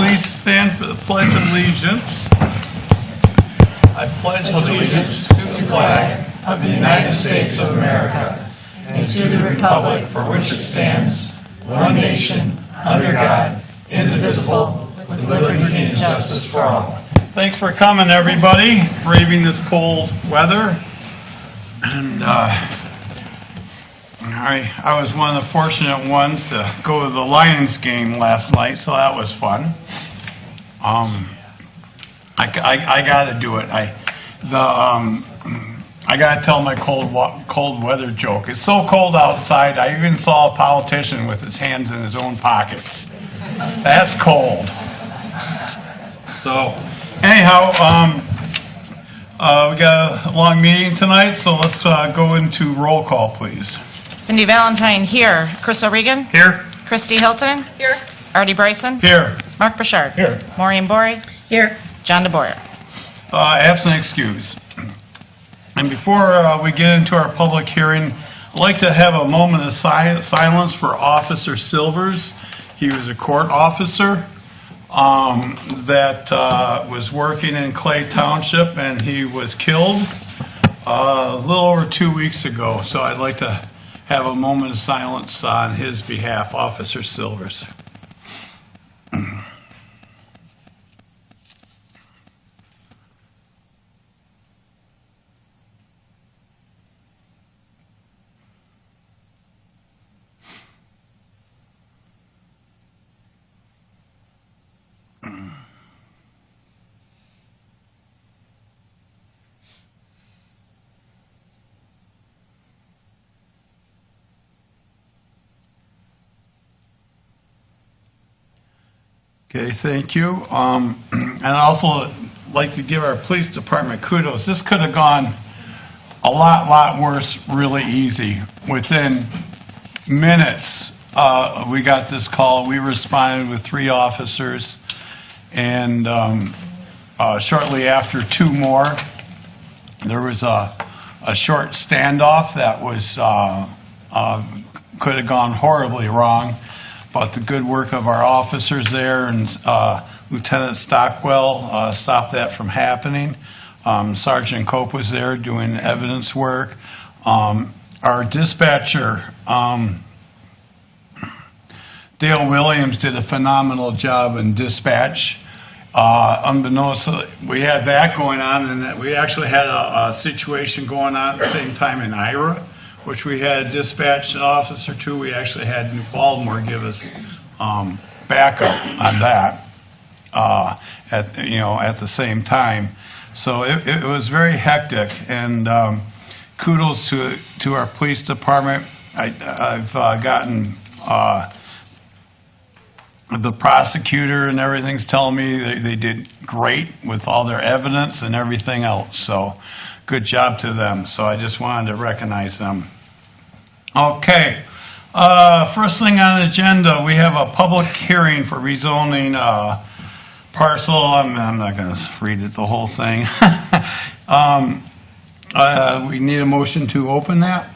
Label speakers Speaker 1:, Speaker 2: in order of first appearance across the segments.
Speaker 1: please stand for the Pledge of Allegiance? I pledge allegiance to the flag of the United States of America and to the republic for which it stands, one nation, under God, indivisible, with liberty and justice for all. Thanks for coming, everybody, braving this cold weather. And I was one of the fortunate ones to go to the Lions game last night, so that was fun. I got to do it. I got to tell my cold weather joke. It's so cold outside. I even saw a politician with his hands in his own pockets. That's cold. So, anyhow, we got a long meeting tonight, so let's go into roll call, please.
Speaker 2: Cindy Valentine here. Chris O'Regan?
Speaker 1: Here.
Speaker 2: Christy Hilton? Here. Artie Bryson?
Speaker 1: Here.
Speaker 2: Mark Bouchard?
Speaker 1: Here.
Speaker 2: Maureen Bory? Here. John DeBoyer?
Speaker 1: Absent excuse. And before we get into our public hearing, I'd like to have a moment of silence for Officer Silvers. He was a court officer that was working in Clay Township, and he was killed a little over 2 weeks ago. So I'd like to have a moment of silence on his behalf, Officer Silvers. Okay, thank you. And I'd also like to give our police department kudos. This could have gone a lot worse really easy. Within minutes, we got this call. We responded with 3 officers, and shortly after 2 more, there was a short standoff that was could have gone horribly wrong. But the good work of our officers there and Lieutenant Stockwell stopped that from happening. Sergeant Cope was there doing evidence work. Our dispatcher, Dale Williams, did a phenomenal job in dispatch. Unbeknownst, we had that going on, and we actually had a situation going on at the same time in Ira, which we had dispatched an officer to. We actually had New Baltimore give us backup on that at the same time. So it was very hectic, and kudos to our police department. I've gotten the prosecutor and everything's telling me they did great with all their evidence and everything else. So good job to them. So I just wanted to recognize them. Okay. First thing on the agenda, we have a public hearing for rezoning parcel. I'm not going to read it the whole thing. We need a motion to open that.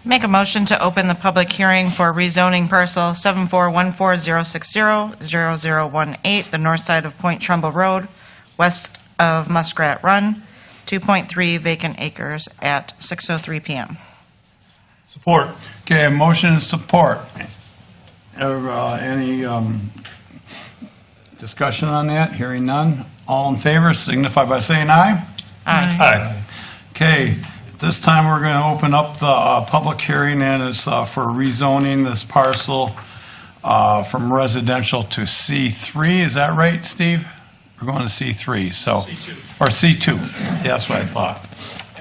Speaker 2: Make a motion to open the public hearing for rezoning parcel 74140600018, the north side of Point Trumbull Road, west of Muskrat Run, 2.3 vacant acres at 6:03 p.m.
Speaker 1: Support. Okay, motion and support. Any discussion on that? Hearing none. All in favor signify by saying aye.
Speaker 2: Aye.
Speaker 1: Aye. Okay, at this time we're going to open up the public hearing, and it's for rezoning this parcel from residential to C3. Is that right, Steve? We're going to C3, so C2. Or C2. Yeah, that's what I thought.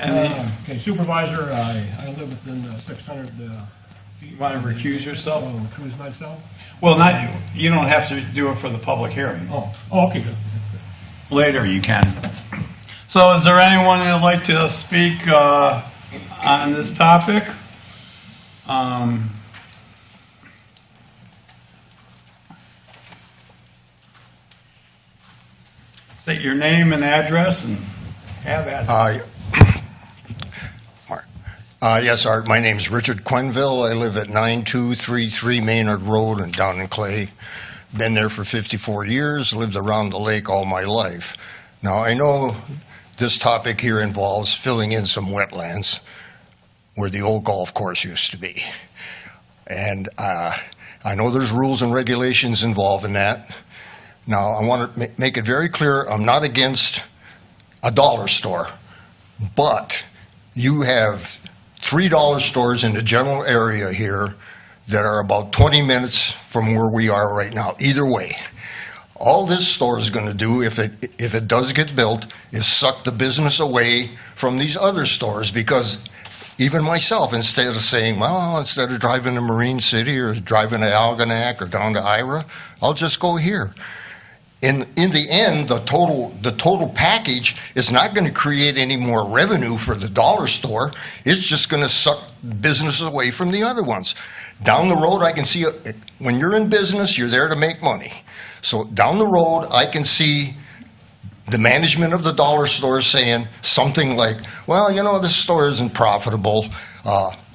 Speaker 3: Okay, Supervisor, I live within 600 feet.
Speaker 1: You want to recuse yourself?
Speaker 3: Recuse myself?
Speaker 1: Well, you don't have to do it for the public hearing.
Speaker 3: Oh, okay, good.
Speaker 1: Later you can. So is there anyone that would like to speak on this topic? State your name and address and have at it.
Speaker 4: Yes, Art. My name is Richard Quenville. I live at 9233 Maynard Road and down in Clay. been there for 54 years, lived around the lake all my life. Now, I know this topic here involves filling in some wetlands where the old golf course used to be. And I know there's rules and regulations involved in that. Now, I want to make it very clear, I'm not against a dollar store, but you have $3 stores in the general area here that are about 20 minutes from where we are right now, either way. All this store is going to do, if it does get built, is suck the business away from these other stores, because even myself, instead of saying, well, instead of driving to Marine City or driving to Algonac or down to Ira, I'll just go here. In the end, the total package is not going to create any more revenue for the dollar store. It's just going to suck business away from the other ones. Down the road, I can see, when you're in business, you're there to make money. So down the road, I can see the management of the dollar store saying something like, well, you know, this store isn't profitable.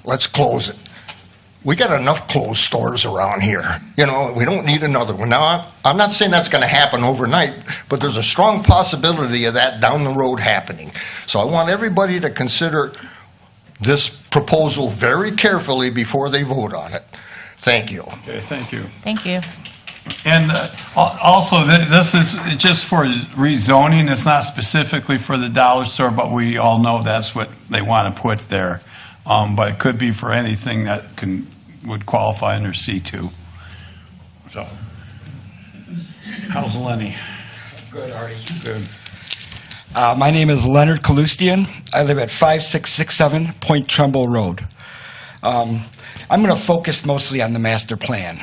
Speaker 4: Let's close it. We got enough closed stores around here. You know, we don't need another one. Now, I'm not saying that's going to happen overnight, but there's a strong possibility of that down the road happening. So I want everybody to consider this proposal very carefully before they vote on it. Thank you.
Speaker 1: Okay, thank you.
Speaker 2: Thank you.
Speaker 1: And also, this is just for rezoning. It's not specifically for the dollar store, but we all know that's what they want to put there. But it could be for anything that would qualify under C2. So, how's Lenny?
Speaker 5: Good, Artie.
Speaker 1: Good.
Speaker 5: My name is Leonard Kalustian. I live at 5667 Point Trumbull Road. I'm going to focus mostly on the master plan.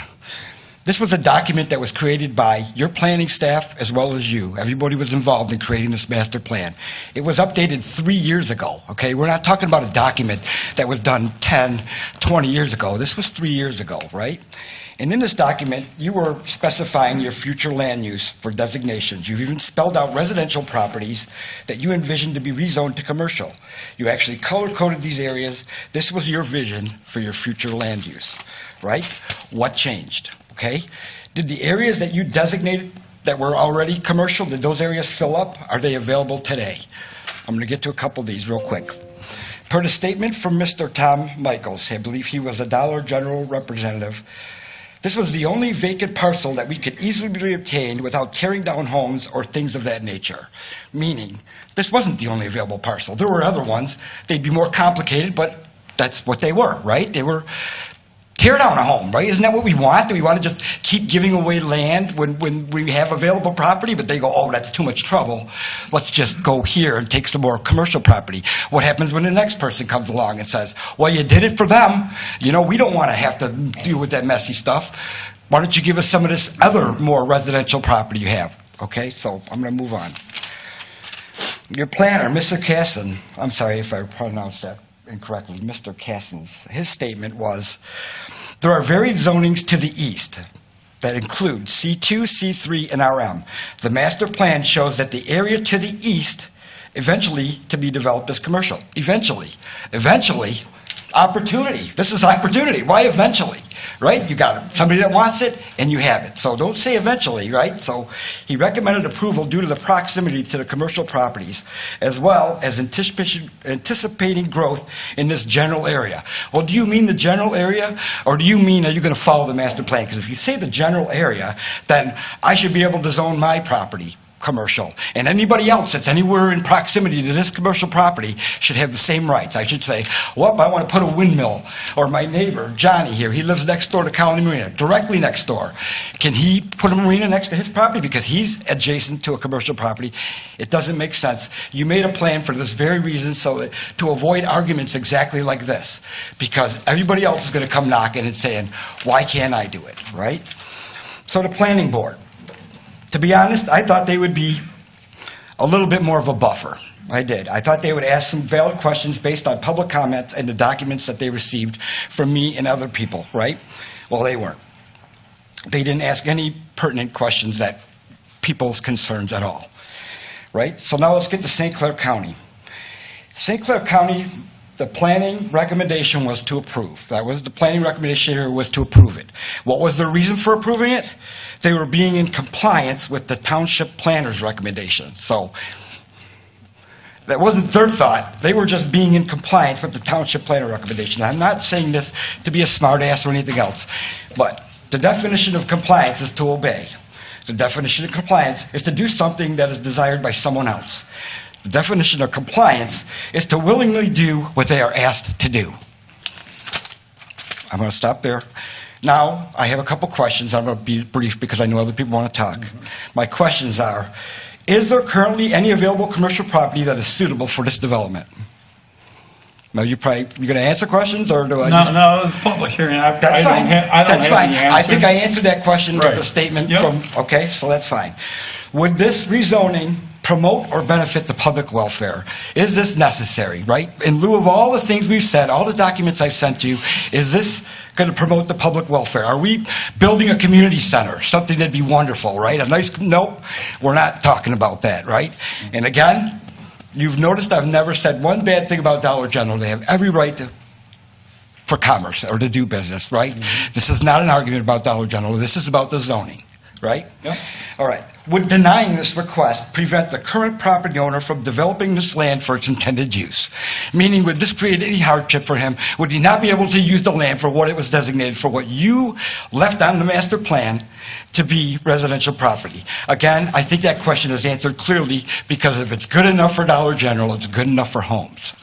Speaker 5: This was a document that was created by your planning staff as well as you. Everybody was involved in creating this master plan. It was updated 3 years ago, okay? We're not talking about a document that was done 10, 20 years ago. This was 3 years ago, right? And in this document, you were specifying your future land use for designations. You've even spelled out residential properties that you envisioned to be rezoned to commercial. You actually color-coded these areas. This was your vision for your future land use, right? What changed? Okay? Did the areas that you designated that were already commercial, did those areas fill up? Are they available today? I'm going to get to a couple of these real quick. Per the statement from Mr. Tom Michaels, I believe he was a Dollar General representative, this was the only vacant parcel that we could easily be obtained without tearing down homes or things of that nature. Meaning, this wasn't the only available parcel. There were other ones. They'd be more complicated, but that's what they were, right? They were tear down a home, right? Isn't that what we want? Do we want to just keep giving away land when we have available property, but they go, oh, that's too much trouble. Let's just go here and take some more commercial property. What happens when the next person comes along and says, well, you did it for them. You know, we don't want to have to deal with that messy stuff. Why don't you give us some of this other more residential property you have? Okay, so I'm going to move on. Your planner, Mr. Casson, I'm sorry if I pronounced that incorrectly, Mr. Casson's, his statement was, there are varied zonings to the east that include C2, C3, and RM. The master plan shows that the area to the east eventually to be developed as commercial. Eventually, opportunity. This is opportunity. Why eventually? Right? You got somebody that wants it, and you have it. So don't say eventually, right? So he recommended approval due to the proximity to the commercial properties, as well as anticipating growth in this general area. Well, do you mean the general area, or do you mean are you going to follow the master plan? Because if you say the general area, then I should be able to zone my property commercial, and anybody else that's anywhere in proximity to this commercial property should have the same rights. I should say, well, I want to put a windmill, or my neighbor, Johnny here, he lives next door to Colony Marina, directly next door. Can he put a marina next to his property because he's adjacent to a commercial property? It doesn't make sense. You made a plan for this very reason, so that, to avoid arguments exactly like this, because everybody else is going to come knocking and saying, why can't I do it, right? So the planning board. To be honest, I thought they would be a little bit more of a buffer. I did. I thought they would ask some valid questions based on public comments and the documents that they received from me and other people, right? Well, they weren't. They didn't ask any pertinent questions that people's concerns at all, right? So now let's get to St. Clair County. St. Clair County, the planning recommendation was to approve. That was the planning recommendation here, was to approve it. What was the reason for approving it? they were being in compliance with the township planner's recommendation. So that wasn't their thought. They were just being in compliance with the township planner recommendation. I'm not saying this to be a smartass or anything else, but the definition of compliance is to obey. The definition of compliance is to do something that is desired by someone else. The definition of compliance is to willingly do what they are asked to do. I'm going to stop there. Now, I have a couple questions. I'm going to be brief because I know other people want to talk. My questions are, is there currently any available commercial property that is suitable for this development? Now, you going to answer questions, or do I just...
Speaker 1: No, it's public hearing. I
Speaker 5: That's
Speaker 1: don't
Speaker 5: fine.
Speaker 1: have
Speaker 5: That's fine.
Speaker 1: the
Speaker 5: I think
Speaker 1: answers.
Speaker 5: I answered that question with
Speaker 1: Right.
Speaker 5: a statement
Speaker 1: Yep.
Speaker 5: from, okay, so that's fine. Would this rezoning promote or benefit the public welfare? Is this necessary, right? In lieu of all the things we've said, all the documents I've sent you, is this going to promote the public welfare? Are we building a community center, something that'd be wonderful, right? A nice, nope, we're not talking about that, right? And again, you've noticed I've never said one bad thing about Dollar General. They have every right for commerce or to do business, right? This is not an argument about Dollar General. This is about the zoning, right?
Speaker 1: Yep.
Speaker 5: All right. Would denying this request prevent the current property owner from developing this land for its intended use? Meaning, would this create any hardship for him? Would he not be able to use the land for what it was designated for, what you left on the master plan to be residential property? Again, I think that question is answered clearly, because if it's good enough for Dollar General, it's good enough for homes.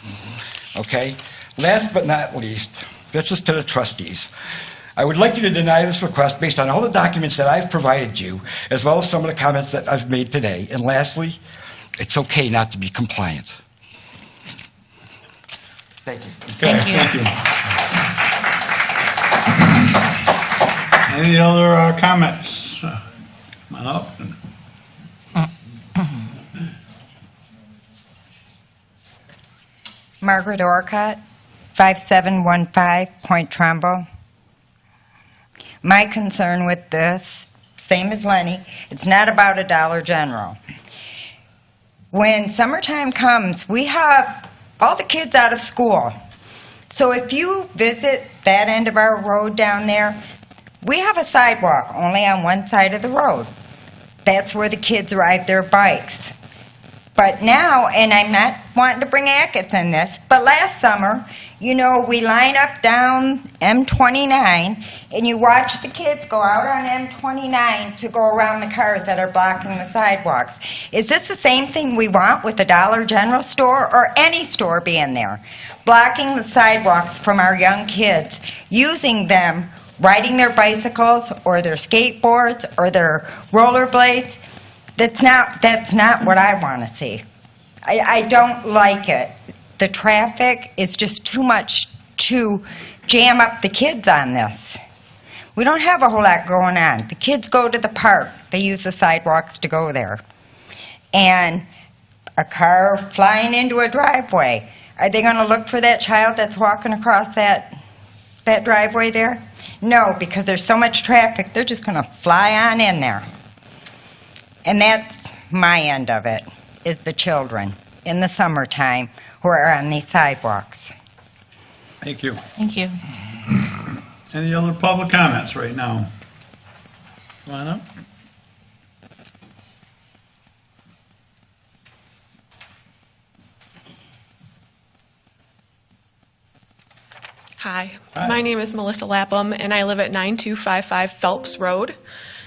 Speaker 5: Okay? Last but not least, this is to the trustees. I would like you to deny this request based on all the documents that I've provided you, as well as some of the comments that I've made today. And lastly, it's okay not to be compliant. Thank you.
Speaker 1: Okay,
Speaker 2: Thank you.
Speaker 1: Any other comments? Come on up.
Speaker 6: Margaret Orcutt, 5715 Point Trumbull. My concern with this, same as Lenny, it's not about a Dollar General. When summertime comes, we have all the kids out of school. So if you visit that end of our road down there, we have a sidewalk only on one side of the road. That's where the kids ride their bikes. But now, and I'm not wanting to bring Achatz in this, but last summer, you know, we line up down M29, and you watch the kids go out on M29 to go around the cars that are blocking the sidewalks. Is this the same thing we want with the Dollar General store or any store being there? Blocking the sidewalks from our young kids, using them, riding their bicycles or their skateboards or their rollerblades. That's not what I want to see. I don't like it. The traffic is just too much to jam up the kids on this. We don't have a whole lot going on. The kids go to the park. They use the sidewalks to go there. And a car flying into a driveway. Are they going to look for that child that's walking across that driveway there? No, because there's so much traffic, they're just going to fly on in there. And that's my end of it, is the children in the summertime who are on these sidewalks.
Speaker 1: Thank you.
Speaker 2: Thank you.
Speaker 1: Any other public comments right now? Come on up.
Speaker 7: Hi.
Speaker 1: Hi.
Speaker 7: My name is Melissa Lapham, and I live at 9255 Phelps Road.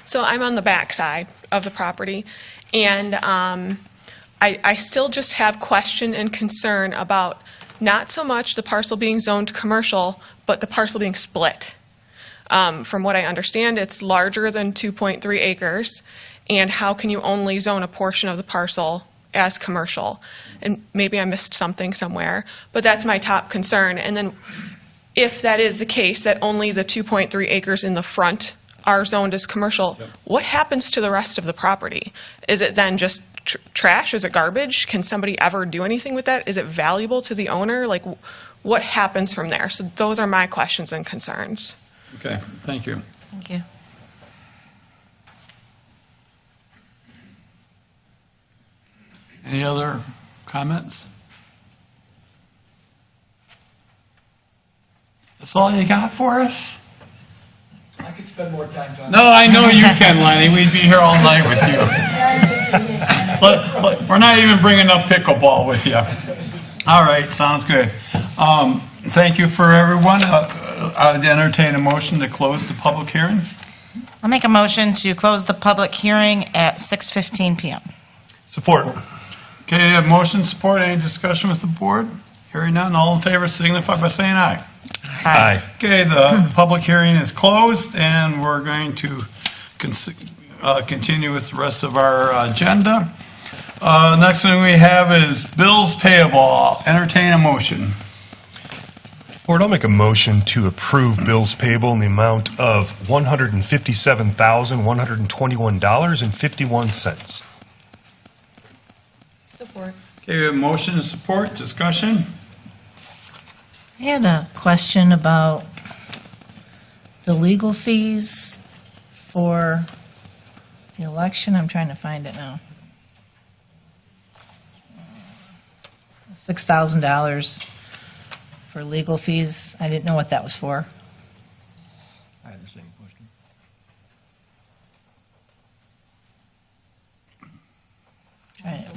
Speaker 7: So I'm on the back side of the property, and I still just have question and concern about not so much the parcel being zoned commercial, but the parcel being split. From what I understand, it's larger than 2.3 acres, and how can you only zone a portion of the parcel as commercial? And maybe I missed something somewhere, but that's my top concern. And then if that is the case, that only the 2.3 acres in the front are zoned as commercial, what happens to the rest of the property? Is it then just trash? Is it garbage? Can somebody ever do anything with that? Is it valuable to the owner? Like, what happens from there? So those are my questions and concerns.
Speaker 1: Okay, thank you.
Speaker 2: Thank you.
Speaker 1: Any other comments? That's all you got for us? I could
Speaker 5: could spend more time talking.
Speaker 1: No, I know you can, Lenny. We'd be here all night with you. We're not even bringing up pickleball with you. All right, sounds good. Thank you for everyone. I'd entertain a motion to close the public hearing.
Speaker 2: I'll make a motion to close the public hearing at 6:15 PM.
Speaker 8: Support.
Speaker 1: Okay, motion support. Any discussion with the board? Hearing none. All in favor signify by saying aye.
Speaker 8: Aye.
Speaker 1: Okay, the public hearing is closed, and we're going to continue with the rest of our agenda. Next thing we have is bills payable. I'll entertain a motion.
Speaker 8: Board, I'll make a motion to approve bills payable in the amount of $157,121.51.
Speaker 9: Support.
Speaker 1: Okay, we have motion and support. Discussion?
Speaker 9: I had a question about the legal fees for the election. I'm trying to find it now. $6,000 for legal fees. I didn't know what that was for.
Speaker 3: I had the same question.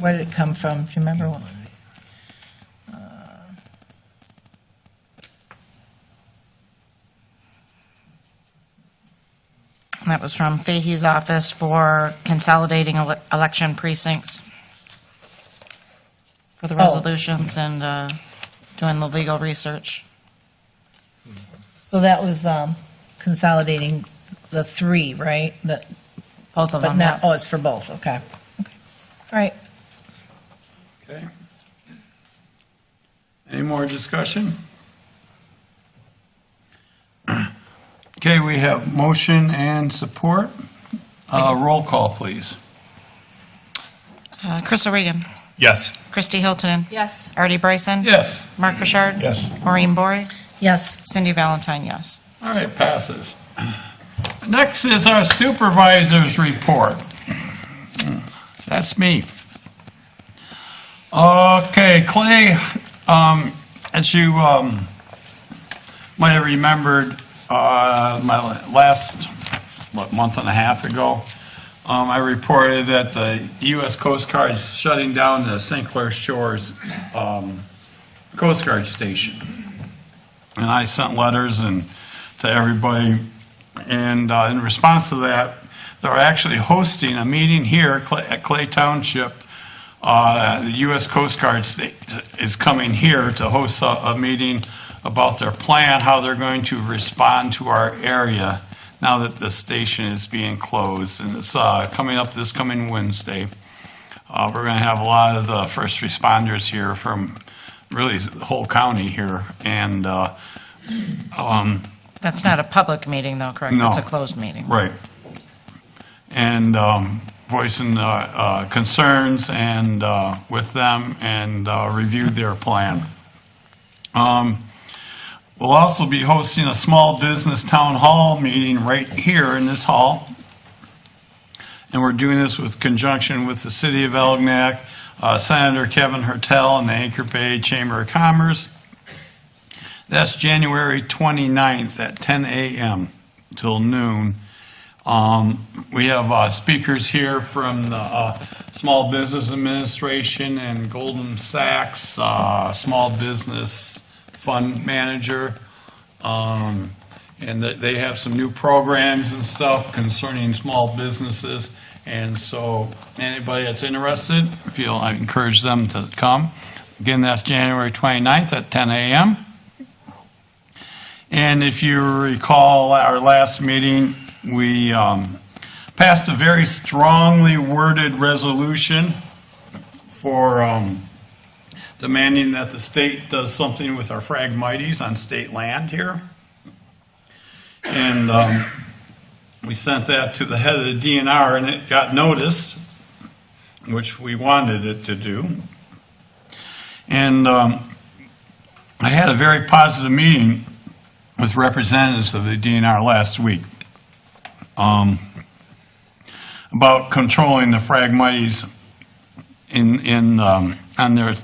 Speaker 9: Where did it come from? Do you remember?
Speaker 2: That was from Fahey's office for consolidating election precincts for the resolutions and doing the legal research.
Speaker 9: So that was consolidating the three, right?
Speaker 2: Both of
Speaker 9: But
Speaker 2: them.
Speaker 9: now, it's for both, okay. Okay. All right.
Speaker 1: Okay. Any more discussion? Okay, we have motion and support. Roll call, please.
Speaker 2: Chris O'Regan.
Speaker 8: Yes.
Speaker 2: Christy Hilton.
Speaker 9: Yes.
Speaker 2: Artie Bryson.
Speaker 1: Yes.
Speaker 2: Mark Bouchard.
Speaker 3: Yes.
Speaker 2: Maureen Bory.
Speaker 9: Yes.
Speaker 2: Cindy Valentine, yes.
Speaker 1: All right, passes. Next is our supervisor's report. That's me. Okay, Clay, as you might have remembered, my last, month and a half ago, I reported that the U.S. Coast Guard is shutting down the St. Clair Shores Coast Guard Station. And I sent letters to everybody, and in response to that, they're actually hosting a meeting here at Clay Township. The U.S. Coast Guard is coming here to host a meeting about their plan, how they're going to respond to our area now that the station is being closed. And it's coming up this coming Wednesday. We're going to have a lot of the first responders here from really the whole county here. And
Speaker 2: That's not a public meeting, though, correct?
Speaker 1: No.
Speaker 2: It's a closed meeting.
Speaker 1: right. And voicing concerns and with them and review their plan. We'll also be hosting a small business town hall meeting right here in this hall. And we're doing this with conjunction with the City of Elginak, Senator Kevin Hertel, and the Anchor Bay Chamber of Commerce. That's January 29th at 10 a.m. till noon. We have speakers here from the Small Business Administration and Goldman Sachs Small Business Fund Manager. And they have some new programs and stuff concerning small businesses. And so anybody that's interested, I encourage them to come. Again, that's January 29th at 10 a.m. And if you recall our last meeting, we passed a very strongly worded resolution for demanding that the state does something with our phragmites on state land here. And we sent that to the head of the DNR, and it got noticed, which we wanted it to do. And I had a very positive meeting with representatives of the DNR last week about controlling the phragmites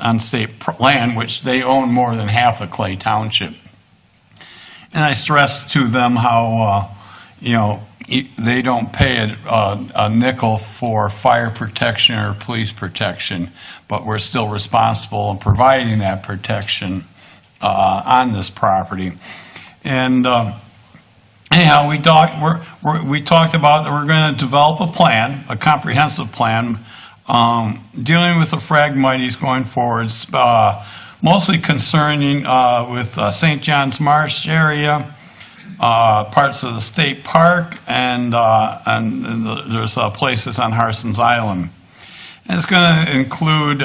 Speaker 1: on state land, which they own more than half of Clay Township. And I stressed to them how they don't pay a nickel for fire protection or police protection, but we're still responsible in providing that protection on this property. And anyhow, we talked about that we're going to develop a plan, a comprehensive plan, dealing with the Phragmites going forward, mostly concerning with St. John's Marsh area, parts of the state park, and there's places on Harson's Island. And it's going to include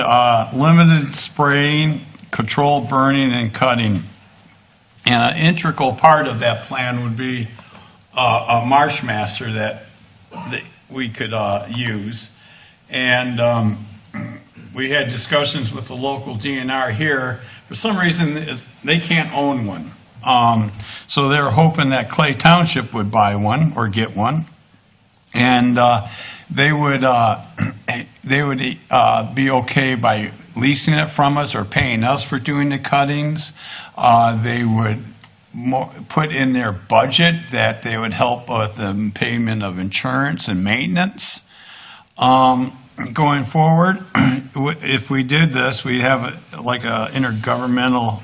Speaker 1: limited spraying, controlled burning, and cutting. And an integral part of that plan would be a marsh master that we could use. And we had discussions with the local DNR here. For some reason, they can't own one. So they were hoping that Clay Township would buy one or get one. And they would be okay by leasing it from us or paying us for doing the cuttings. They would put in their budget that they would help with the payment of insurance and maintenance. Going forward, if we did this, we'd have like a intergovernmental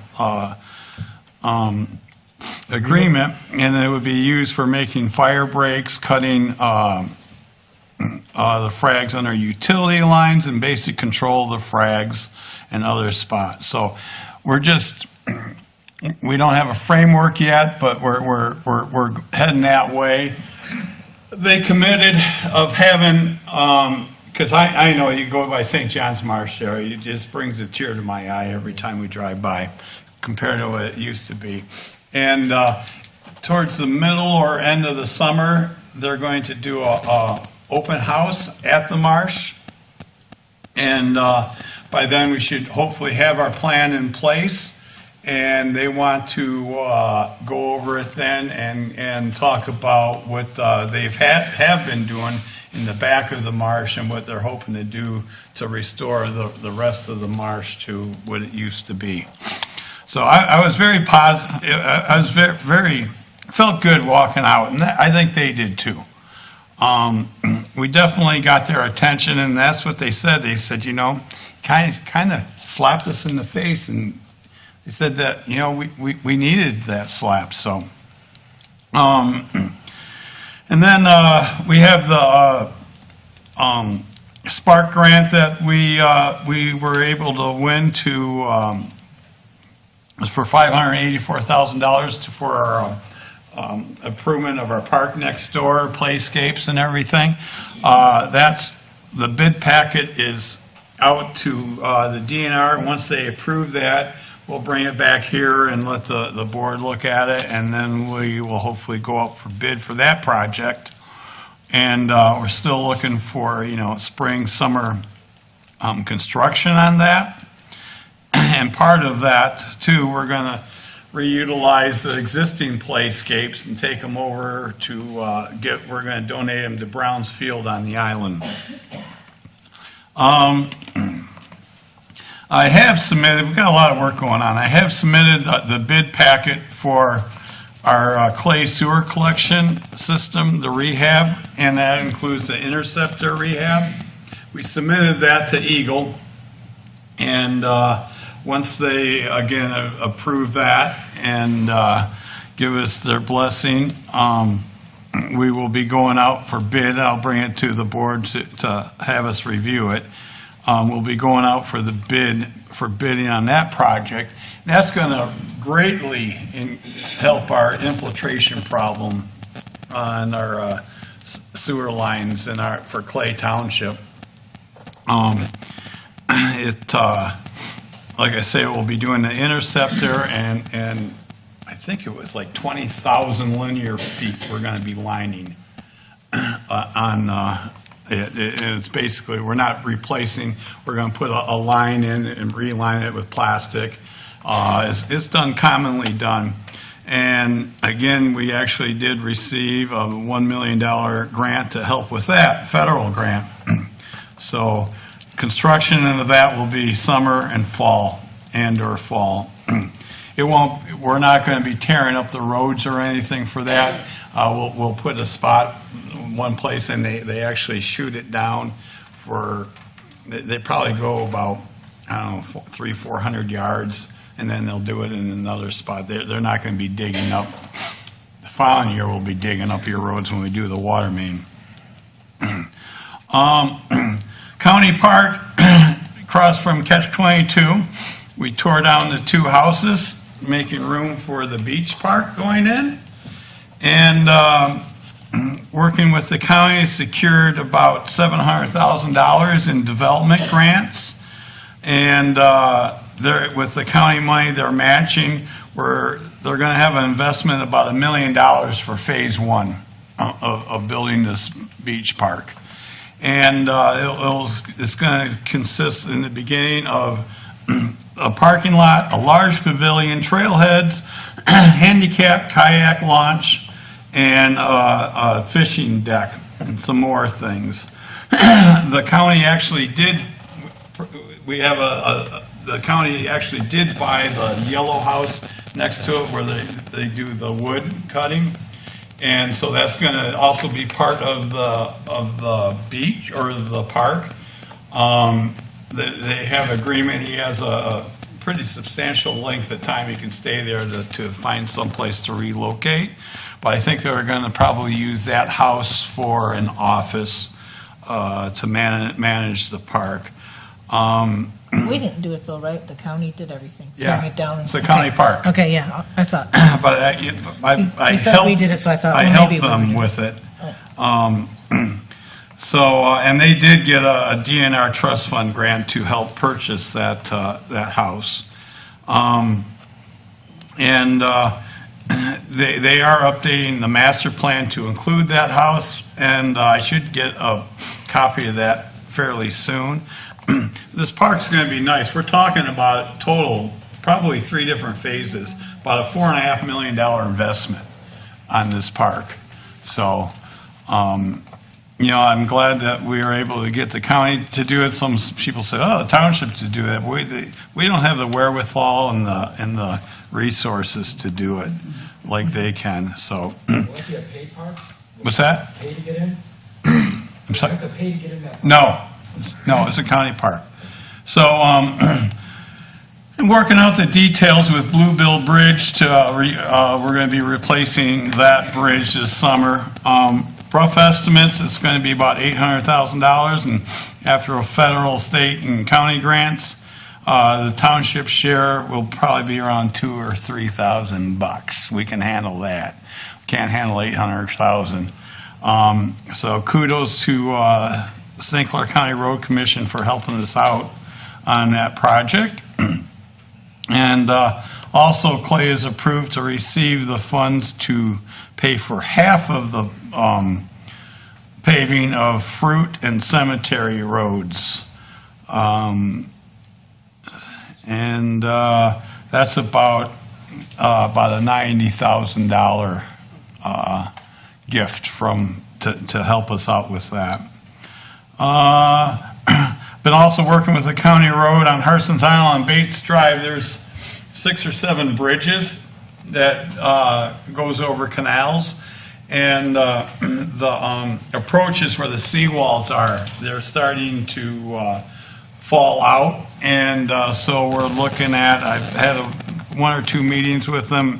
Speaker 1: agreement, and it would be used for making fire breaks, cutting the frags on our utility lines, and basic control of the frags and other spots. So we don't have a framework yet, but we're heading that way. They committed of having, because I know you go by St. John's Marsh there, it just brings a tear to my eye every time we drive by compared to what it used to be. And towards the middle or end of the summer, they're going to do a open house at the marsh. And by then we should hopefully have our plan in place. And they want to go over it then and talk about what they've have been doing in the back of the marsh and what they're hoping to do to restore the rest of the marsh to what it used to be. So I was very positive. I was very felt good walking out, and I think they did too. We definitely got their attention, and that's what they said. They said, kind of slapped us in the face, and they said that, we needed that slap. So, and then we have the Spark grant that we were able to win to. Was for $584,000 for our improvement of our park next door, playscapes and everything. That's the bid packet is out to the DNR. Once they approve that, we'll bring it back here and let the board look at it, and then we will hopefully go out for bid for that project. And we're still looking for spring, summer construction on that. And part of that, too, we're going to reutilize the existing playscapes and take them over to we're going to donate them to Browns Field on the island. I have submitted, we've got a lot of work going on. I have submitted the bid packet for our clay sewer collection system, the rehab, and that includes the interceptor rehab. We submitted that to Eagle, and once they, again, approve that and give us their blessing, we will be going out for bid. I'll bring it to the board to have us review it. We'll be going out for bidding on that project. And that's going to greatly help our infiltration problem on our sewer lines for Clay Township. Like I say, we'll be doing the interceptor, and I think it was like 20,000 linear feet we're going to be lining on it. It's basically, we're not replacing, we're going to put a line in and reline it with plastic. It's commonly done. And again, we actually did receive a $1 million grant to help with that, federal grant. So construction into that will be summer and fall, or fall. We're not going to be tearing up the roads or anything for that. we'll put a spot one place, and they actually shoot it down for, they probably go about, I don't know, 300-400 yards, and then they'll do it in another spot. They're not going to be digging up. The following year, we'll be digging up your roads when we do the water main. County Park, across from Catch 22, we tore down the 2 houses, making room for the beach park going in. And working with the county, secured about $700,000 in development grants. And with the county money they're matching, they're going to have an investment of about $1 million for phase 1 of building this beach park. And it's going to consist in the beginning of a parking lot, a large pavilion, trailheads, handicap kayak launch, and a fishing deck, and some more things. The county actually did, the county actually did buy the yellow house next to it where they do the wood cutting. And so that's going to also be part of the beach or the park. They have agreement. He has a pretty substantial length of time he can stay there to find some place to relocate. But I think they're going to probably use that house for an office to manage the park.
Speaker 9: We didn't do it though, right? The county did everything.
Speaker 1: Yeah,
Speaker 9: Tearing it down.
Speaker 1: it's a county park.
Speaker 9: Okay, yeah, I thought.
Speaker 1: But I
Speaker 9: You said
Speaker 1: helped,
Speaker 9: we did it, so I thought,
Speaker 1: I
Speaker 9: well,
Speaker 1: helped
Speaker 9: maybe we
Speaker 1: them
Speaker 9: did.
Speaker 1: with it. And they did get a DNR trust fund grant to help purchase that house. They are updating the master plan to include that house, and I should get a copy of that fairly soon. This park's going to be nice. We're talking about total, probably 3 different phases, about a $4.5 million investment on this park. So, I'm glad that we were able to get the county to do it. Some people said, "Oh, the township to do it." We don't have the wherewithal and the resources to do it like they can. So,
Speaker 5: Will it be a paid park?
Speaker 1: what's that?
Speaker 5: Pay to get in?
Speaker 1: I'm sorry.
Speaker 5: You have to pay to get in that?
Speaker 1: No, it's a county park. So, working out the details with Bluebill Bridge we're going to be replacing that bridge this summer. Rough estimates, it's going to be about $800,000, and after a federal, state, and county grants, the township share will probably be around $2,000 or $3,000. We can handle that. Can't handle $800,000. So kudos to St. Clair County Road Commission for helping us out on that project. And also, Clay is approved to receive the funds to pay for half of the paving of Fruit and Cemetery roads. That's about a $90,000 gift to help us out with that. Been also working with the county road on Harson's Island on Bates Drive. There's 6 or 7 bridges that goes over canals, and the approaches where the seawalls are, they're starting to fall out, and so we're looking at, I've had 1 or 2 meetings with them.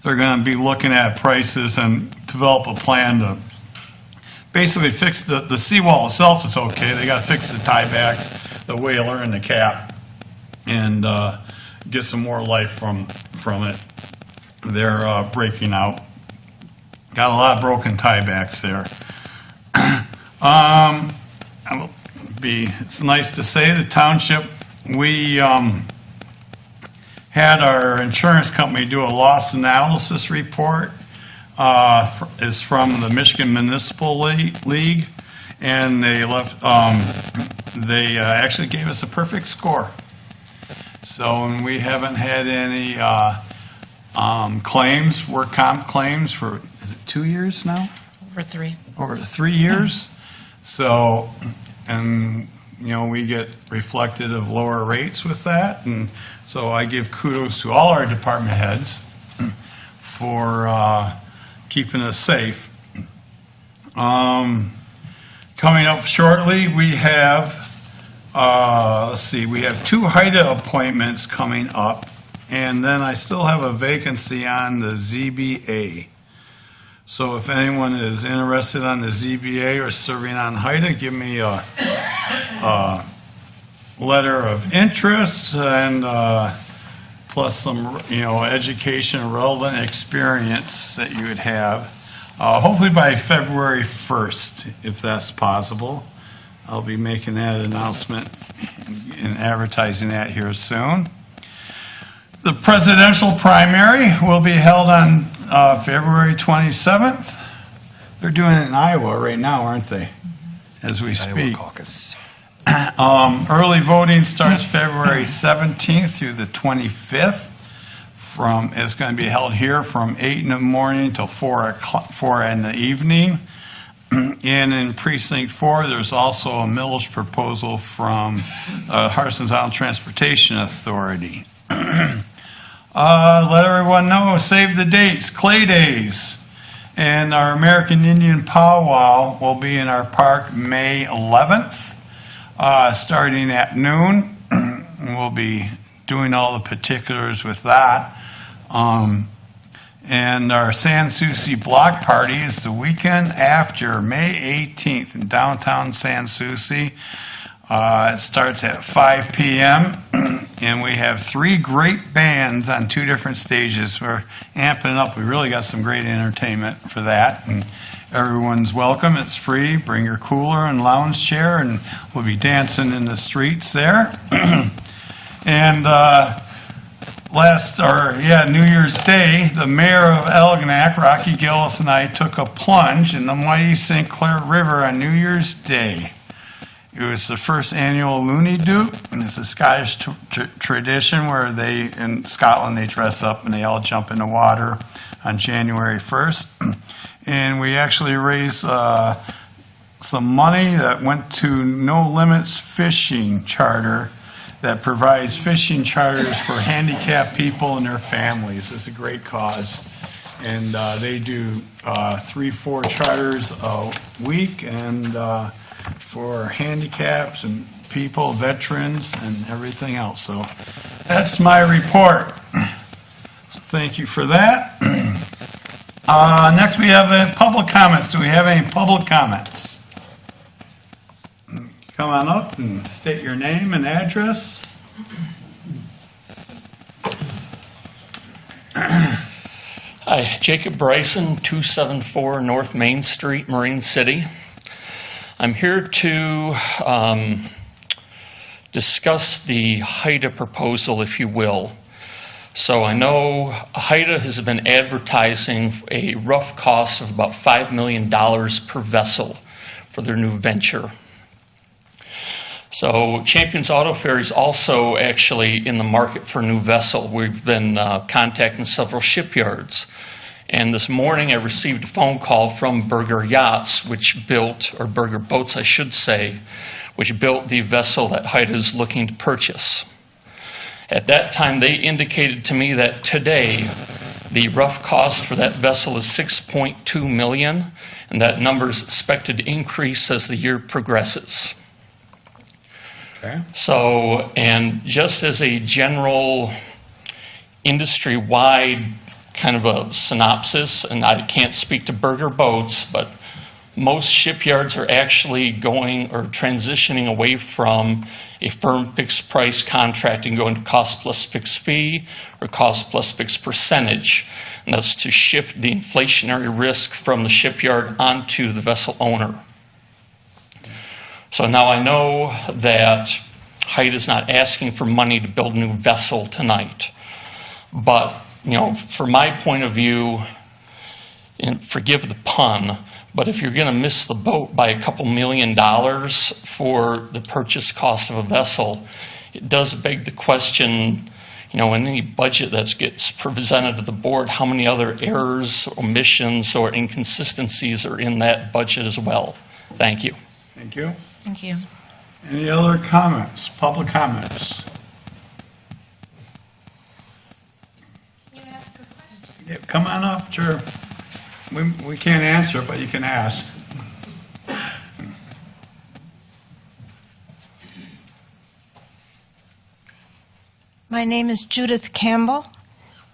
Speaker 1: They're going to be looking at prices and develop a plan to basically fix the seawall itself. It's okay. They got to fix the tiebacks, the whaler, and the cap, and get some more life from it. They're breaking out. Got a lot of broken tiebacks there. It's nice to say the township, we had our insurance company do a loss analysis report. Is from the Michigan Municipal League, and they actually gave us a perfect score. So we haven't had any claims, work comp claims for, is it 2 years now?
Speaker 2: Over 3.
Speaker 1: Over 3 years. So, and we get reflected of lower rates with that, and so I give kudos to all our department heads for keeping us safe. Coming up shortly, we have, let's see, we have 2 HIDA appointments coming up, and then I still have a vacancy on the ZBA. So if anyone is interested on the ZBA or serving on HIDA, give me a letter of interest and plus some, education and relevant experience that you would have. Hopefully by February 1st, if that's possible. I'll be making that announcement and advertising that here soon. The presidential primary will be held on February 27th. They're doing it in Iowa right now, aren't they? As we speak.
Speaker 8: Iowa caucus.
Speaker 1: Early voting starts February 17th through the 25th. It's going to be held here from 8 in the morning till 4 in the evening. And in Precinct 4, there's also a millage proposal from Harson's Island Transportation Authority. Let everyone know, save the dates, Clay Days. And our American Indian Powwow will be in our park May 11th, starting at noon. We'll be doing all the particulars with that. And our San Souci block party is the weekend after May 18th in downtown San Souci. It starts at 5 p.m. and we have 3 great bands on 2 different stages. We're amping it up. We really got some great entertainment for that. And everyone's welcome. It's free. Bring your cooler and lounge chair, and we'll be dancing in the streets there. And New Year's Day, the mayor of Elginak, Rocky Gillis, and I took a plunge in the mighty St. Clair River on New Year's Day. It was the first annual Looney Doop, and it's a Scottish tradition where in Scotland, they dress up and they all jump in the water on January 1st. And we actually raised some money that went to No Limits Fishing Charter that provides fishing charters for handicapped people and their families. It's a great cause. And they do 3-4 charters a week, and for handicaps and people, veterans, and everything else. So that's my report. So thank you for that. Next we have public comments. Do we have any public comments? Come on up and state your name and address.
Speaker 10: Hi, Jacob Bryson, 274 North Main Street, Marine City. I'm here to discuss the HIDA proposal, if you will. So I know HIDA has been advertising a rough cost of about $5 million per vessel for their new venture. So Champions Auto Ferry is also actually in the market for a new vessel. We've been contacting several shipyards. And this morning I received a phone call from Burger Yachts, or Burger Boats I should say, which built the vessel that HIDA is looking to purchase. At that time they indicated to me that today the rough cost for that vessel is $6.2 million, and that number is expected to increase as the year progresses. Okay. So, and just as a general industry-wide kind of a synopsis, and I can't speak to Burger Boats, but most shipyards are actually going or transitioning away from a firm fixed price contract and going to cost plus fixed fee or cost plus fixed percentage. And that's to shift the inflationary risk from the shipyard onto the vessel owner. So now I know that HIDA is not asking for money to build a new vessel tonight. But, from my point of view, and forgive the pun, but if you're going to miss the boat by a couple $1 million for the purchase cost of a vessel, it does beg the question, in any budget that gets presented to the board, how many other errors, omissions, or inconsistencies are in that budget as well? Thank you.
Speaker 1: Thank you.
Speaker 2: Thank you.
Speaker 1: Any other comments, public comments? You ask a question. Yeah, come on up, sure. We can't answer, but you can ask.
Speaker 11: My name is Judith Campbell,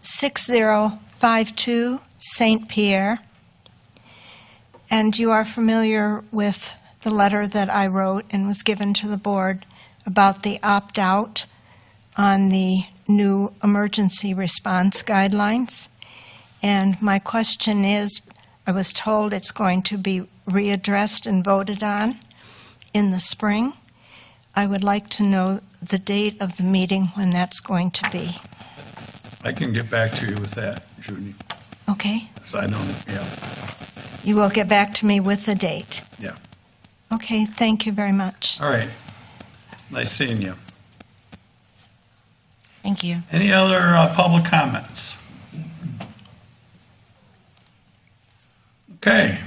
Speaker 11: 6052 St. Pierre. And you are familiar with the letter that I wrote and was given to the board about the opt-out on the new emergency response guidelines. And my question is, I was told it's going to be readdressed and voted on in the spring. I would like to know the date of the meeting when that's going to be.
Speaker 1: I can get back to you with that, Judy.
Speaker 11: Okay?
Speaker 1: 'Cause I don't, yeah,
Speaker 11: You will get back to me with the date.
Speaker 1: yeah.
Speaker 11: Okay, thank you very much.
Speaker 1: All right. Nice seeing you.
Speaker 2: Thank you.
Speaker 1: Any other public comments? Okay.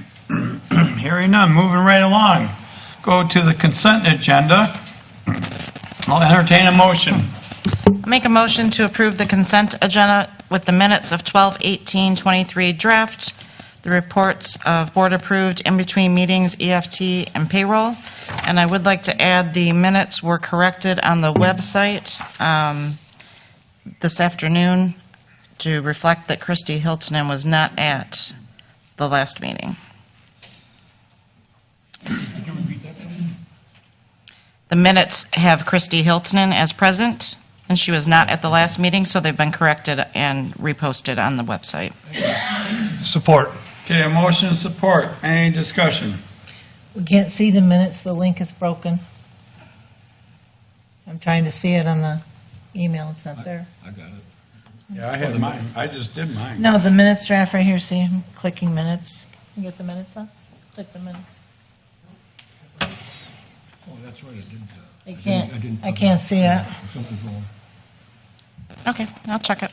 Speaker 1: Hearing none, moving right along. Go to the consent agenda. I'll entertain a motion.
Speaker 2: I'll make a motion to approve the consent agenda with the minutes of 12/18/23 draft, the reports of board-approved in-between meetings, EFT, and payroll. And I would like to add the minutes were corrected on the website this afternoon to reflect that Christy Hiltonen was not at the last meeting.
Speaker 3: Could you repeat that, please?
Speaker 2: The minutes have Christy Hiltonen as present, and she was not at the last meeting, so they've been corrected and reposted on the website.
Speaker 8: Support.
Speaker 1: Okay, a motion and support. Any discussion?
Speaker 9: We can't see the minutes, the link is broken. I'm trying to see it on the email, it's not there.
Speaker 3: I got it.
Speaker 1: Yeah, I had mine. I just did mine.
Speaker 9: No, the minutes draft right here, see, I'm clicking minutes. You get the minutes up? Click the minutes.
Speaker 3: Oh, that's right, I didn't.
Speaker 9: I can't see it.
Speaker 3: Something's wrong.
Speaker 2: Okay, I'll check it.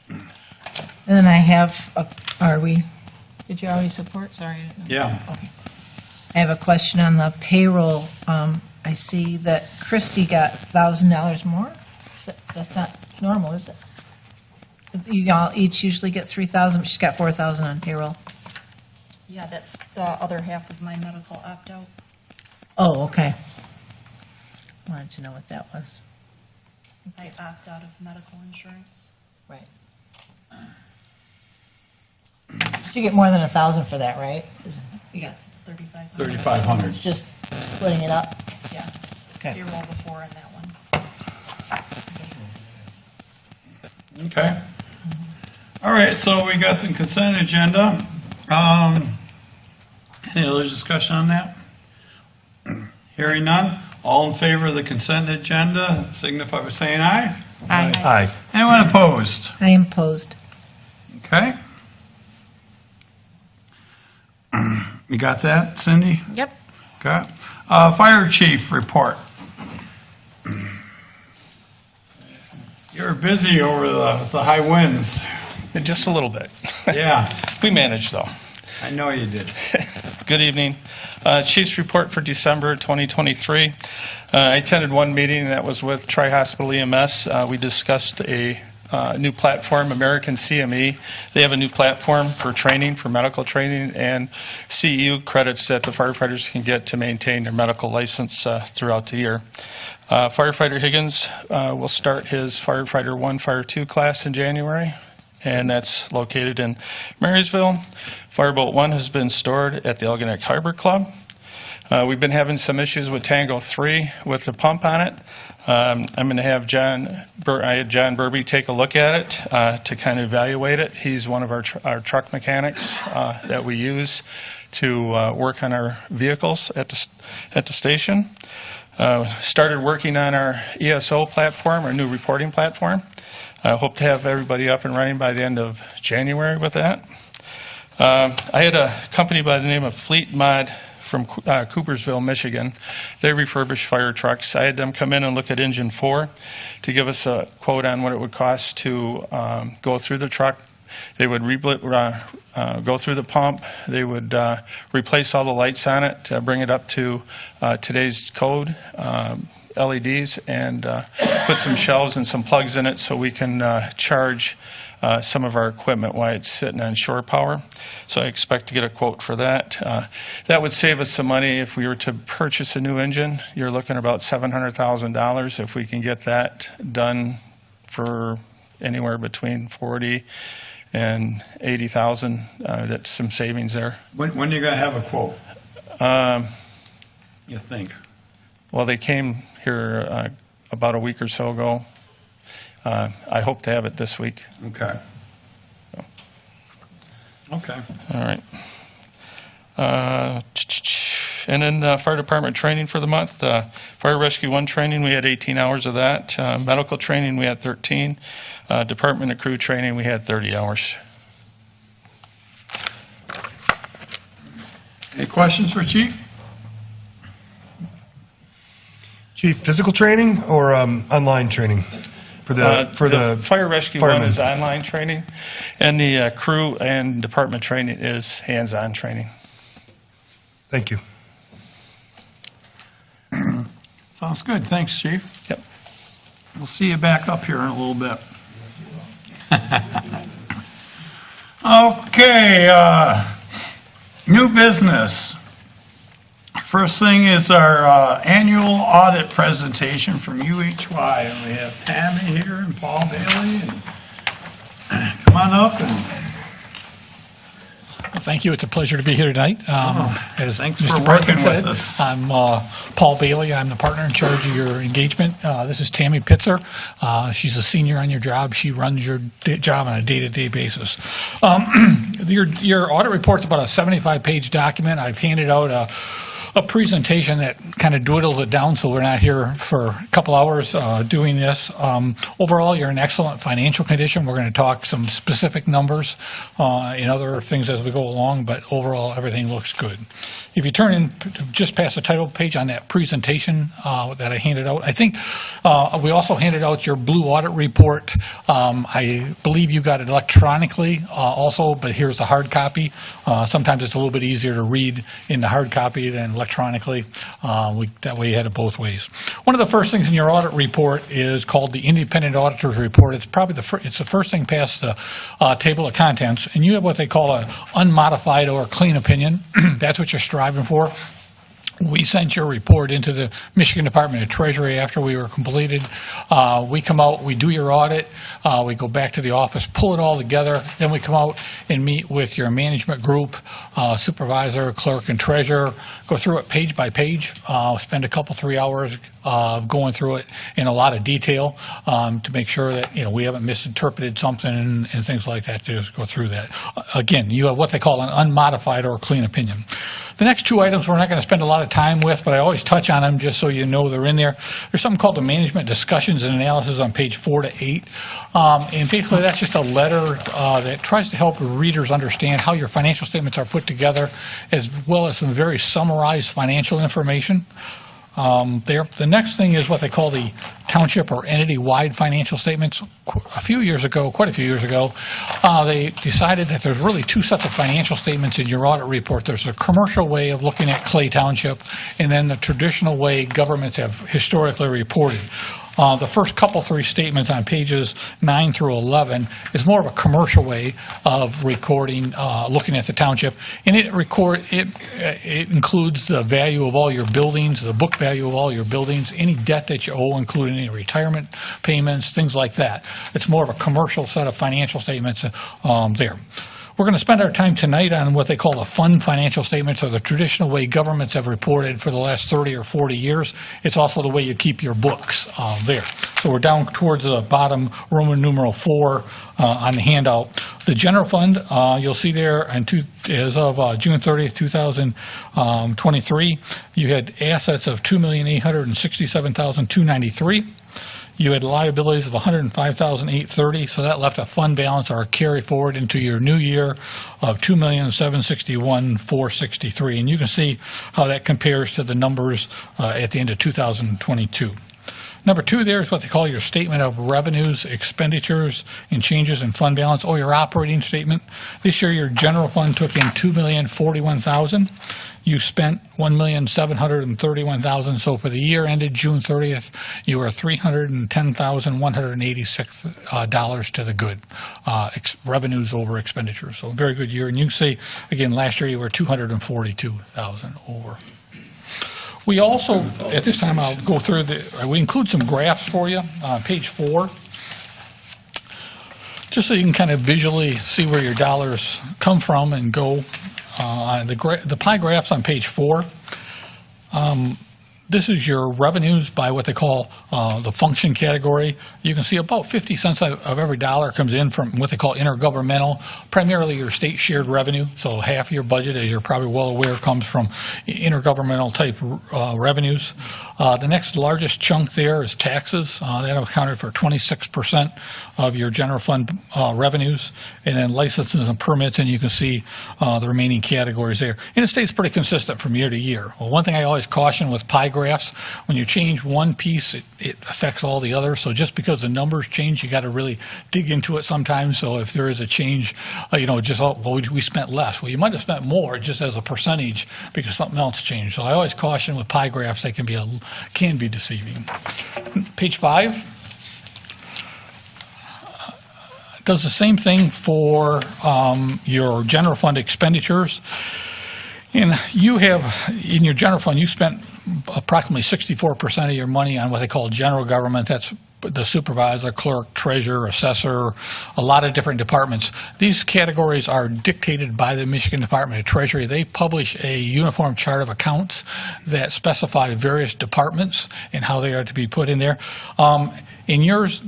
Speaker 9: And then I have, did you already support? Sorry. I didn't know.
Speaker 1: Yeah.
Speaker 9: Okay. I have a question on the payroll. I see that Christy got $1,000 more. That's not normal, is it? You all each usually get 3,000, she's got 4,000 on payroll.
Speaker 12: Yeah, that's the other half of my medical opt-out.
Speaker 9: Oh, okay. Wanted to know what that was.
Speaker 12: I opt out of medical insurance.
Speaker 9: Right. You get more than 1,000 for that, right?
Speaker 12: Yes, it's 3,500.
Speaker 1: 3,500.
Speaker 9: It's just splitting it up.
Speaker 12: Yeah.
Speaker 9: Okay.
Speaker 12: Payroll before and that one.
Speaker 1: Okay. All right, so we got the consent agenda. Any other discussion on that? Hearing none. All in favor of the consent agenda, signify by saying aye.
Speaker 2: Aye.
Speaker 8: Aye.
Speaker 1: Anyone opposed?
Speaker 9: I am opposed.
Speaker 1: Okay. You got that, Cindy?
Speaker 2: Yep.
Speaker 1: Okay. Fire chief report. You're busy over the high winds.
Speaker 13: Just a little bit.
Speaker 1: Yeah,
Speaker 13: We managed, though.
Speaker 1: I know you did.
Speaker 13: Good evening. Chief's report for December 2023. I attended one meeting, that was with Tri-Hospital EMS. We discussed a new platform, American CME. They have a new platform for training, for medical training, and CEU credits that the firefighters can get to maintain their medical license throughout the year. Firefighter Higgins will start his Firefighter 1, Fire 2 class in January, and that's located in Marysville. Fireboat 1 has been stored at the Algonac Harbor Club. We've been having some issues with Tango 3 with the pump on it. I'm going to have John Burby take a look at it to kind of evaluate it. He's one of our truck mechanics that we use to work on our vehicles at the station. Started working on our ESO platform, our new reporting platform. I hope to have everybody up and running by the end of January with that. I had a company by the name of Fleet Mod from Coopersville, Michigan. They refurbish fire trucks. I had them come in and look at engine 4 to give us a quote on what it would cost to go through the truck. They would go through the pump. They would replace all the lights on it to bring it up to today's code, LEDs, and put some shelves and some plugs in it so we can charge some of our equipment while it's sitting on shore power. So I expect to get a quote for that. That would save us some money if we were to purchase a new engine. You're looking about $700,000. If we can get that done for anywhere between $40,000 and $80,000, that's some savings there.
Speaker 1: When are you going to have a quote? You think?
Speaker 13: Well, they came here about a week or so ago. I hope to have it this week.
Speaker 1: Okay. Okay.
Speaker 13: All right. And then fire department training for the month. Fire Rescue 1 training, we had 18 hours of that. Medical training, we had 13. Department and crew training, we had 30 hours.
Speaker 1: Any questions for Chief?
Speaker 8: Chief, physical training or online training for the
Speaker 13: Fire Rescue
Speaker 8: firemen?
Speaker 13: 1 is online training, and the crew and department training is hands-on training.
Speaker 8: Thank you.
Speaker 1: Sounds good. Thanks, Chief.
Speaker 13: Yep.
Speaker 1: We'll see you back up here in a little bit. Okay, new business. First thing is our annual audit presentation from UHY. And we have Tammy here and Paul Bailey. And come on up and
Speaker 14: Thank you. It's a pleasure to be here tonight. As
Speaker 1: thanks
Speaker 14: Mr.
Speaker 1: for
Speaker 14: Parkin
Speaker 1: working with
Speaker 14: said,
Speaker 1: us.
Speaker 14: I'm Paul Bailey. I'm the partner in charge of your engagement. This is Tammy Pitzer. She's a senior on your job. She runs your job on a day-to-day basis. Your audit report's about a 75-page document. I've handed out a presentation that kind of dwindles it down so we're not here for a couple hours doing this. Overall, you're in excellent financial condition. We're going to talk some specific numbers and other things as we go along, but overall, everything looks good. If you turn in just past the title page on that presentation that I handed out, I think we also handed out your blue audit report. I believe you got it electronically also, but here's the hard copy. Sometimes it's a little bit easier to read in the hard copy than electronically. That way you had it both ways. One of the first things in your audit report is called the Independent Auditor's Report. It's probably the first thing past the table of contents, and you have what they call an unmodified or clean opinion. That's what you're striving for. We sent your report into the Michigan Department of Treasury after we were completed. We come out, we do your audit, we go back to the office, pull it all together, then we come out and meet with your management group, supervisor, clerk, and treasurer, go through it page by page, spend a couple, 3 hours going through it in a lot of detail to make sure that we haven't misinterpreted something and things like that, to just go through that. Again, you have what they call an unmodified or clean opinion. The next two items we're not going to spend a lot of time with, but I always touch on them just so you know they're in there. There's something called the Management Discussions and Analysis on page 4 to 8. And basically that's just a letter that tries to help readers understand how your financial statements are put together, as well as some very summarized financial information. The next thing is what they call the Township or entity-wide financial statements. Quite a few years ago, they decided that there's really two sets of financial statements in your audit report. There's a commercial way of looking at Clay Township, and then the traditional way governments have historically reported. The first three statements on pages 9 through 11 is more of a commercial way of recording, looking at the township, and it includes the value of all your buildings, the book value of all your buildings, any debt that you owe, including any retirement payments, things like that. It's more of a commercial set of financial statements there. We're going to spend our time tonight on what they call the fund financial statements, or the traditional way governments have reported for the last 30 or 40 years. It's also the way you keep your books there. So we're down towards the bottom, Roman numeral 4 on the handout. The general fund, you'll see there, as of June 30th, 2023, you had assets of $2,867,293. You had liabilities of $105,830, so that left a fund balance or a carry forward into your new year of $2,761,463. And you can see how that compares to the numbers at the end of 2022. Number 2 there is what they call your statement of revenues, expenditures, and changes in fund balance, or your operating statement. This year, your general fund took in $2,041,000. You spent $1,731,000. So for the year ended June 30th, you were $310,186 to the good, revenues over expenditures. So a very good year. And you can see, again, last year you were $242,000 over. We also, at this time, I'll go through we include some graphs for you on page 4, just so you can kind of visually see where your dollars come from and go. The pie graphs on page 4, this is your revenues by what they call the function category. You can see about 50 cents of every dollar comes in from what they call intergovernmental, primarily your state shared revenue. So half your budget, as you're probably well aware, comes from intergovernmental type revenues. The next largest chunk there is taxes. That accounted for 26% of your general fund revenues, and then licenses and permits, and you can see the remaining categories there. And it stays pretty consistent from year to year. Well, one thing I always caution with pie graphs, when you change one piece, it affects all the others. So just because the numbers change, you got to really dig into it sometimes. So if there is a change, we spent less. Well, you might have spent more just as a percentage because something else changed. So I always caution with pie graphs, they can be deceiving. Page 5 does the same thing for your general fund expenditures. And you have, in your general fund, you spent approximately 64% of your money on what they call general government. That's the supervisor, clerk, treasurer, assessor, a lot of different departments. These categories are dictated by the Michigan Department of Treasury. They publish a uniform chart of accounts that specify various departments and how they are to be put in there. In yours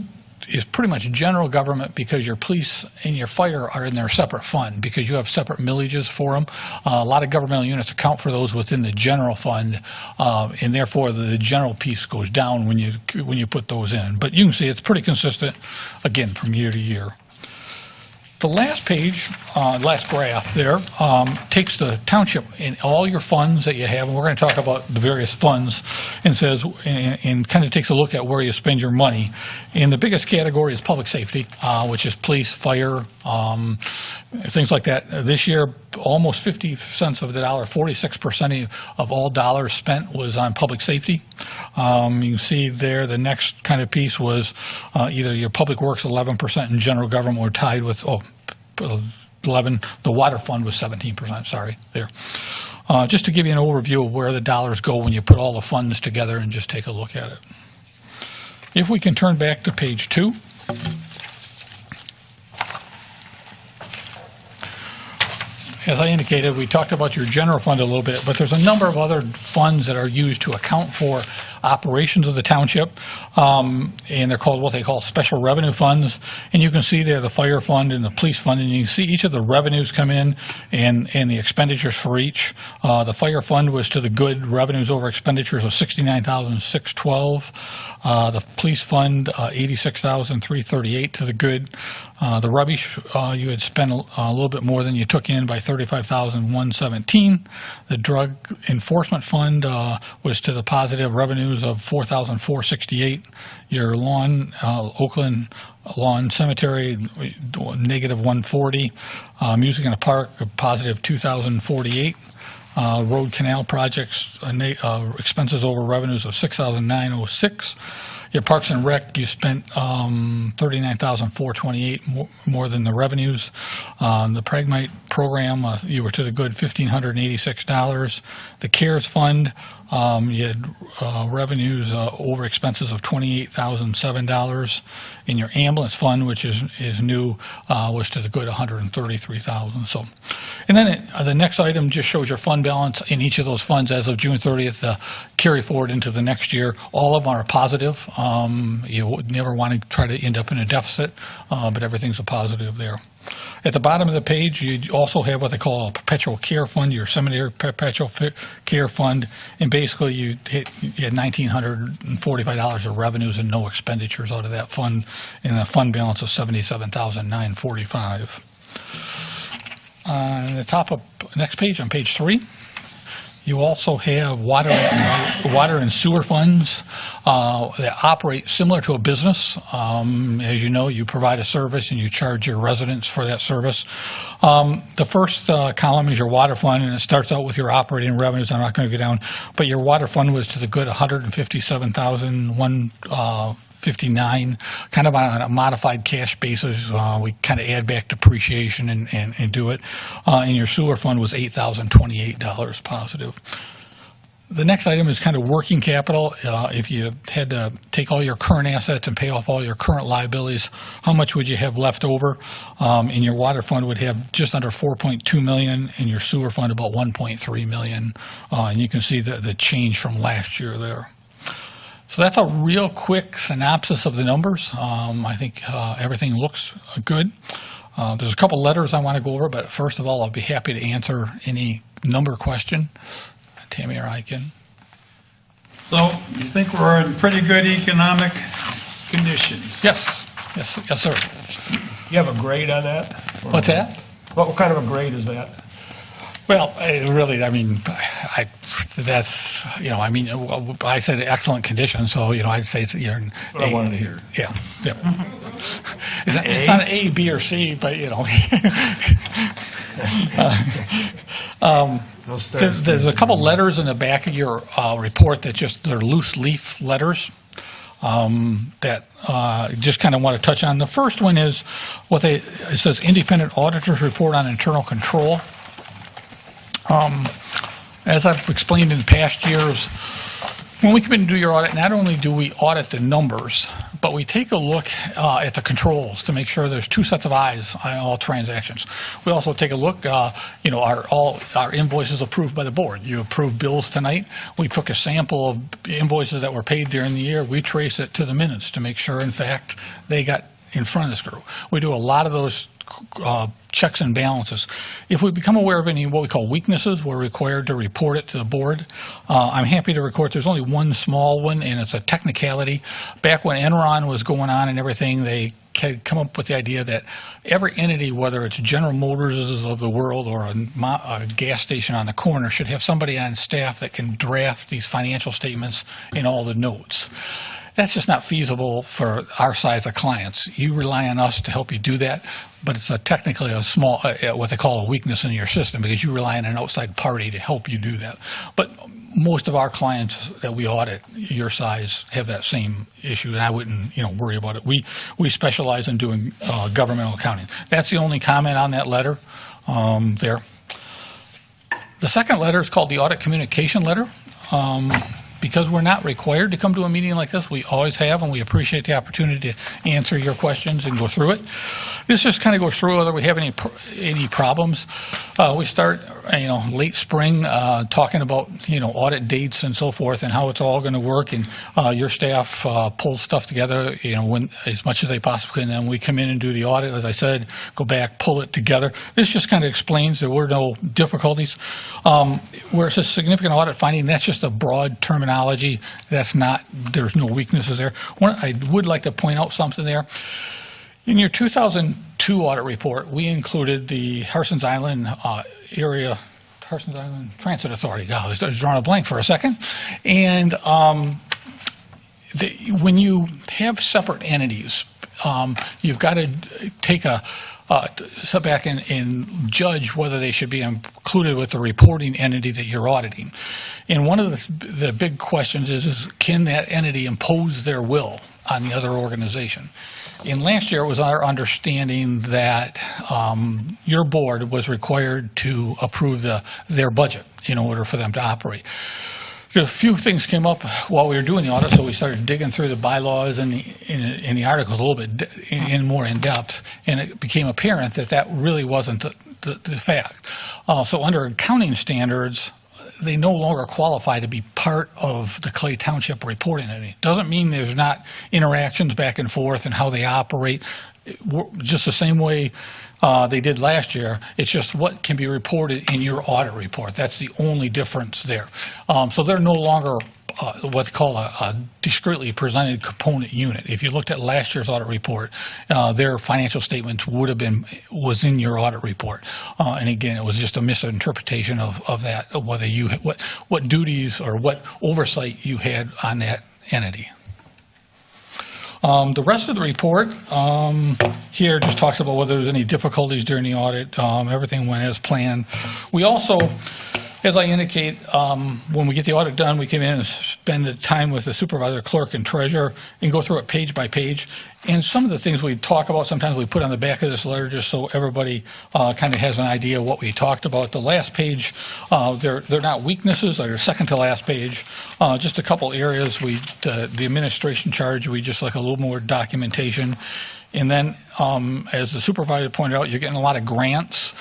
Speaker 14: is pretty much general government because your police and your fire are in their separate fund because you have separate millages for them. A lot of governmental units account for those within the general fund, and therefore the general piece goes down when you put those in. But you can see it's pretty consistent, again, from year to year. The last page, last graph there, takes the township and all your funds that you have, and we're going to talk about the various funds, and says, and kind of takes a look at where you spend your money. And the biggest category is public safety, which is police, fire, things like that. This year, almost 50 cents of the dollar, 46% of all dollars spent was on public safety. You can see there the next kind of piece was either your public works, 11%, and general government were tied with 11. The water fund was 17%. Sorry, there. Just to give you an overview of where the dollars go when you put all the funds together and just take a look at it. If we can turn back to page 2. As I indicated, we talked about your general fund a little bit, but there's a number of other funds that are used to account for operations of the township, and they're called what they call special revenue funds. And you can see there the fire fund and the police fund, and you can see each of the revenues come in and the expenditures for each. The fire fund was to the good, revenues over expenditures of $69,612. The police fund, $86,338 to the good. The rubbish, you had spent a little bit more than you took in by $35,117. The drug enforcement fund was to the positive revenues of $4,468. Your lawn, Oakland Lawn Cemetery, negative $140. Music in the Park, a positive $2,048. Road canal projects, expenses over revenues of $6,906. Your Parks and Rec, you spent $39,428 more than the revenues. The Pragmite program, you were to the good $1,586. The CARES Fund, you had revenues over expenses of $28,007. And your ambulance fund, which is new, was to the good $133,000. So, and then the next item just shows your fund balance in each of those funds as of June 30th, carry forward into the next year. All of them are positive. You would never want to try to end up in a deficit, but everything's a positive there. At the bottom of the page, you also have what they call a perpetual care fund, your cemetery perpetual care fund, and basically you had $1,945 of revenues and no expenditures out of that fund, and a fund balance of $77,945. On the top of next page, on page 3, You also have water and sewer funds that operate similar to a business. As you know, you provide a service and you charge your residents for that service. The first column is your water fund, and it starts out with your operating revenues. I'm not going to go down, but your water fund was to the good $157,159, kind of on a modified cash basis. We kind of add back depreciation and do it. And your sewer fund was $8,028 positive. The next item is kind of working capital. If you had to take all your current assets and pay off all your current liabilities, how much would you have left over? And your water fund would have just under $4.2 million, and your sewer fund about $1.3 million. And you can see the change from last year there. So that's a real quick synopsis of the numbers. I think everything looks good. There's a couple letters I want to go over, but first of all, I'll be happy to answer any number question. Tammy or I can.
Speaker 1: So you think we're in pretty good economic conditions?
Speaker 14: Yes, sir.
Speaker 3: You have a grade on that?
Speaker 14: What's that?
Speaker 3: What kind of a grade is that?
Speaker 14: Well, I said excellent condition, so, I'd say you're an
Speaker 3: That's what I wanted to hear.
Speaker 14: Yeah. It's not an A, B, or C, but, There's a couple letters in the back of your report that they're loose leaf letters that just kind of want to touch on. The first one is it says Independent Auditor's Report on Internal Control. As I've explained in past years, when we come in and do your audit, not only do we audit the numbers, but we take a look at the controls to make sure there's two sets of eyes on all transactions. We also take a look, are all our invoices approved by the board? You approve bills tonight. We took a sample of invoices that were paid during the year. We trace it to the minutes to make sure, in fact, they got in front of this group. We do a lot of those checks and balances. If we become aware of any what we call weaknesses, we're required to report it to the board. I'm happy to report there's only one small one, and it's a technicality. Back when Enron was going on and everything, they had come up with the idea that every entity, whether it's General Motors of the world or a gas station on the corner, should have somebody on staff that can draft these financial statements and all the notes. That's just not feasible for our size of clients. You rely on us to help you do that, but it's technically a small, what they call a weakness in your system, because you rely on an outside party to help you do that. But most of our clients that we audit, your size, have that same issue, and I wouldn't, worry about it. We specialize in doing governmental accounting. That's the only comment on that letter there. The second letter is called the Audit Communication Letter. Because we're not required to come to a meeting like this, we always have, and we appreciate the opportunity to answer your questions and go through it. This just kind of goes through whether we have any problems. We start, late spring, talking about, audit dates and so forth and how it's all going to work. And your staff pulls stuff together, as much as they possibly can. And then we come in and do the audit, as I said, go back, pull it together. This just kind of explains there were no difficulties. Where it says significant audit finding, that's just a broad terminology. There's no weaknesses there. I would like to point out something there. In your 2002 audit report, we included the Harson's Island Harson's Island Transit Authority. God, I was drawing a blank for a second. And when you have separate entities, you've got to take a step back and judge whether they should be included with the reporting entity that you're auditing. And one of the big questions is can that entity impose their will on the other organization? And last year it was our understanding that your board was required to approve their budget in order for them to operate. A few things came up while we were doing the audit, so we started digging through the bylaws and the articles a little bit more in depth, and it became apparent that really wasn't the fact. So under accounting standards, they no longer qualify to be part of the Clay Township reporting entity. Doesn't mean there's not interactions back and forth and how they operate, just the same way they did last year. It's just what can be reported in your audit report. That's the only difference there. So they're no longer what they call a discreetly presented component unit. If you looked at last year's audit report, their financial statements was in your audit report. And again, it was just a misinterpretation of that, of whether you, what duties or what oversight you had on that entity. The rest of the report here just talks about whether there was any difficulties during the audit. Everything went as planned. We also, as I indicate, when we get the audit done, we come in and spend the time with the supervisor, clerk, and treasurer and go through it page by page. And some of the things we talk about, sometimes we put on the back of this letter just so everybody kind of has an idea of what we talked about. The last page, they're not weaknesses, they're second to last page. Just a couple areas, the administration charge, we just like a little more documentation. And then, as the supervisor pointed out, you're getting a lot of grants.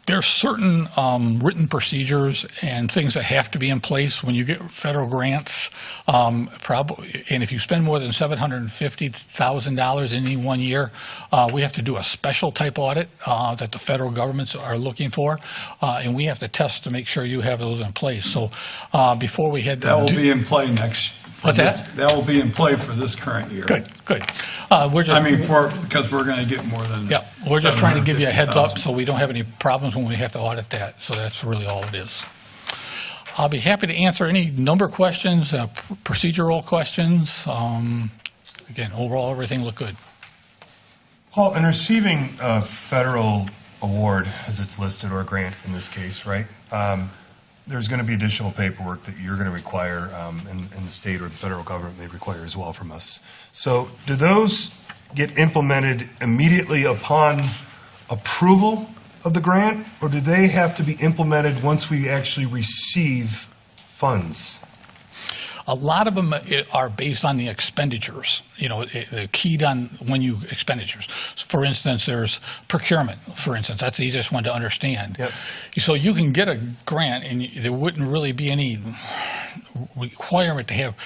Speaker 14: There's certain written procedures and things that have to be in place when you get federal grants. Probably, and if you spend more than $750,000 in any 1 year, we have to do a special type audit that the federal governments are looking for, and we have to test to make sure you have those in place. So before we had
Speaker 1: that will be in play next.
Speaker 14: What's that?
Speaker 1: That will be in play for this current year.
Speaker 14: Good. Because
Speaker 1: we're going to get more than.
Speaker 14: Yeah, we're just trying to give you a heads up so we don't have any problems when we have to audit that. So that's really all it is. I'll be happy to answer any number of questions, procedural questions. Again, overall, everything looked good.
Speaker 8: Paul, in receiving a federal award, as it's listed, or a grant in this case, right? There's going to be additional paperwork that you're going to require, and the state or the federal government may require as well from us. So do those get implemented immediately upon approval of the grant, or do they have to be implemented once we actually receive funds?
Speaker 14: A lot of them are based on the expenditures, keyed on when you expenditures. For instance, there's procurement, for instance. That's the easiest one to understand.
Speaker 8: Yep.
Speaker 14: So you can get a grant and there wouldn't really be any requirement to have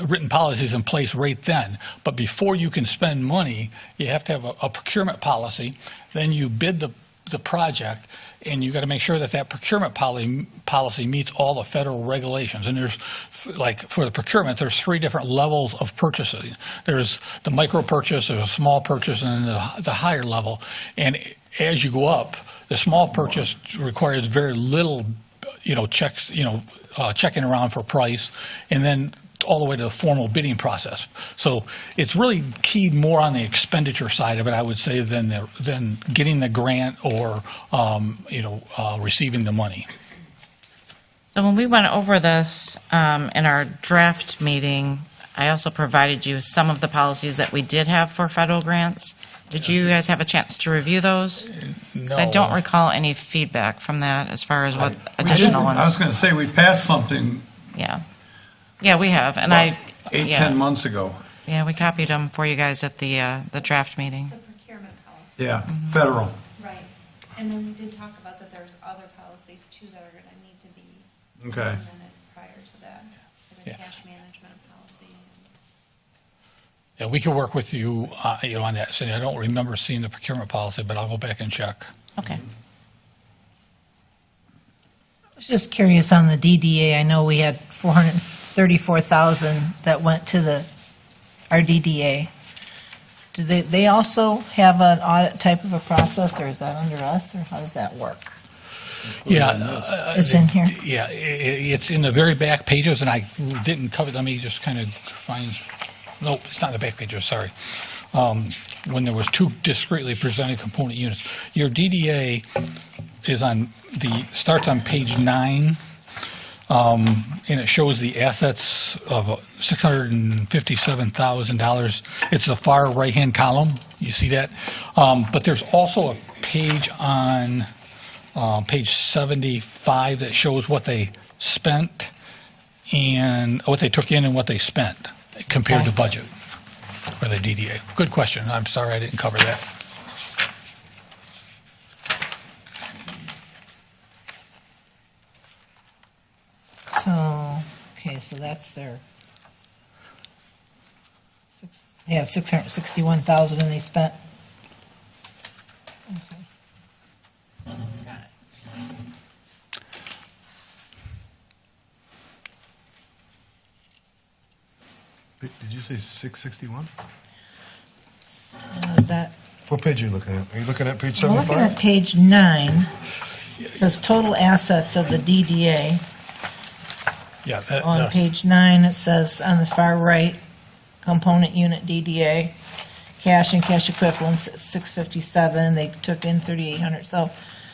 Speaker 14: written policies in place right then. But before you can spend money, you have to have a procurement policy. Then you bid the project, and you got to make sure that procurement policy meets all the federal regulations. And there's, like for the procurement, there's 3 different levels of purchasing. There's the micro purchase, there's a small purchase, and then the higher level. And as you go up, the small purchase requires very little, checks, checking around for price, and then all the way to the formal bidding process. So it's really keyed more on the expenditure side of it, I would say, than getting the grant or receiving the money.
Speaker 2: So when we went over this in our draft meeting, I also provided you some of the policies that we did have for federal grants. Did you guys have a chance to review those? Because I don't recall any feedback from that as far as what additional ones.
Speaker 1: I was going to say, we passed something.
Speaker 2: Yeah, we have, and
Speaker 1: 10 months ago.
Speaker 2: Yeah, we copied them for you guys at the draft meeting.
Speaker 12: The procurement policy.
Speaker 1: Yeah, federal.
Speaker 12: Right. And then we did talk about that there's other policies too that are going to need to be
Speaker 1: Okay.
Speaker 12: implemented prior to that. The cash management policy.
Speaker 14: Yeah, we can work with you, on that. Cindy, I don't remember seeing the procurement policy, but I'll go back and check.
Speaker 2: Okay.
Speaker 9: I was just curious on the DDA. I know we had $434,000 that went to our DDA. Do they also have an audit type of a process, or is that under us, or how does that work?
Speaker 14: Yeah.
Speaker 9: It's in here?
Speaker 14: Yeah, it's in the very back pages, and I didn't cover, let me just kind of find, nope, it's not the back pages, sorry. When there was 2 discretely presented component units. Your DDA starts on page 9, and it shows the assets of $657,000. It's the far right-hand column. You see that? But there's also a page on page 75 that shows what they spent and what they took in and what they spent compared to budget for the DDA. Good question. I'm sorry I didn't cover that.
Speaker 9: So that's their, they have $661,000 and they spent. Okay. Got it.
Speaker 8: Did you say 661?
Speaker 9: Is that,
Speaker 8: What page are you looking at? Are you looking at page
Speaker 9: I'm looking at
Speaker 8: 75?
Speaker 9: page 9. It says total assets of the DDA.
Speaker 14: Yeah,
Speaker 9: On page 9, it says on the far right, component unit DDA, cash and cash equivalents at 657. They took in 3,800, so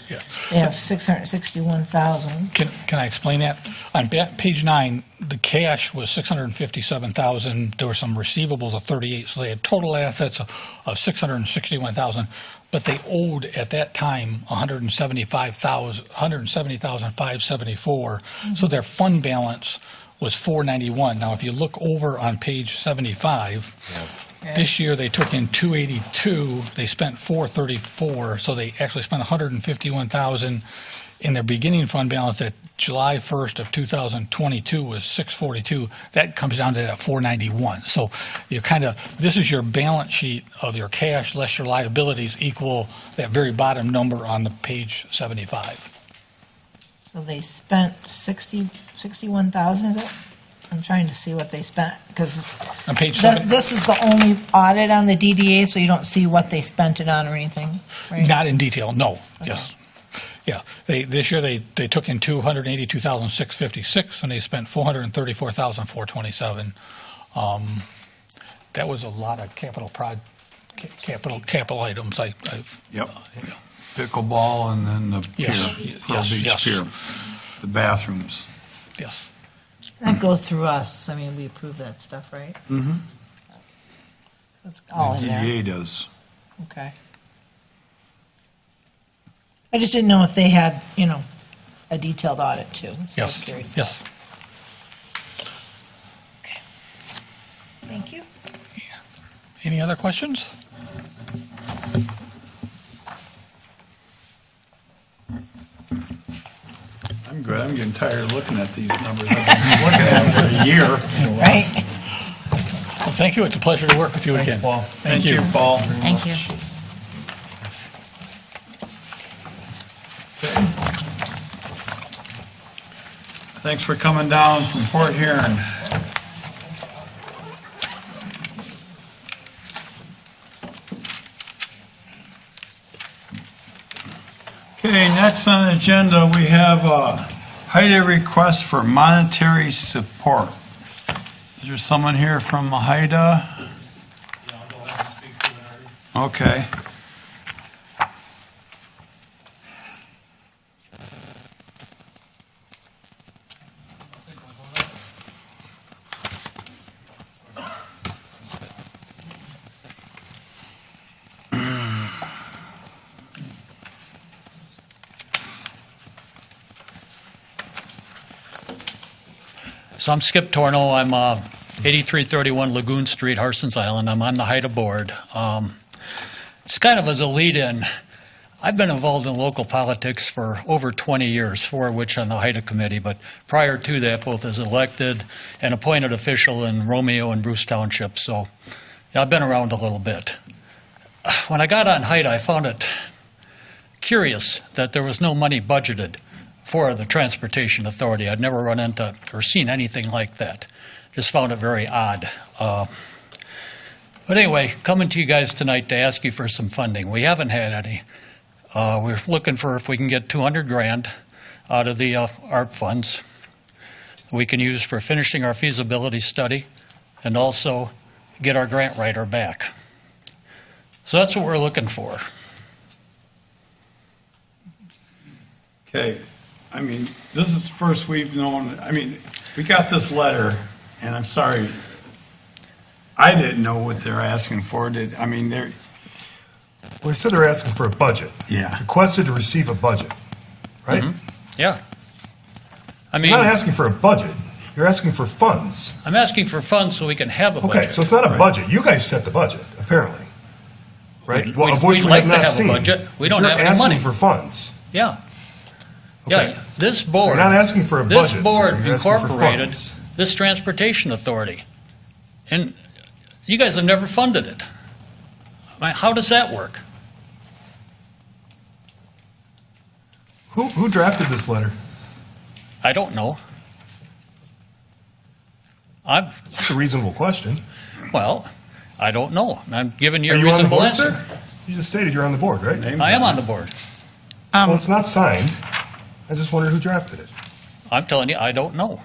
Speaker 14: Yeah.
Speaker 9: they have 661,000.
Speaker 14: Can I explain that? On page 9, the cash was 657,000. There were some receivables of 38, so they had total assets of 661,000. But they owed at that time 170,574. So their fund balance was 491. Now, if you look over on page 75, this year they took in 282. They spent 434. So they actually spent 151,000. In their beginning fund balance at July 1st of 2022 was 642. That comes down to that 491. So you this is your balance sheet of your cash less your liabilities equal that very bottom number on the page 75.
Speaker 9: So they spent 61,000, is it? I'm trying to see what they spent, because
Speaker 14: On page 7,
Speaker 9: this is the only audit on the DDA, so you don't see what they spent it on or anything, right?
Speaker 14: not in detail, no.
Speaker 9: Okay.
Speaker 14: Yes. Yeah, this year they took in 282,656 and they spent 434,427. That was a lot of capital items.
Speaker 1: Yep. Pickleball and then the pier,
Speaker 14: Yes,
Speaker 1: Pearl Beach
Speaker 14: yes.
Speaker 1: Pier, the bathrooms.
Speaker 14: Yes.
Speaker 9: That goes through us, I mean, we approve that stuff, right?
Speaker 1: Mm-hmm.
Speaker 9: It's all in there.
Speaker 1: DDA does.
Speaker 9: Okay. I just didn't know if they had, a detailed audit too, so I was
Speaker 14: Yes.
Speaker 9: curious.
Speaker 14: Yes.
Speaker 9: Thank you.
Speaker 14: Any other questions?
Speaker 1: I'm good. I'm getting tired of looking at these numbers. I've been looking at them for a year.
Speaker 9: Right?
Speaker 14: Well, thank you. It's a pleasure to work with you
Speaker 8: Thanks,
Speaker 14: again.
Speaker 8: Paul.
Speaker 14: Thank you.
Speaker 1: Paul.
Speaker 2: Thank you.
Speaker 1: Thanks for coming down from Port Huron. Okay, next on the agenda, we have a HIDA request for monetary support. Is there someone here from HIDA? Okay.
Speaker 15: So I'm Skip Torno. I'm 8331 Lagoon Street, Harson's Island. I'm on the HIDA board. Just kind of as a lead-in, I've been involved in local politics for over 20 years, 4 of which on the HIDA committee, but prior to that, both as elected and appointed official in Romeo and Bruce Township. So yeah, I've been around a little bit. When I got on HIDA, I found it curious that there was no money budgeted for the Transportation Authority. I'd never run into or seen anything like that. Just found it very odd. But anyway, coming to you guys tonight to ask you for some funding. We haven't had any. We're looking for if we can get 200 grand out of the ARP funds we can use for finishing our feasibility study and also get our grant writer back. So that's what we're looking for.
Speaker 1: Okay, I mean, this is the first we've known, I mean, we got this letter, and I'm sorry, I didn't know what they're asking for. Well,
Speaker 8: They said they're asking for a budget.
Speaker 1: Yeah.
Speaker 8: Requested to receive a budget, right?
Speaker 15: Yeah. I mean,
Speaker 8: You're not asking for a budget. You're asking for funds.
Speaker 15: I'm asking for funds so we can have a budget.
Speaker 8: Okay, so it's not a budget. You guys set the budget, apparently. Right?
Speaker 15: We'd-
Speaker 8: Well, of which
Speaker 15: we'd
Speaker 8: we
Speaker 15: like
Speaker 8: have
Speaker 15: to
Speaker 8: not
Speaker 15: have a
Speaker 8: seen.
Speaker 15: budget. We
Speaker 8: But
Speaker 15: don't have any
Speaker 8: You're
Speaker 15: money.
Speaker 8: asking for funds.
Speaker 15: Yeah.
Speaker 8: Okay.
Speaker 15: Yeah, this
Speaker 8: So
Speaker 15: board.
Speaker 8: you're not asking for a budget.
Speaker 15: This
Speaker 8: sir.
Speaker 15: board
Speaker 8: You're asking for
Speaker 15: incorporated
Speaker 8: funds.
Speaker 15: this Transportation Authority. And you guys have never funded it. I mean, how does that work?
Speaker 8: Who drafted this letter?
Speaker 15: I don't know.
Speaker 8: It's a reasonable question.
Speaker 15: Well, I don't know. I'm giving you
Speaker 8: Are
Speaker 15: a
Speaker 8: you on the
Speaker 15: reasonable
Speaker 8: board,
Speaker 15: answer.
Speaker 8: sir? You just stated you're on the board, right?
Speaker 15: I am on the board.
Speaker 8: Well, it's not signed. I just wondered who drafted it.
Speaker 15: I'm telling you, I don't know.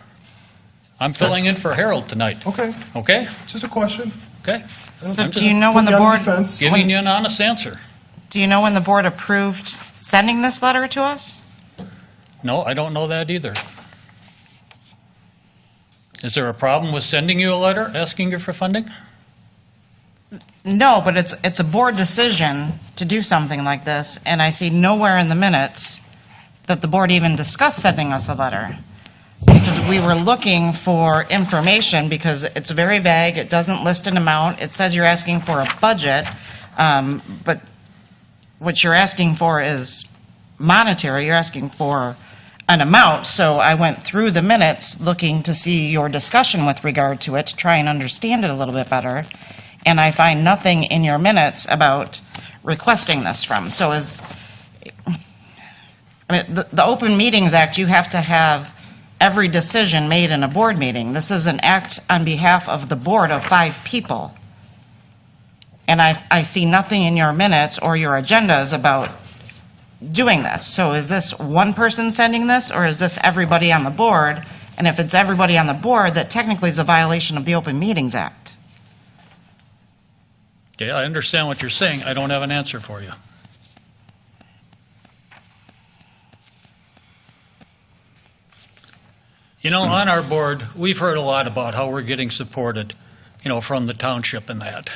Speaker 15: I'm filling in for Harold tonight.
Speaker 8: Okay,
Speaker 15: Okay?
Speaker 8: just a question.
Speaker 15: Okay?
Speaker 2: So do you know when the
Speaker 8: Put you on
Speaker 2: board,
Speaker 8: defense.
Speaker 15: Giving you an honest answer.
Speaker 2: do you know when the board approved sending this letter to us?
Speaker 15: No, I don't know that either. Is there a problem with sending you a letter asking you for funding?
Speaker 2: No, but it's a board decision to do something like this, and I see nowhere in the minutes that the board even discussed sending us a letter. Because we were looking for information, because it's very vague, it doesn't list an amount, it says you're asking for a budget, but what you're asking for is monetary, you're asking for an amount, so I went through the minutes looking to see your discussion with regard to it, to try and understand it a little bit better, and I find nothing in your minutes about requesting this from. So the Open Meetings Act, you have to have every decision made in a board meeting. This is an act on behalf of the board of 5 people. And I see nothing in your minutes or your agendas about doing this. So is this one person sending this, or is this everybody on the board? And if it's everybody on the board, that technically is a violation of the Open Meetings Act.
Speaker 15: Okay, I understand what you're saying. I don't have an answer for you. You know, on our board, we've heard a lot about how we're getting supported, from the township and that.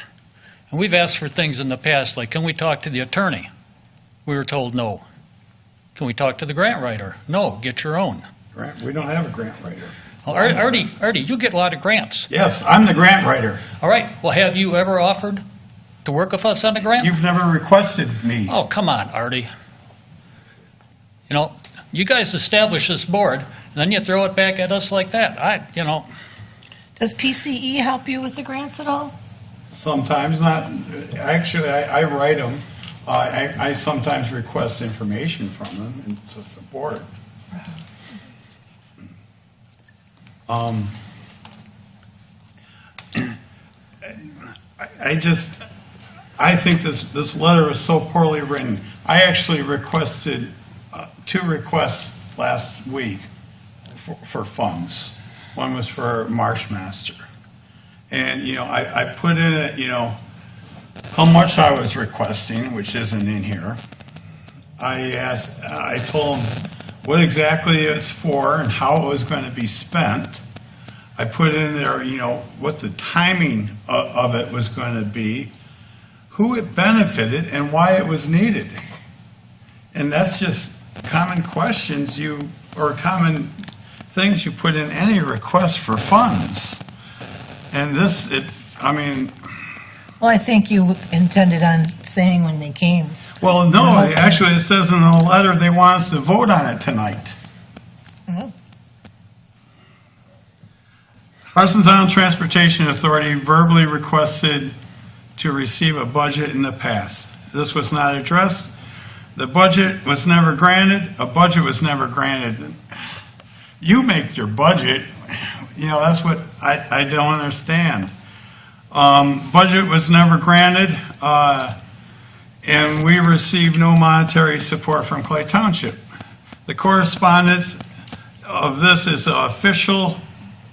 Speaker 15: And we've asked for things in the past, like, can we talk to the attorney? We were told no. Can we talk to the grant writer? No, get your own.
Speaker 1: Grant, we don't have a grant writer.
Speaker 15: Well, Artie, you get a lot of grants.
Speaker 1: Yes, I'm the grant writer.
Speaker 15: All right, well, have you ever offered to work with us on a grant?
Speaker 1: You've never requested me.
Speaker 15: Oh, come on, Artie. You guys establish this board, and then you throw it back at us like that.
Speaker 9: Does PCE help you with the grants at all?
Speaker 1: Sometimes not. Actually, I write them. I sometimes request information from them and to support. I think this letter is so poorly written. I actually requested 2 requests last week for funds. One was for Marshmaster. And, I put in it, how much I was requesting, which isn't in here. I told them what exactly it's for and how it was going to be spent. I put in there, what the timing of it was going to be, who it benefited, and why it was needed. And that's just common questions or common things you put in any request for funds. And
Speaker 9: Well, I think you intended on saying when they came.
Speaker 1: Well, no, actually, it says in the letter they want us to vote on it tonight.
Speaker 9: Oh.
Speaker 1: Parsons Island Transportation Authority verbally requested to receive a budget in the past. This was not addressed. The budget was never granted. A budget was never granted. You make your budget. That's what I don't understand. Budget was never granted, and we received no monetary support from Clay Township. The correspondence of this is an official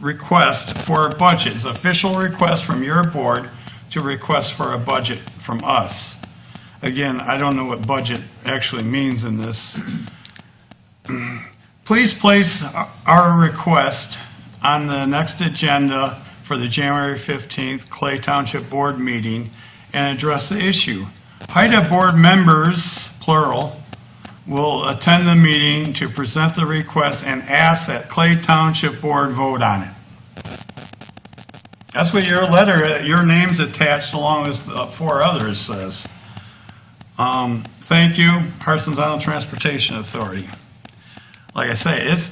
Speaker 1: request for a budget. It's an official request from your board to request for a budget from us. Again, I don't know what budget actually means in this. Please place our request on the next agenda for the January 15th Clay Township Board meeting and address the issue. HIDA board members, plural, will attend the meeting to present the request and ask that Clay Township Board vote on it. That's what your letter, your name's attached along with 4 others says. Thank you, Parsons Island Transportation Authority. Like I say, it's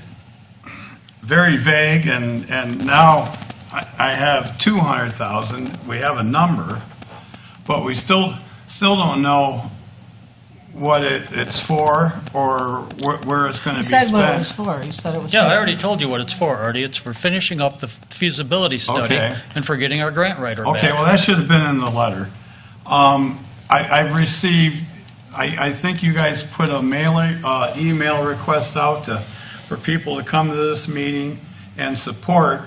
Speaker 1: very vague, and now I have 200,000. We have a number, but we still don't know what it's for, or where it's going to
Speaker 9: You
Speaker 1: be
Speaker 9: said what it was
Speaker 1: spent?
Speaker 9: for. You said it was.
Speaker 15: Yeah,
Speaker 9: for-
Speaker 15: I already told you what it's for, Artie. It's for finishing up the feasibility study
Speaker 1: Okay.
Speaker 15: and for getting our grant writer back.
Speaker 1: Okay, well, that should have been in the letter. I've received, I think you guys put a email request out for people to come to this meeting and support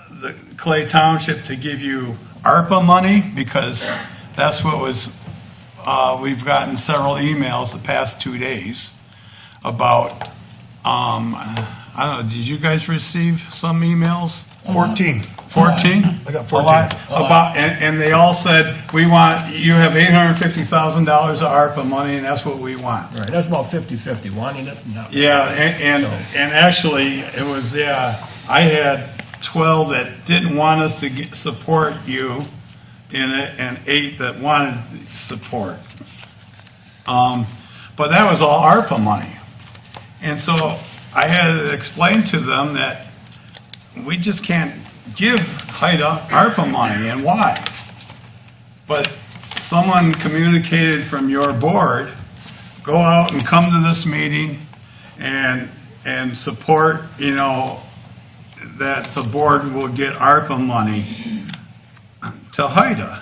Speaker 1: the Clay Township to give you ARPA money, because that's what was, we've gotten several emails the past 2 days about, I don't know, did you guys receive some emails?
Speaker 8: 14.
Speaker 1: 14?
Speaker 8: I got 14.
Speaker 1: A lot. And they all said, you have $850,000 of ARPA money, and that's what we want.
Speaker 3: Right, that's about 50/50, wanting it and not.
Speaker 1: Yeah, and actually, it was, I had 12 that didn't want us to support you in it, and 8 that wanted support. But that was all ARPA money. And so I had to explain to them that we just can't give HIDA ARPA money, and why. But someone communicated from your board, go out and come to this meeting and support, that the board will get ARPA money to HIDA.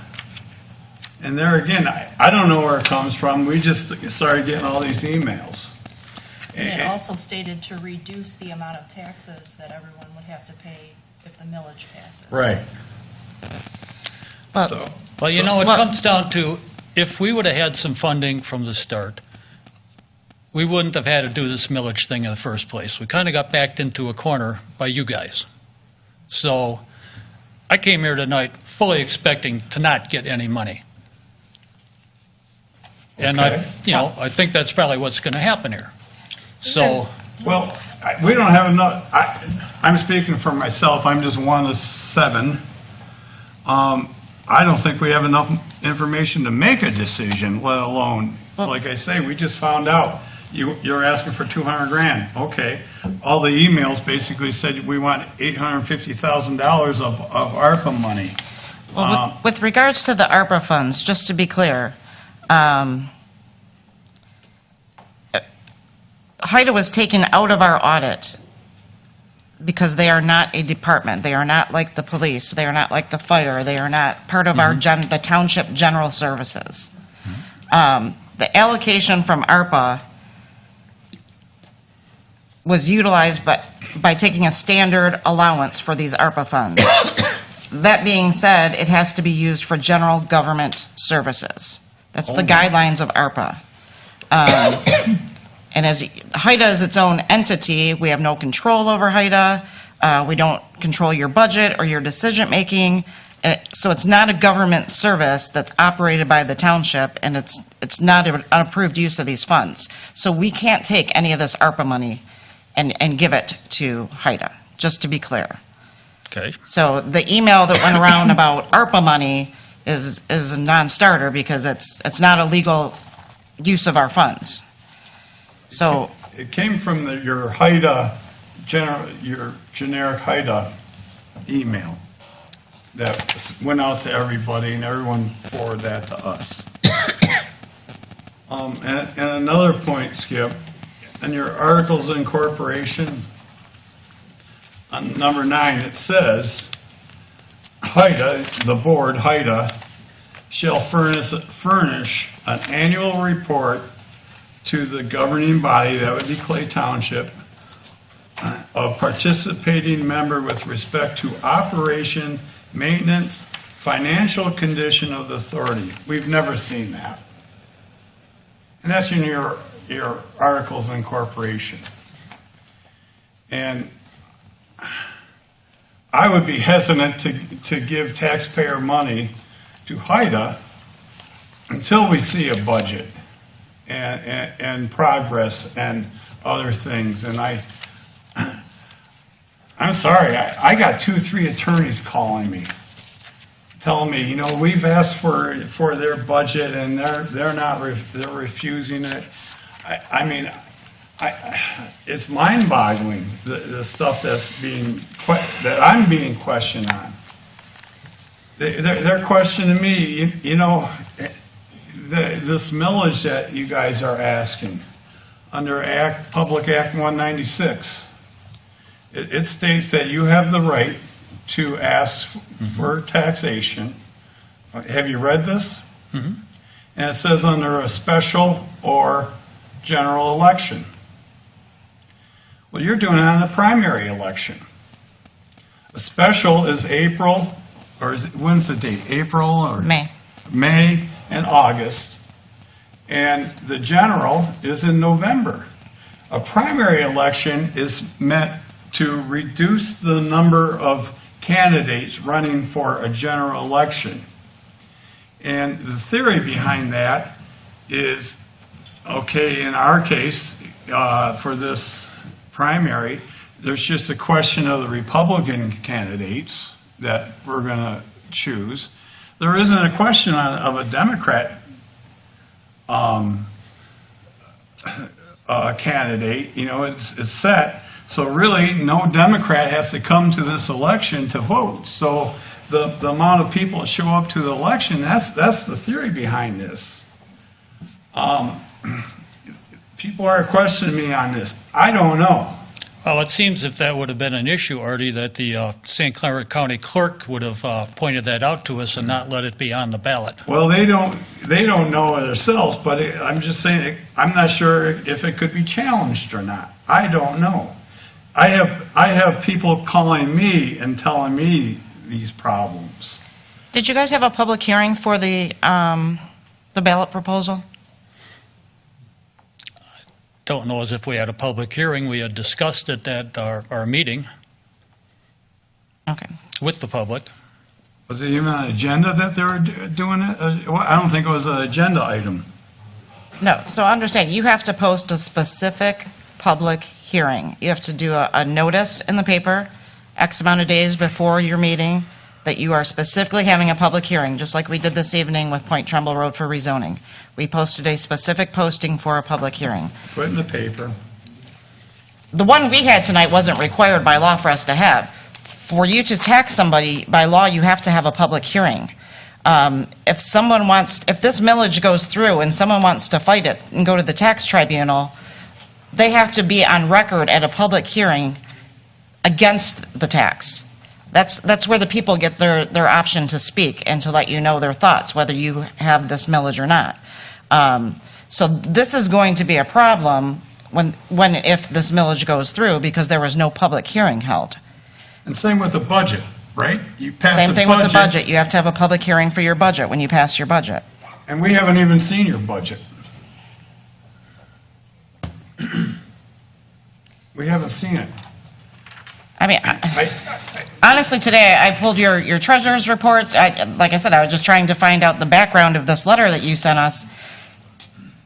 Speaker 1: And there again, I don't know where it comes from. We just started getting all these emails.
Speaker 16: And it also stated to reduce the amount of taxes that everyone would have to pay if the millage passes.
Speaker 1: Right.
Speaker 2: But
Speaker 15: Well, it comes down to, if we would have had some funding from the start, we wouldn't have had to do this millage thing in the first place. We kind of got backed into a corner by you guys. So I came here tonight fully expecting to not get any money. And
Speaker 1: Okay.
Speaker 15: I think that's probably what's going to happen here. So,
Speaker 1: Well, we don't have enough, I'm speaking for myself, I'm just one of 7. I don't think we have enough information to make a decision, let alone, like I say, we just found out you're asking for $200,000. Okay. All the emails basically said we want $850,000 of ARPA money.
Speaker 2: Well, with regards to the ARPA funds, just to be clear, HIDA was taken out of our audit because they are not a department. They are not like the police. They are not like the fire. They are not part of the township general services. The allocation from ARPA was utilized by taking a standard allowance for these ARPA funds. That being said, it has to be used for general government services. That's the guidelines of ARPA. And as HIDA is its own entity, we have no control over HIDA. We don't control your budget or your decision-making. So it's not a government service that's operated by the township, and it's not an approved use of these funds. So we can't take any of this ARPA money and give it to HIDA, just to be clear.
Speaker 15: okay.
Speaker 2: So the email that went around about ARPA money is a non-starter because it's not a legal use of our funds. So,
Speaker 1: It came from your HIDA, your generic HIDA email that went out to everybody, and everyone forwarded that to us. And another point, Skip, in your articles of incorporation, on number 9, it says, HIDA, the board, HIDA, shall furnish an annual report to the governing body, that would be Clay Township, a participating member with respect to operation, maintenance, financial condition of the authority. We've never seen that. And that's in your articles of incorporation. And I would be hesitant to give taxpayer money to HIDA until we see a budget and progress and other things. And I'm sorry, I got 2-3 attorneys calling me, telling me, we've asked for their budget and they're refusing it. It's mind-boggling, the stuff that I'm being questioned on. They're questioning me, this millage that you guys are asking, under Public Act 196, it states that you have the right to ask for taxation. Have you read this?
Speaker 15: Mm-hmm.
Speaker 1: And it says under a special or general election. Well, you're doing it on a primary election. A special is April, or when's the date? April or? May and August. And the general is in November. A primary election is meant to reduce the number of candidates running for a general election. And the theory behind that is, okay, in our case, for this primary, there's just a question of the Republican candidates that we're going to choose. There isn't a question of a Democrat candidate. It's set. So really, no Democrat has to come to this election to vote. So the amount of people that show up to the election, that's the theory behind this. People are questioning me on this. I don't know.
Speaker 15: Well, it seems if that would have been an issue, Artie, that the St. Clair County Clerk would have pointed that out to us and not let it be on the ballot.
Speaker 1: Well, they don't know it themselves, but I'm just saying, I'm not sure if it could be challenged or not. I don't know. I have people calling me and telling me these problems.
Speaker 2: Did you guys have a public hearing for the ballot proposal?
Speaker 15: Don't know as if we had a public hearing. We had discussed it at our meeting.
Speaker 2: Okay.
Speaker 15: With the public.
Speaker 1: Was it even on an agenda that they were doing it? Well, I don't think it was an agenda item.
Speaker 2: No, so understand, you have to post a specific public hearing. You have to do a notice in the paper, X amount of days before your meeting, that you are specifically having a public hearing, just like we did this evening with Point Trumbull Road for rezoning. We posted a specific posting for a public hearing.
Speaker 1: Put it in the paper.
Speaker 2: The one we had tonight wasn't required by law for us to have. For you to tax somebody, by law, you have to have a public hearing. If this millage goes through and someone wants to fight it and go to the tax tribunal, they have to be on record at a public hearing against the tax. That's where the people get their option to speak and to let you know their thoughts, whether you have this millage or not. So this is going to be a problem if this millage goes through, because there was no public hearing held.
Speaker 1: And same with the budget, right? You pass
Speaker 2: Same
Speaker 1: the
Speaker 2: thing with the budget. You have to have a public hearing for your budget when you pass your budget.
Speaker 1: And we haven't even seen your budget. We haven't seen it.
Speaker 2: I mean, honestly, today I pulled your treasurer's reports. Like I said, I was just trying to find out the background of this letter that you sent us.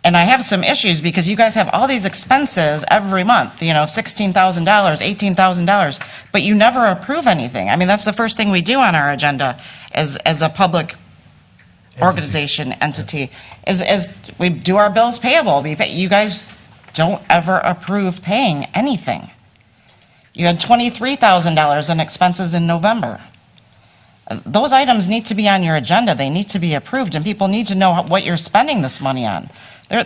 Speaker 2: And I have some issues because you guys have all these expenses every month, $16,000, $18,000, but you never approve anything. I mean, that's the first thing we do on our agenda as a public organization entity, is we do our bills payable. You guys don't ever approve paying anything. You had $23,000 in expenses in November. Those items need to be on your agenda. They need to be approved, and people need to know what you're spending this money on.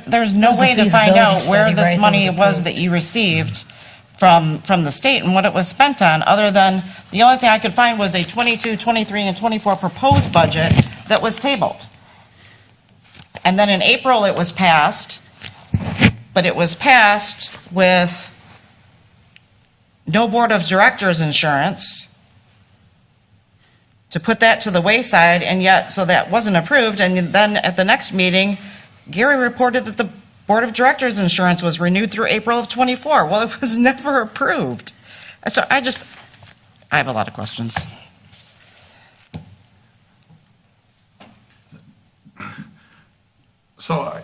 Speaker 2: There's no way to find out where this money was that you received from the state and what it was spent on, other than the only thing I could find was a 22, 23, and 24 proposed budget that was tabled. And then in April it was passed, but it was passed with no board of directors insurance, to put that to the wayside, and yet, so that wasn't approved, and then at the next meeting, Gary reported that the board of directors insurance was renewed through April of '24. Well, it was never approved. So I have a lot of questions.
Speaker 1: So,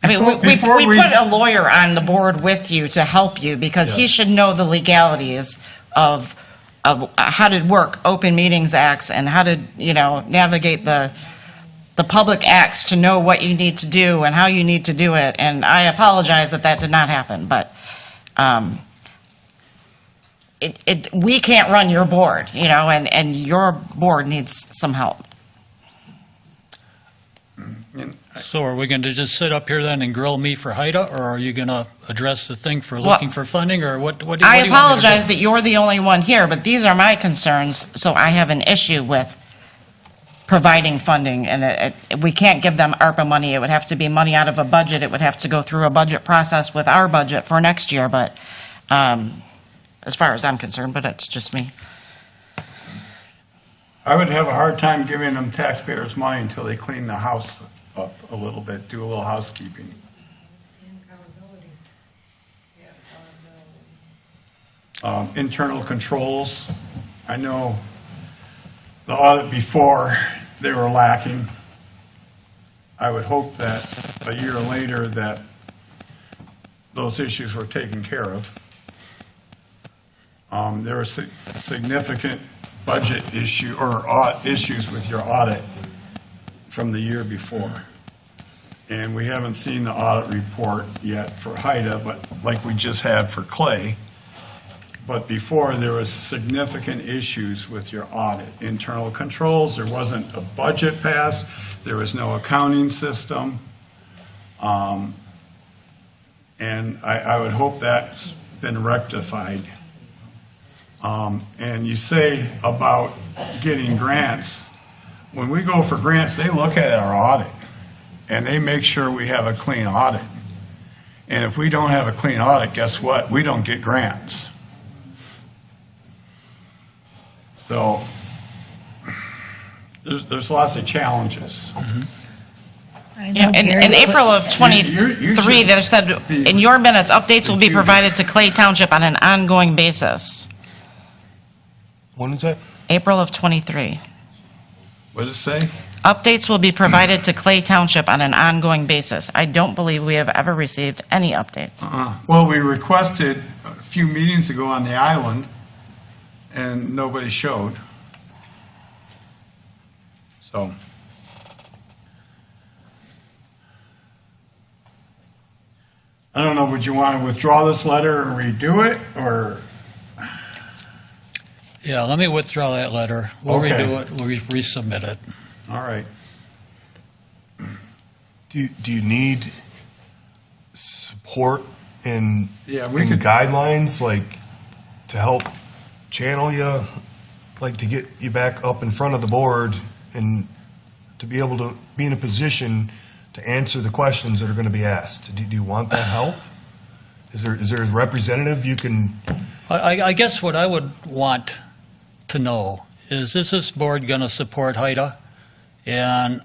Speaker 2: I mean, we put a lawyer on the board with you to help you, because he should know the legalities of how to work Open Meetings Acts and how to, navigate the public acts to know what you need to do and how you need to do it. And I apologize that did not happen, but we can't run your board, and your board needs some help.
Speaker 15: So are we going to just sit up here then and grill me for HIDA, or are you going to address the thing for
Speaker 2: Well,
Speaker 15: looking for funding, or what do you
Speaker 2: I
Speaker 15: want me to do?
Speaker 2: apologize that you're the only one here, but these are my concerns, so I have an issue with providing funding, and we can't give them ARPA money. It would have to be money out of a budget. It would have to go through a budget process with our budget for next year, but as far as I'm concerned, but it's just me.
Speaker 1: I would have a hard time giving them taxpayers' money until they clean the house up a little bit, do a little housekeeping. Internal controls, I know the audit before, they were lacking. I would hope that a year later that those issues were taken care of. There were significant budget issue or issues with your audit from the year before. And we haven't seen the audit report yet for HIDA, but like we just had for Clay. But before, there was significant issues with your audit. Internal controls, there wasn't a budget passed, there was no accounting system. And I would hope that's been rectified. And you say about getting grants. When we go for grants, they look at our audit, and they make sure we have a clean audit. And if we don't have a clean audit, guess what? We don't get grants. So there's lots of challenges.
Speaker 2: In April of '23, they said, in your minutes, updates will be provided to Clay Township on an ongoing basis.
Speaker 8: When is that?
Speaker 2: April of '23.
Speaker 1: What does it say?
Speaker 2: Updates will be provided to Clay Township on an ongoing basis. I don't believe we have ever received any updates.
Speaker 1: Well, we requested a few meetings ago on the island, and nobody showed. So. I don't know, would you want to withdraw this letter and redo it, or?
Speaker 15: Yeah, let me withdraw that letter. We'll
Speaker 1: Okay.
Speaker 15: redo it, we'll resubmit it.
Speaker 1: All right.
Speaker 8: Do you need support in,
Speaker 1: Yeah, we
Speaker 8: in
Speaker 1: could-
Speaker 8: guidelines, like, to help channel you, like, to get you back up in front of the board and to be able to be in a position to answer the questions that are going to be asked? Do you want that help? Is there a representative you can?
Speaker 15: I guess what I would want to know is this board going to support HIDA? And,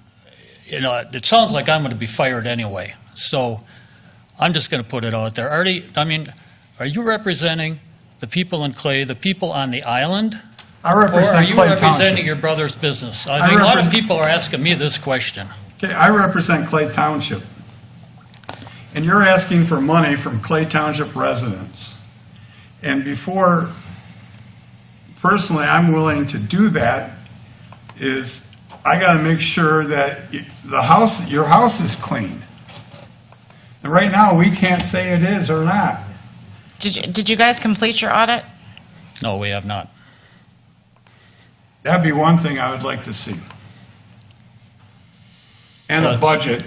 Speaker 15: you know, it sounds like I'm going to be fired anyway. So I'm just going to put it out there. Artie, I mean, are you representing the people in Clay, the people on the island?
Speaker 1: I represent
Speaker 15: Or are you
Speaker 1: Clay
Speaker 15: representing
Speaker 1: Township.
Speaker 15: your brother's business? I mean, a lot of people are asking me this question.
Speaker 1: Okay, I represent Clay Township. And you're asking for money from Clay Township residents. And before, personally, I'm willing to do that, is I got to make sure that your house is clean. And right now, we can't say it is or not.
Speaker 2: Did you guys complete your audit?
Speaker 15: No, we have not.
Speaker 1: That'd be one thing I would like to see. And a budget.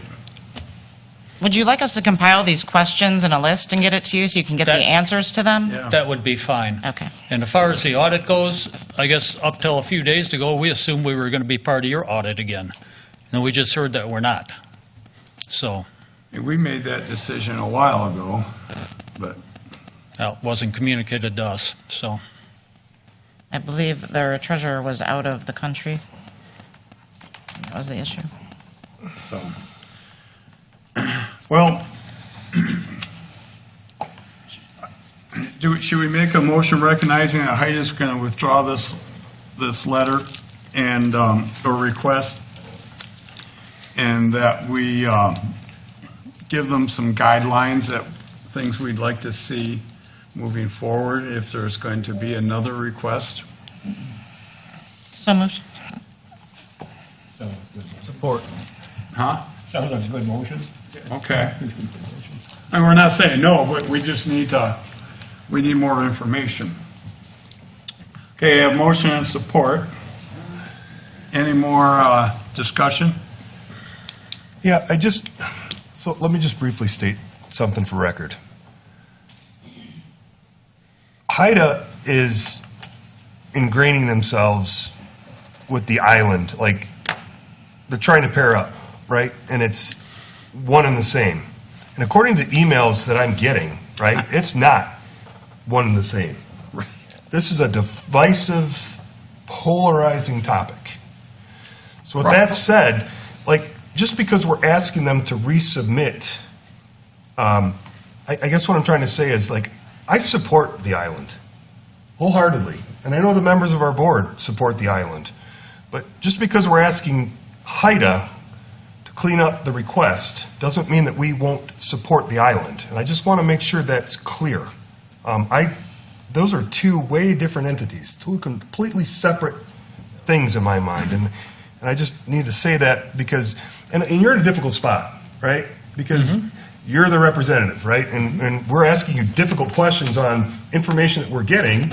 Speaker 2: Would you like us to compile these questions in a list and get it to you so you can get the answers to them?
Speaker 15: That would be fine.
Speaker 2: Okay.
Speaker 15: And as far as the audit goes, I guess up till a few days ago, we assumed we were going to be part of your audit again. And we just heard that we're not. So.
Speaker 1: We made that decision a while ago, but.
Speaker 15: That wasn't communicated to us, so.
Speaker 2: I believe their treasurer was out of the country. That was the issue.
Speaker 1: So, well, should we make a motion recognizing that Heidi's going to withdraw this letter and, or request, and that we give them some guidelines, that things we'd like to see moving forward if there's going to be another request?
Speaker 2: So moved.
Speaker 8: Support.
Speaker 1: Huh?
Speaker 3: Sounds like a good motion.
Speaker 1: Okay. And we're not saying no, but we just need more information. Okay, I have motion and support. Any more discussion?
Speaker 8: Yeah, so let me just briefly state something for record. HIDA is ingraining themselves with the island, like they're trying to pair up, right? And it's one and the same. And according to emails that I'm getting, right, it's not one and the same. This is a divisive, polarizing topic. So with that said, like, just because we're asking them to resubmit, I guess what I'm trying to say is, like, I support the island wholeheartedly. And I know the members of our board support the island. But just because we're asking HIDA to clean up the request doesn't mean that we won't support the island. And I just want to make sure that's clear. Those are two way different entities, two completely separate things in my mind. And I just need to say that because, and you're in a difficult spot, right? Because you're the representative, right? And we're asking you difficult questions on information that we're getting,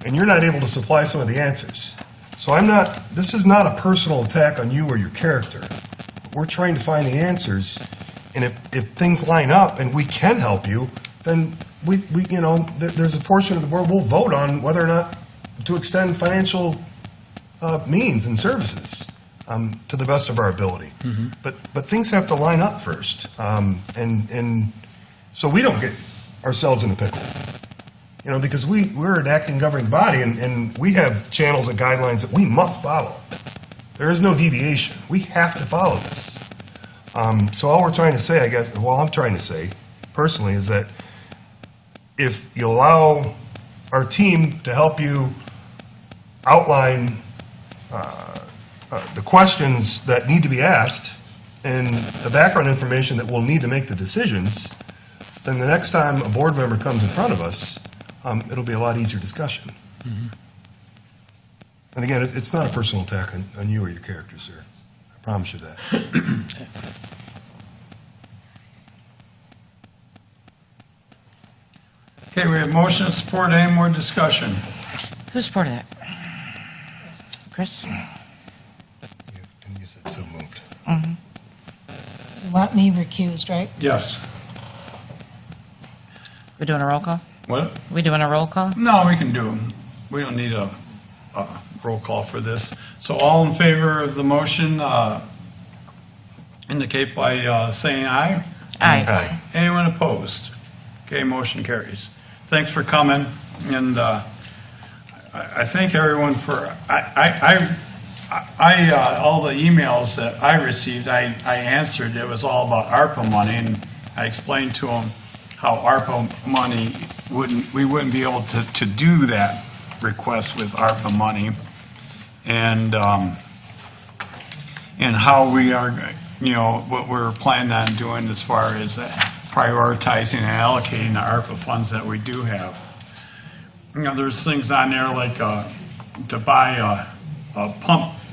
Speaker 8: and you're not able to supply some of the answers. So this is not a personal attack on you or your character. We're trying to find the answers, and if things line up and we can help you, then we there's a portion of the board we'll vote on whether or not to extend financial means and services to the best of our ability. But things have to line up first, and so we don't get ourselves in the pickle. Because we're an acting governing body, and we have channels and guidelines that we must follow. There is no deviation. We have to follow this. So all we're trying to say, I guess, I'm trying to say personally, is that if you allow our team to help you outline the questions that need to be asked and the background information that we'll need to make the decisions, then the next time a board member comes in front of us, it'll be a lot easier discussion. And again, it's not a personal attack on you or your character, sir. I promise you that.
Speaker 1: Okay, we have motion and support. Any more discussion?
Speaker 2: Who supported that? Chris?
Speaker 4: And you said so moved.
Speaker 9: You want me recused, right?
Speaker 1: Yes.
Speaker 2: We're doing a roll call?
Speaker 1: What?
Speaker 2: We doing a roll call?
Speaker 1: No, we can do. We don't need a roll call for this. So all in favor of the motion indicate by saying aye.
Speaker 2: Aye.
Speaker 1: Anyone opposed? Okay, motion carries. Thanks for coming, and I thank everyone for all the emails that I received. I answered. It was all about ARPA money, and I explained to them how ARPA money we wouldn't be able to do that request with ARPA money, and how we are, what we're planning on doing as far as prioritizing and allocating the ARPA funds that we do have. There's things on there like to buy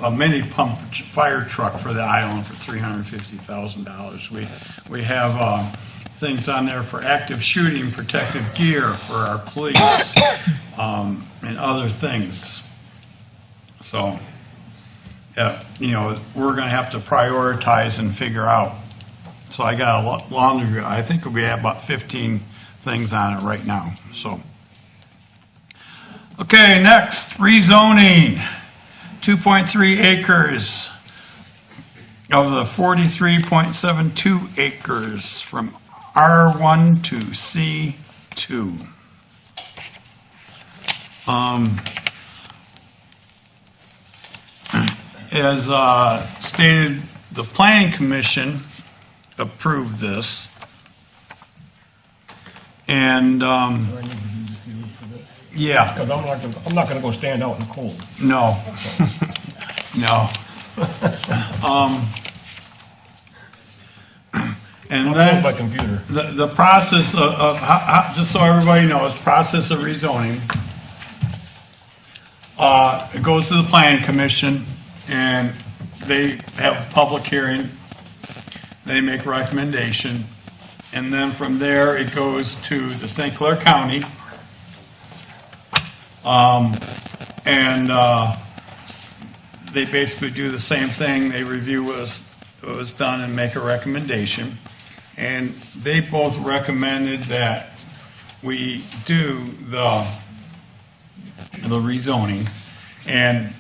Speaker 1: a mini pump fire truck for the island for $350,000. We have things on there for active shooting protective gear for our police and other things. So, we're going to have to prioritize and figure out. So I got a laundry. I think we have about 15 things on it right now. So, okay, next rezoning, 2.3 acres of the 43.72 acres from R1 to C2. As stated, the Planning Commission approved this. And, yeah.
Speaker 3: Because I'm not going to go stand out in the cold.
Speaker 1: No. No. And
Speaker 3: I'll
Speaker 1: then
Speaker 3: close my computer.
Speaker 1: the process of just so everybody knows, process of rezoning, it goes to the Planning Commission, and they have a public hearing. They make recommendation, and then from there it goes to the St. Clair County, and they basically do the same thing. They review us was done and make a recommendation. And they both recommended that we do the rezoning. And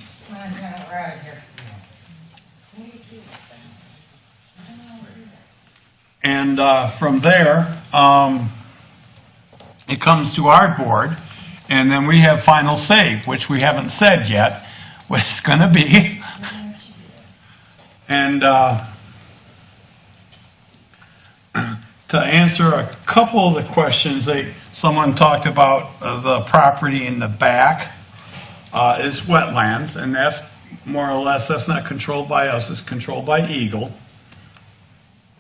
Speaker 1: from there, it comes to our board, and then we have final say, which we haven't said yet what it's going to be. And to answer a couple of the questions, someone talked about the property in the back is wetlands, and that's more or less, that's not controlled by us, it's controlled by Eagle.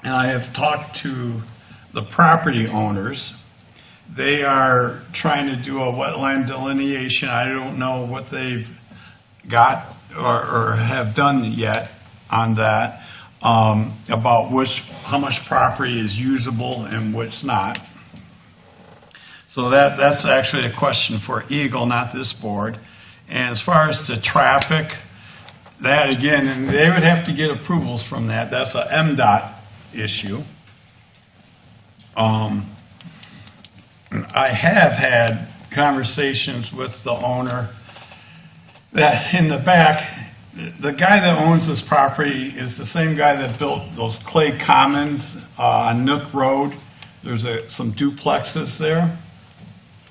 Speaker 1: And I have talked to the property owners. They are trying to do a wetland delineation. I don't know what they've got or have done yet on that, about how much property is usable and what's not. So that's actually a question for Eagle, not this board. And as far as the traffic, that again, and they would have to get approvals from that. That's a MDOT issue. I have had conversations with the owner that in the back, the guy that owns this property is the same guy that built those clay commons on Nook Road. There's some duplexes there.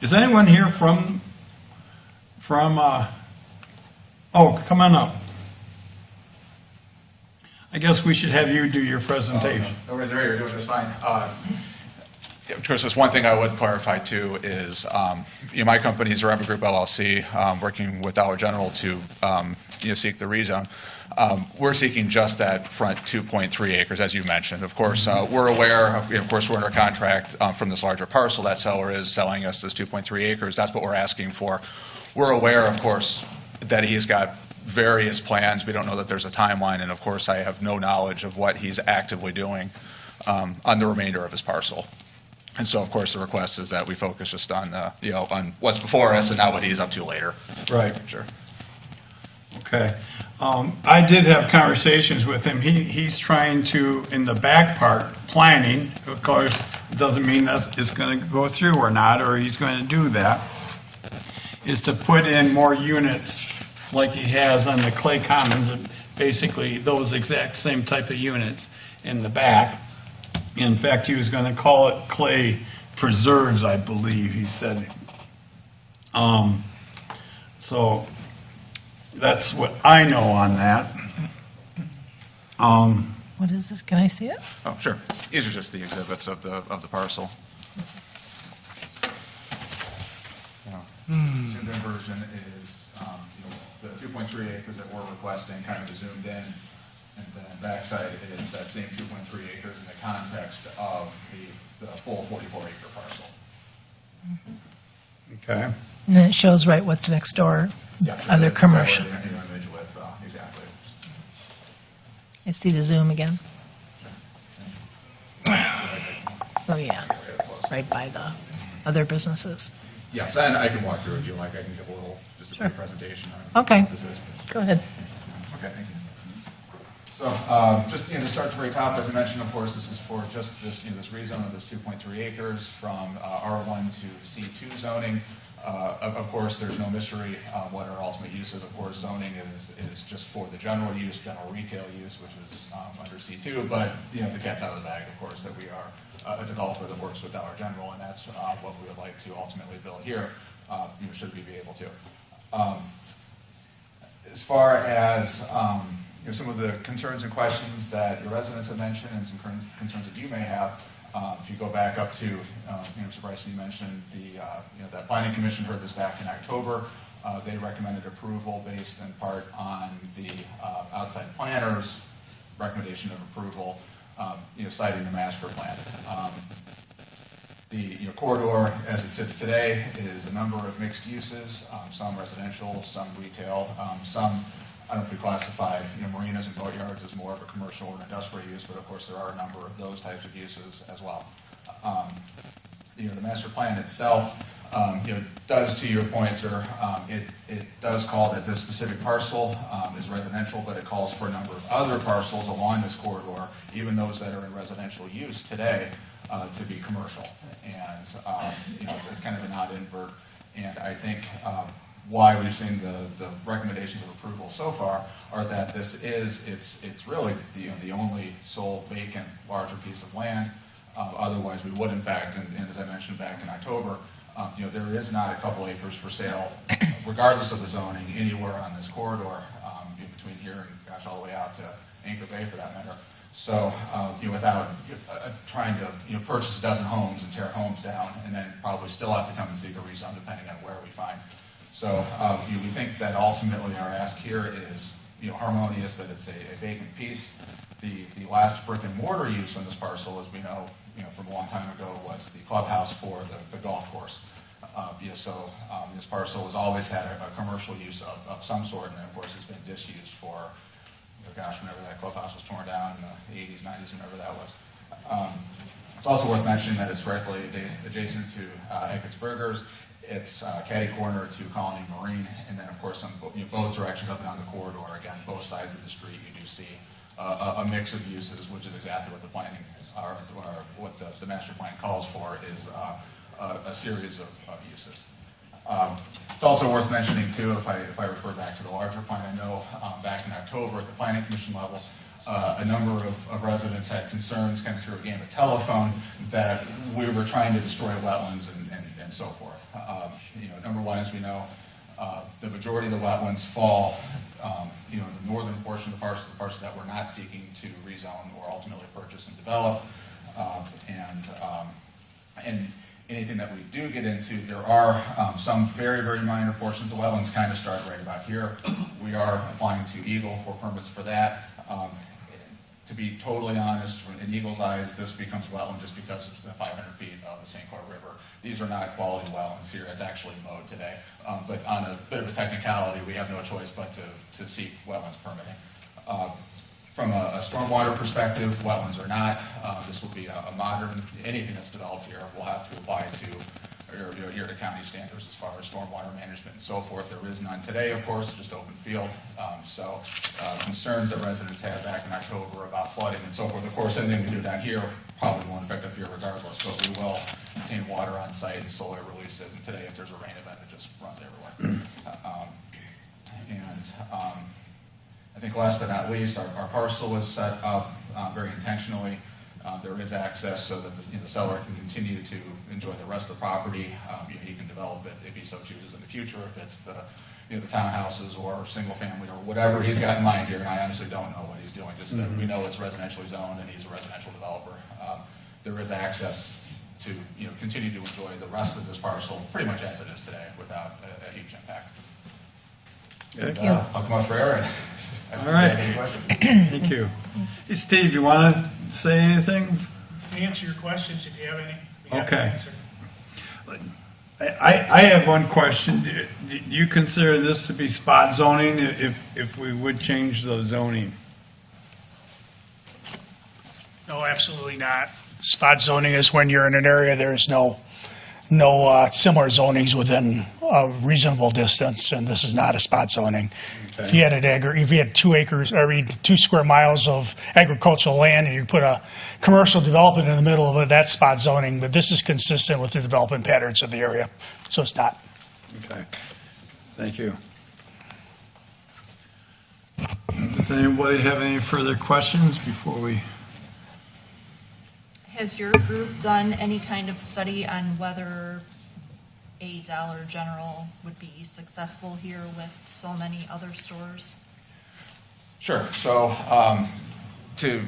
Speaker 1: Is anyone here from oh, come on up. I guess we should have you do your presentation.
Speaker 17: No worries, you're doing this fine. Of course, just one thing I would clarify too is, my company is Remember Group LLC, working with Dollar General to seek the rezone. We're seeking just that front 2.3 acres, as you mentioned. Of course, we're aware, of course, we're under contract from this larger parcel. That seller is selling us this 2.3 acres. That's what we're asking for. We're aware, of course, that he's got various plans. We don't know that there's a timeline, and of course, I have no knowledge of what he's actively doing on the remainder of his parcel. And so, of course, the request is that we focus just on, on what's before us and not what he's up to later.
Speaker 1: Right.
Speaker 17: Sure.
Speaker 1: Okay. I did have conversations with him. He's trying to, in the back part, planning. Of course, it doesn't mean that it's going to go through or not, or he's going to do that, is to put in more units like he has on the clay commons, basically those exact same type of units in the back. In fact, he was going to call it clay preserves, I believe he said. So that's what I know on that.
Speaker 9: What is this? Can I see it?
Speaker 17: Oh, sure. These are just the exhibits of the parcel. Zoomed in version is the 2.3 acres that we're requesting, kind of zoomed in, and then backside is that same 2.3 acres in the context of the full 44-acre parcel.
Speaker 1: Okay.
Speaker 9: And then it shows right what's next door, other commercial.
Speaker 17: Image with, exactly.
Speaker 9: I see the zoom again. So yeah, right by the other businesses.
Speaker 17: Yes, and I can walk through if you like. I can give a little, just a brief presentation on
Speaker 9: Okay.
Speaker 17: what this is.
Speaker 9: Go ahead.
Speaker 17: Okay, thank you. So, just to start at the very top, as I mentioned, of course, this is for just this this rezone of this 2.3 acres from R1 to C2 zoning. Of course, there's no mystery what our ultimate use is. Of course, zoning is just for the general use, general retail use, which is under C2. But the cat's out of the bag, of course, that we are a developer that works with Dollar General, and that's what we would like to ultimately build here. Should we be able to? As far as some of the concerns and questions that your residents have mentioned, and some concerns that you may have, if you go back up to, Mr. Bryson, you mentioned that Planning Commission heard this back in October. They recommended approval based in part on the outside planner's recommendation of approval, citing the master plan. The corridor, as it sits today, is a number of mixed uses, some residential, some retail, some, I don't know if we classify marinas and boatyards as more of a commercial or industrial use, but of course there are a number of those types of uses as well. The master plan itself Does, to your point, sir, it does call that this specific parcel is residential, but it calls for a number of other parcels along this corridor, even those that are in residential use today, to be commercial. And, it's kind of an odd invert. And I think why we've seen the recommendations of approval so far are that it's really the only sole vacant larger piece of land. Otherwise, we would, in fact, and as I mentioned back in October, there is not a couple acres for sale, regardless of the zoning, anywhere on this corridor, between here and, all the way out to Anchor Bay, for that matter. So, without trying to, purchase a dozen homes and tear homes down, and then probably still have to come and seek a rezone depending on where we find. So, we think that ultimately our ask here is, harmonious, that it's a vacant piece. The last brick and mortar use on this parcel, as we know, from a long time ago, was the clubhouse for the golf course. So this parcel has always had a commercial use of some sort, and then of course it's been disused for, whenever that clubhouse was torn down in the 80s, 90s, whenever that was. It's also worth mentioning that it's directly adjacent to Hickox Burgers. It's catty corner to Colony Marine, and then of course on both directions up and down the corridor, again, both sides of the street, you do see a mix of uses, which is exactly what the planning, or what the master plan calls for, is a series of uses. It's also worth mentioning too, if I refer back to the larger plan, I know back in October at the planning commission level, a number of residents had concerns kind of through a game of telephone that we were trying to destroy wetlands and so forth. Number one, as we know, the majority of the wetlands fall in the northern portion of the parcels that we're not seeking to rezone or ultimately purchase and develop. And anything that we do get into, there are some very, very minor portions of wetlands kind of start right about here. We are applying to Eagle for permits for that. To be totally honest, in Eagle's eyes, this becomes wetland just because of the 500 feet of the St. Clair River. These are not quality wetlands here. It's actually mowed today. But on a bit of a technicality, we have no choice but to seek wetlands permitting. From a stormwater perspective, wetlands are not. This will be a modern, anything that's developed here will have to apply to your county standards as far as stormwater management and so forth. There is none today, of course, just open field. So concerns that residents had back in October about flooding and so forth. Of course, anything we do down here probably won't affect up here regardless, but we will contain water on site and slowly release it. And today, if there's a rain event, it just runs everywhere. I think last but not least, our parcel was set up very intentionally. There is access so that the seller can continue to enjoy the rest of the property. He can develop it if he so chooses in the future, if it's the townhouses or single family or whatever he's got in mind here. And I honestly don't know what he's doing, just that we know it's residentially zoned and he's a residential developer. There is access to continue to enjoy the rest of this parcel pretty much as it is today without a huge impact.
Speaker 1: Thank you.
Speaker 17: I'll come up for air.
Speaker 1: All right. Thank you. Hey, Steve, you want to say anything?
Speaker 18: Answer your questions if you have any.
Speaker 1: Okay. I have one question. Do you consider this to be spot zoning if we would change the zoning?
Speaker 18: No, absolutely not. Spot zoning is when you're in an area there's no similar zonings within a reasonable distance, and this is not a spot zoning. Okay. If you had 2 acres, or 2 square miles of agricultural land, and you put a commercial development in the middle of it, that's spot zoning. But this is consistent with the development patterns of the area, so it's not.
Speaker 1: Okay. Thank you. Does anybody have any further questions before we?
Speaker 16: Has your group done any kind of study on whether a Dollar General would be successful here with so many other stores?
Speaker 17: Sure. So to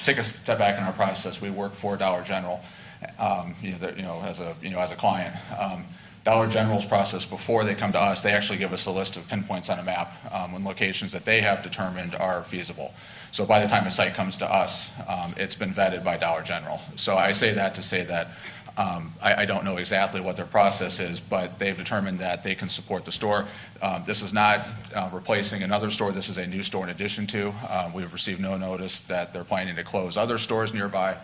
Speaker 17: take a step back in our process, we work for Dollar General, as a client. Dollar General's process, before they come to us, they actually give us a list of pinpoints on a map on locations that they have determined are feasible. So by the time a site comes to us, it's been vetted by Dollar General. So I say that to say that I don't know exactly what their process is, but they've determined that they can support the store. This is not replacing another store. This is a new store in addition to. We've received no notice that they're planning to close other stores nearby.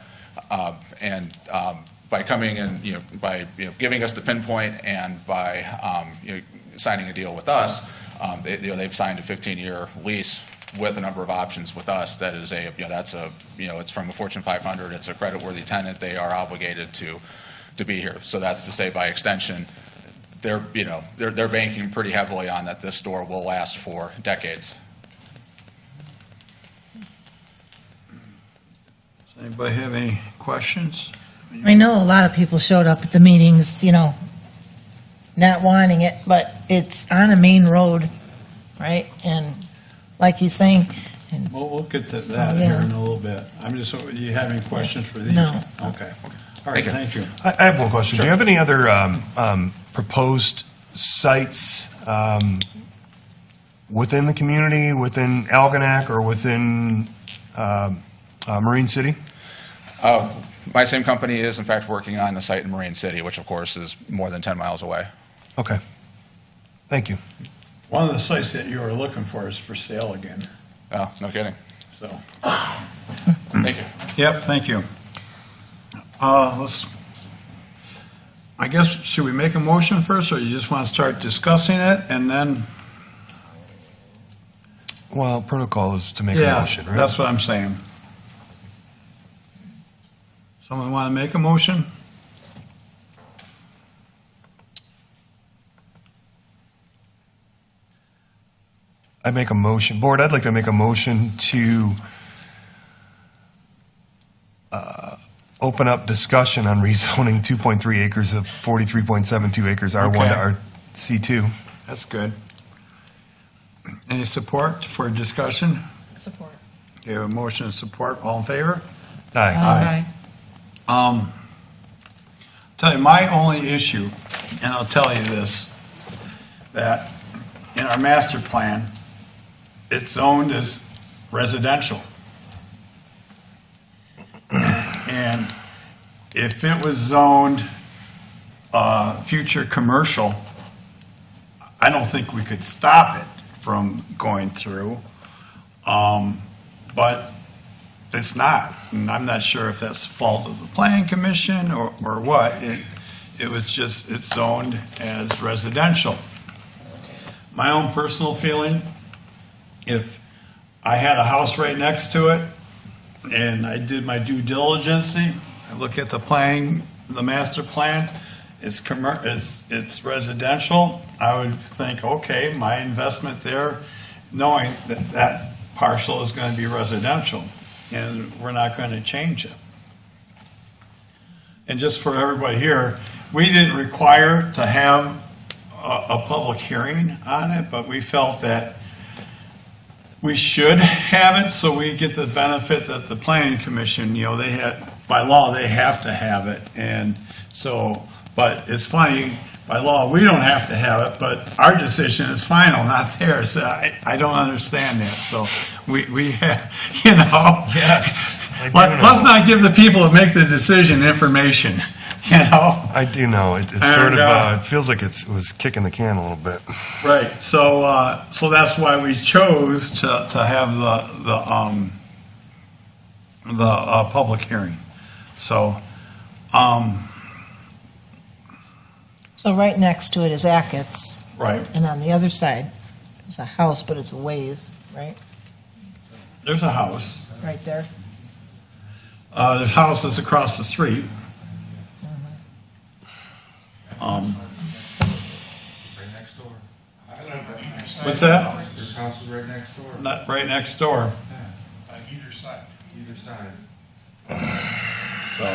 Speaker 17: by coming and, by, giving us the pinpoint and by, signing a deal with us, they've signed a 15-year lease with a number of options with us. That is it's from a Fortune 500. It's a creditworthy tenant. They are obligated to be here. So that's to say, by extension, they're banking pretty heavily on that this store will last for decades.
Speaker 1: Does anybody have any questions?
Speaker 9: I know a lot of people showed up at the meetings, not wanting it, but it's on a main road, right? And like he's saying,
Speaker 1: Well, we'll get to that here in a little bit. Do you have any questions for these?
Speaker 9: No.
Speaker 1: Okay. All right, thank you.
Speaker 8: I have one question. Do you have any other proposed sites within the community, within Algonac, or within Marine City?
Speaker 17: My same company is, in fact, working on the site in Marine City, which, of course, is more than 10 miles away.
Speaker 8: Okay. Thank you.
Speaker 1: One of the sites that you were looking for is for sale again.
Speaker 17: Oh, no kidding.
Speaker 1: So,
Speaker 17: Thank you.
Speaker 1: yep, thank you. I guess, should we make a motion first, or you just want to start discussing it and then?
Speaker 8: Well, protocol is to make a motion, right?
Speaker 1: That's what I'm saying. Someone want to make a motion?
Speaker 8: I make a motion. Board, I'd like to make a motion to open up discussion on rezoning 2.3 acres of 43.72 acres R1 to RC2.
Speaker 1: That's good. Any support for discussion?
Speaker 16: Support.
Speaker 1: Okay, a motion and support. All in favor?
Speaker 8: Aye.
Speaker 1: Tell you, my only issue, and I'll tell you this, that in our master plan, it's zoned as residential. And if it was zoned future commercial, I don't think we could stop it from going through. But it's not, and I'm not sure if that's the fault of the planning commission or what. It was just, it's zoned as residential. My own personal feeling, if I had a house right next to it and I did my due diligence, I look at the planning, the master plan, it's residential, I would think, okay, my investment there, knowing that that parcel is going to be residential, and we're not going to change it. And just for everybody here, we didn't require to have a public hearing on it, but we felt that we should have it so we get the benefit that the planning commission, they had, by law, they have to have it. And so, but it's funny, by law, we don't have to have it, but our decision is final, not theirs. I don't understand that. So we have,
Speaker 8: Yes.
Speaker 1: let's not give the people that make the decision information,
Speaker 8: I do know. It's sort of, it feels like it was kicking the can a little bit.
Speaker 1: Right. So that's why we chose to have the public hearing. So,
Speaker 9: so right next to it is Ackett's.
Speaker 1: Right.
Speaker 9: And on the other side is a house, but it's a ways, right?
Speaker 1: There's a house.
Speaker 9: Right there.
Speaker 1: The house is across the street.
Speaker 19: Right next door.
Speaker 1: What's that?
Speaker 19: This house is right next door.
Speaker 1: Not right next door.
Speaker 19: Yeah. Either side. Either side.
Speaker 1: So,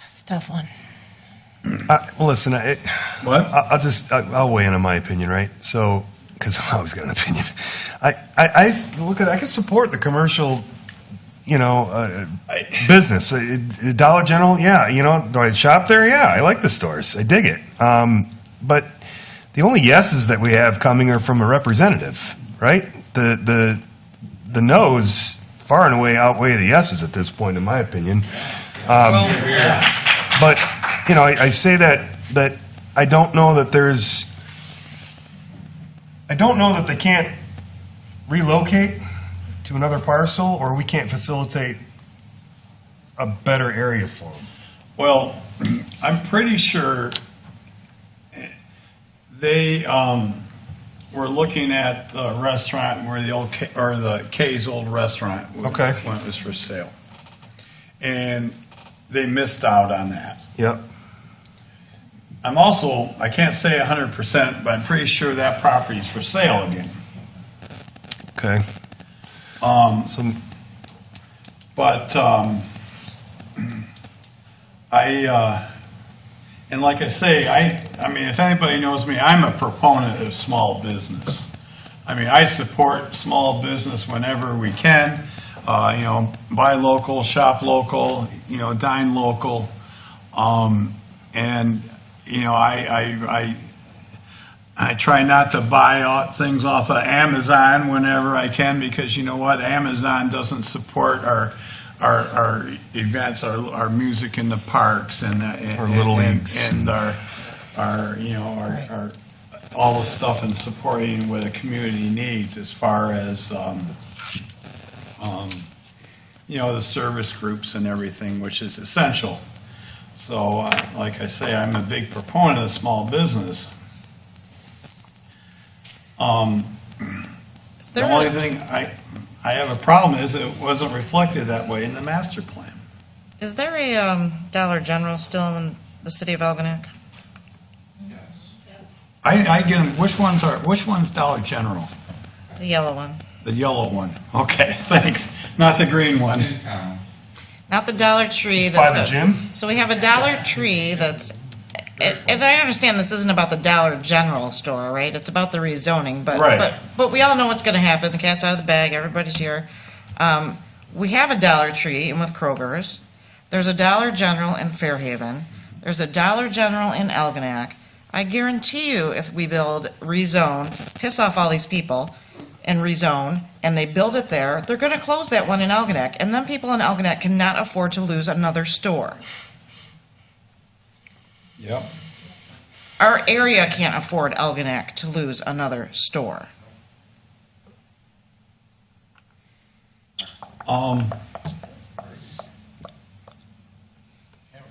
Speaker 9: It's a tough one.
Speaker 8: Listen,
Speaker 1: what?
Speaker 8: I'll weigh in on my opinion, right? So, because I always got an opinion. I can support the commercial, business. Dollar General, yeah. Do I shop there? Yeah, I like the stores. I dig it. But the only yeses that we have coming are from a representative, right? The no's far and away outweigh the yeses at this point, in my opinion. But I say that I don't know that there's I don't know that they can't relocate to another parcel, or we can't facilitate a better area for them.
Speaker 1: Well, I'm pretty sure they were looking at the restaurant where the old or the K's old restaurant
Speaker 8: Okay.
Speaker 1: when it was for sale, and they missed out on that.
Speaker 8: Yep.
Speaker 1: I can't say 100%, but I'm pretty sure that property is for sale again.
Speaker 8: Okay.
Speaker 1: And like I say, I mean, if anybody knows me, I'm a proponent of small business. I mean, I support small business whenever we can. Buy local, shop local, dine local. I try not to buy things off of Amazon whenever I can, because you know what? Amazon doesn't support our events, our music in the parks and
Speaker 8: Our little leagues.
Speaker 1: and our all the stuff in supporting what a community needs as far as the service groups and everything, which is essential. So, like I say, I'm a big proponent of small business. The only thing I have a problem is it wasn't reflected that way in the master plan.
Speaker 2: Is there a Dollar General still in the city of Algonac?
Speaker 1: I get them. Which one's Dollar General?
Speaker 2: The yellow one.
Speaker 1: The yellow one. Okay, thanks. Not the green one.
Speaker 2: Not the Dollar Tree.
Speaker 8: It's by the gym?
Speaker 2: So we have a Dollar Tree that's, and I understand this isn't about the Dollar General store, right? It's about the rezoning,
Speaker 1: Right.
Speaker 2: but we all know what's going to happen. The cat's out of the bag. Everybody's here. We have a Dollar Tree in with Kroger's. There's a Dollar General in Fairhaven. There's a Dollar General in Algonac. I guarantee you, if we build, rezone, piss off all these people, and rezone, and they build it there, they're going to close that one in Algonac, and then people in Algonac cannot afford to lose another store.
Speaker 1: Yep.
Speaker 2: Our area can't afford Algonac to lose another store.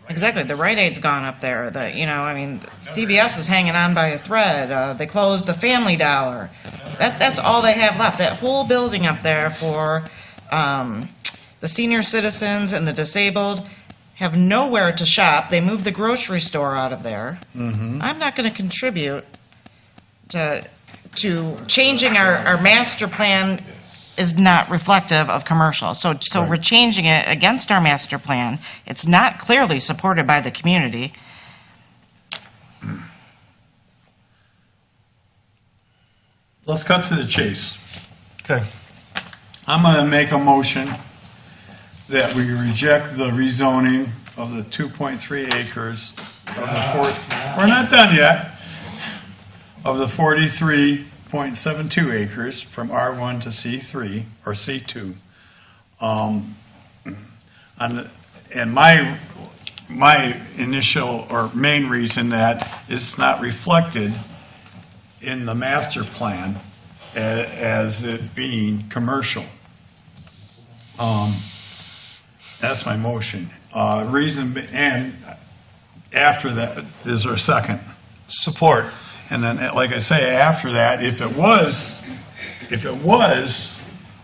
Speaker 2: Exactly. The Rite Aid's gone up there. CBS is hanging on by a thread. They closed the Family Dollar. That's all they have left. That whole building up there for the senior citizens and the disabled have nowhere to shop. They moved the grocery store out of there.
Speaker 1: Mm-hmm.
Speaker 2: I'm not going to contribute to changing our master plan is not reflective of commercial. So we're changing it against our master plan. It's not clearly supported by the community.
Speaker 1: Let's cut to the chase.
Speaker 8: Okay.
Speaker 1: I'm going to make a motion that we reject the rezoning of the 2.3 acres of the we're not done yet, of the 43.72 acres from R1 to C3 or C2. And my initial or main reason that it's not reflected in the master plan as it being commercial. That's my motion. And after that, is there a second?
Speaker 8: Support.
Speaker 1: And then, like I say, after that, if it was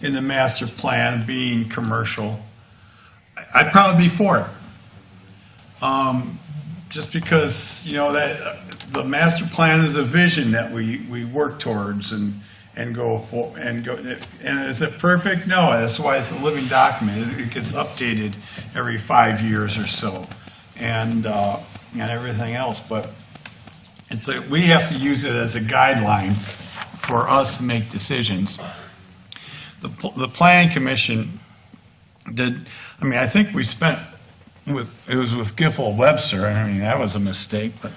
Speaker 1: in the master plan being commercial, I'd probably be for it. Just because, that the master plan is a vision that we work towards and go for, and is it perfect? No, that's why it's a living document. It gets updated every 5 years or so, and everything else. But it's like we have to use it as a guideline for us to make decisions. The planning commission did. I think we spent it was with Giffel Webster. That was a mistake, but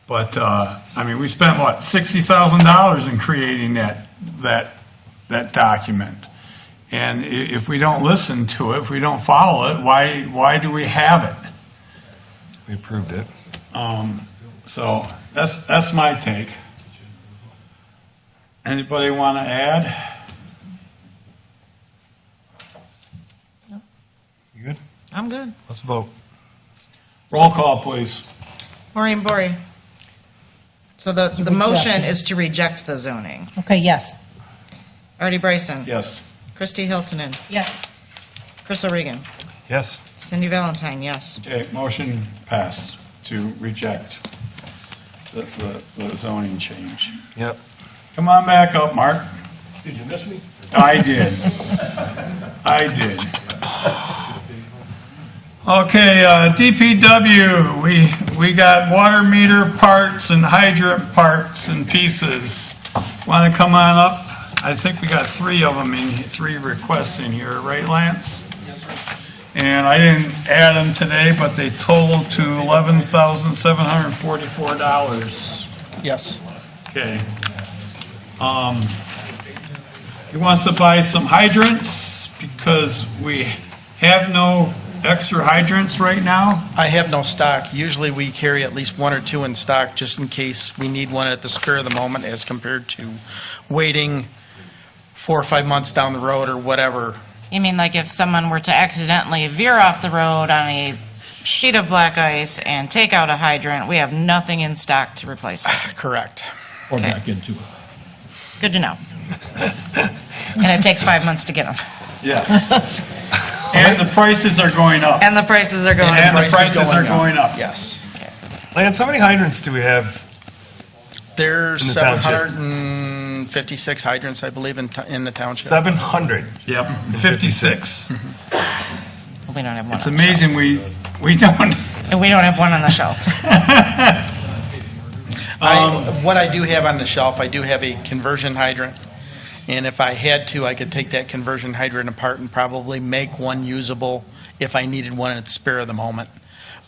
Speaker 1: we spent what, $60,000 in creating that document. And if we don't listen to it, if we don't follow it, why do we have it?
Speaker 8: We approved it.
Speaker 1: So that's my take. Anybody want to add?
Speaker 8: You good?
Speaker 2: I'm good.
Speaker 8: Let's vote.
Speaker 1: Roll call, please.
Speaker 2: Maureen Bory. So the
Speaker 9: reject
Speaker 2: motion
Speaker 9: it.
Speaker 2: is to reject the zoning.
Speaker 9: Okay, yes.
Speaker 2: Artie Bryson.
Speaker 1: Yes.
Speaker 2: Christy Hiltonen.
Speaker 16: Yes.
Speaker 2: Chris O'Regan.
Speaker 8: Yes.
Speaker 2: Cindy Valentine, yes.
Speaker 1: Okay, motion passed to reject the zoning change.
Speaker 8: Yep.
Speaker 1: Come on back up, Mark.
Speaker 3: Did you miss me?
Speaker 1: I did. I did. Okay, DPW, we got water meter parts and hydrant parts and pieces. Want to come on up? I think we got three of them in, three requests in here, right, Lance?
Speaker 3: Yes, sir.
Speaker 1: And I didn't add them today, but they total to $11,744.
Speaker 18: Yes.
Speaker 1: Okay. He wants to buy some hydrants because we have no extra hydrants right now.
Speaker 20: I have no stock. Usually we carry at least one or two in stock just in case we need one at the spur of the moment as compared to waiting 4 or 5 months down the road or whatever.
Speaker 2: You mean like if someone were to accidentally veer off the road on a sheet of black ice and take out a hydrant, we have nothing in stock to replace it?
Speaker 20: Correct.
Speaker 3: Or
Speaker 2: Okay.
Speaker 3: back into it.
Speaker 2: Good to know. And it takes 5 months to get them.
Speaker 1: Yes. And the prices are going up.
Speaker 2: And the prices are going up.
Speaker 1: And the prices are going up.
Speaker 20: Yes.
Speaker 8: Lance, how many hydrants do we have?
Speaker 20: There's
Speaker 8: In the township.
Speaker 20: 756 hydrants, I believe, in the township.
Speaker 8: 700.
Speaker 1: Yep, 56.
Speaker 2: We don't have one.
Speaker 1: It's
Speaker 2: on the
Speaker 1: amazing we don't.
Speaker 2: shelf. And we don't have one on the shelf.
Speaker 20: What I do have on the shelf, I do have a conversion hydrant. And if I had to, I could take that conversion hydrant apart and probably make one usable if I needed one at the spur of the moment.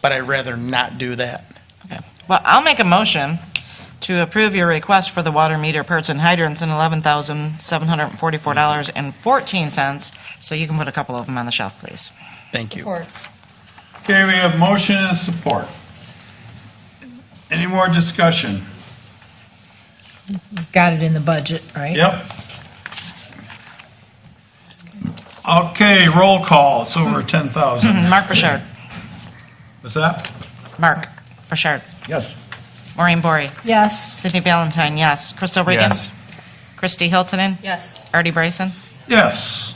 Speaker 20: But I'd rather not do that.
Speaker 2: Okay. Well, I'll make a motion to approve your request for the water meter parts and hydrants in $11,744.14, so you can put a couple of them on the shelf, please.
Speaker 20: Thank you.
Speaker 16: Support.
Speaker 1: Okay, we have motion and support. Any more discussion?
Speaker 9: We've got it in the budget, right?
Speaker 1: Yep. Okay, roll call. It's over 10,000.
Speaker 2: Mark Bouchard.
Speaker 1: What's that?
Speaker 2: Mark Bouchard.
Speaker 1: Yes.
Speaker 2: Maureen Bory.
Speaker 9: Yes.
Speaker 2: Cindy Valentine, yes. Crystal Regan.
Speaker 8: Yes.
Speaker 2: Christy Hiltonen.
Speaker 16: Yes.
Speaker 2: Artie Bryson.
Speaker 1: Yes.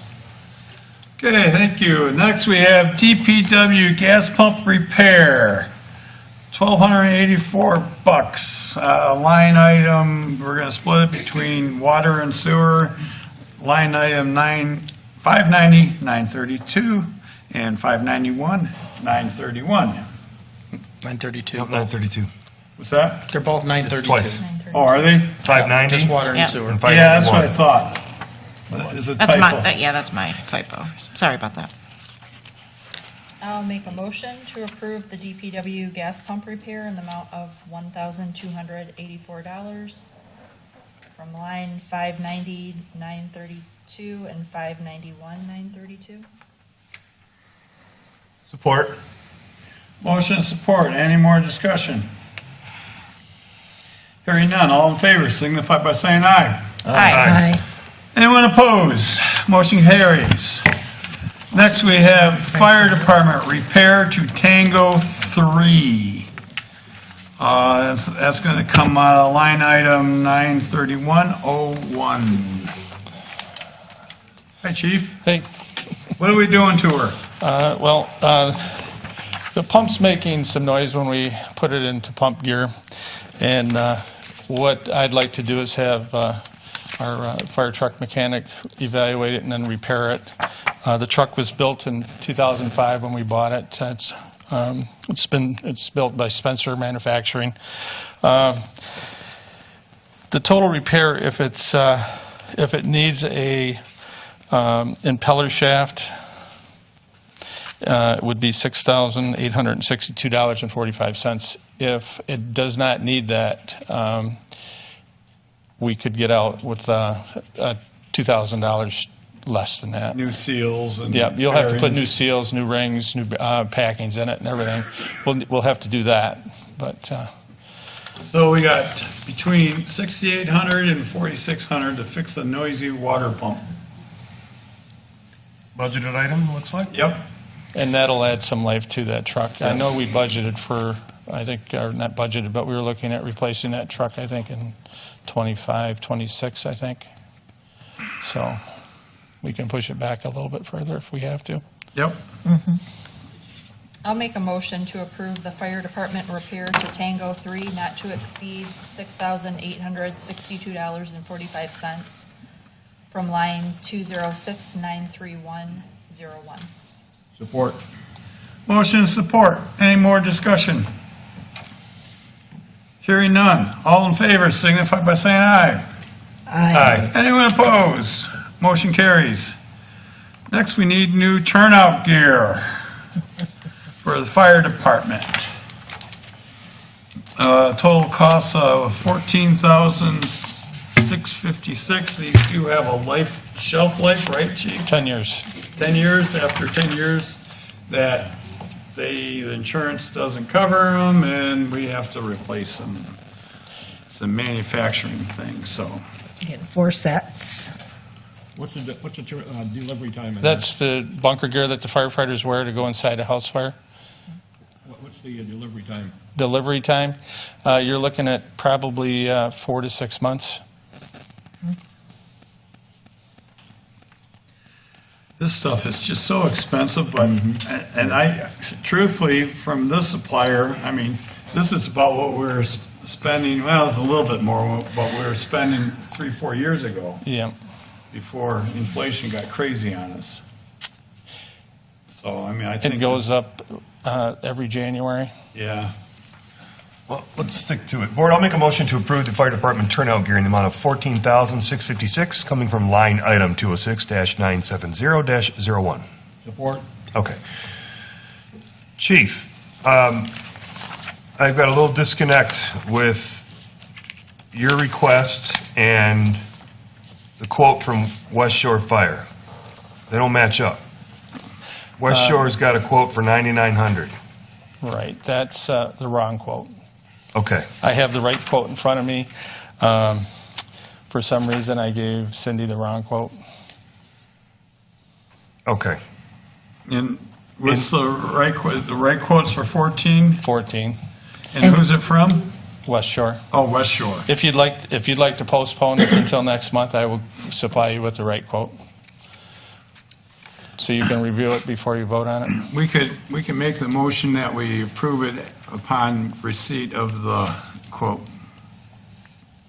Speaker 1: Okay, thank you. Next, we have DPW gas pump repair, $1,284. Line item, we're going to split it between water and sewer. Line item 590, 932, and 591, 931.
Speaker 20: 932.
Speaker 8: Nope, 932.
Speaker 1: What's that?
Speaker 20: They're both
Speaker 8: It's
Speaker 20: 932.
Speaker 8: twice.
Speaker 1: Oh, are they?
Speaker 8: 590.
Speaker 20: Just water and
Speaker 2: Yeah.
Speaker 20: sewer.
Speaker 8: And
Speaker 1: Yeah, that's what I
Speaker 8: 591.
Speaker 1: thought. Is a
Speaker 2: That's
Speaker 1: typo.
Speaker 2: that's my typo. Sorry about that.
Speaker 16: I'll make a motion to approve the DPW gas pump repair in the amount of $1,284 from line 590, 932, and 591, 932.
Speaker 8: Support.
Speaker 1: Motion and support. Any more discussion? Hearing none. All in favor signify by saying aye.
Speaker 2: Aye.
Speaker 1: Anyone opposed? Motion carries. Next, we have Fire Department repair to Tango 3. That's going to come out of line item 93101. Hi, Chief.
Speaker 13: Hey,
Speaker 1: What are we doing to her?
Speaker 13: the pump's making some noise when we put it into pump gear, and what I'd like to do is have our fire truck mechanic evaluate it and then repair it. The truck was built in 2005 when we bought it. It's built by Spencer Manufacturing. The total repair, if it needs a impeller shaft, it would be $6,862.45. If it does not need that, we could get out with $2,000 less than that.
Speaker 1: New seals and...
Speaker 13: Yeah, you'll have to put new
Speaker 1: bearings.
Speaker 13: seals, new rings, new packings in it and everything. We'll have to do that, but
Speaker 1: So we got between $6,800 and $4,600 to fix a noisy water pump.
Speaker 8: Budgeted item, looks like?
Speaker 1: Yep.
Speaker 13: And that'll add some life to that truck. I
Speaker 1: Yes.
Speaker 13: know we budgeted for, I think, or not budgeted, but we were looking at replacing that truck, I think, in 25, 26, I think. So we can push it back a little bit further if we have to.
Speaker 1: Yep.
Speaker 16: I'll make a motion to approve the fire department repair to Tango 3 not to exceed $6,862.45 from line 206-93101.
Speaker 3: Support.
Speaker 1: Motion and support. Any more discussion? Hearing none. All in favor signify by saying aye.
Speaker 8: Aye.
Speaker 1: Anyone opposed? Motion carries. Next, we need new turnout gear for the fire department. Total cost of $14,656. These do have a shelf life, right, Chief?
Speaker 13: 10 years.
Speaker 1: 10 years. After 10 years, the insurance doesn't cover them, and we have to replace them. Some manufacturing things, so.
Speaker 9: Get 4 sets.
Speaker 3: What's the delivery time? on
Speaker 13: That's the bunker gear that the firefighters wear to go inside a house fire.
Speaker 3: that? What's the delivery time?
Speaker 13: Delivery time, you're looking at probably 4 to 6 months.
Speaker 1: This stuff is just so expensive, but, and I, truthfully, from this supplier, I mean, this is about what we're spending, well, it's a little bit more, what we were spending 3-4 years ago.
Speaker 13: Yeah.
Speaker 1: Before inflation got crazy on us. So, I mean, I think.
Speaker 13: It goes up every January.
Speaker 1: Yeah.
Speaker 8: Well, let's stick to it. Board, I'll make a motion to approve the fire department turnout gear in the amount of $14,656 coming from line item 206-970-01.
Speaker 3: Support.
Speaker 8: Okay. Chief, I've got a little disconnect with your request and the quote from West Shore Fire. They don't match up. West Shore's got a quote for $9,900.
Speaker 13: Right, that's the wrong quote.
Speaker 8: Okay.
Speaker 13: I have the right quote in front of me. For some reason, I gave Cindy the wrong quote.
Speaker 8: Okay.
Speaker 1: And what's the right quote? The right quote's for 14?
Speaker 13: 14.
Speaker 1: And who's it from?
Speaker 13: West Shore.
Speaker 1: Oh, West Shore.
Speaker 13: If you'd like to postpone this until next month, I will supply you with the right quote. So you can review it before you vote on it.
Speaker 1: We can make the motion that we approve it upon receipt of the quote.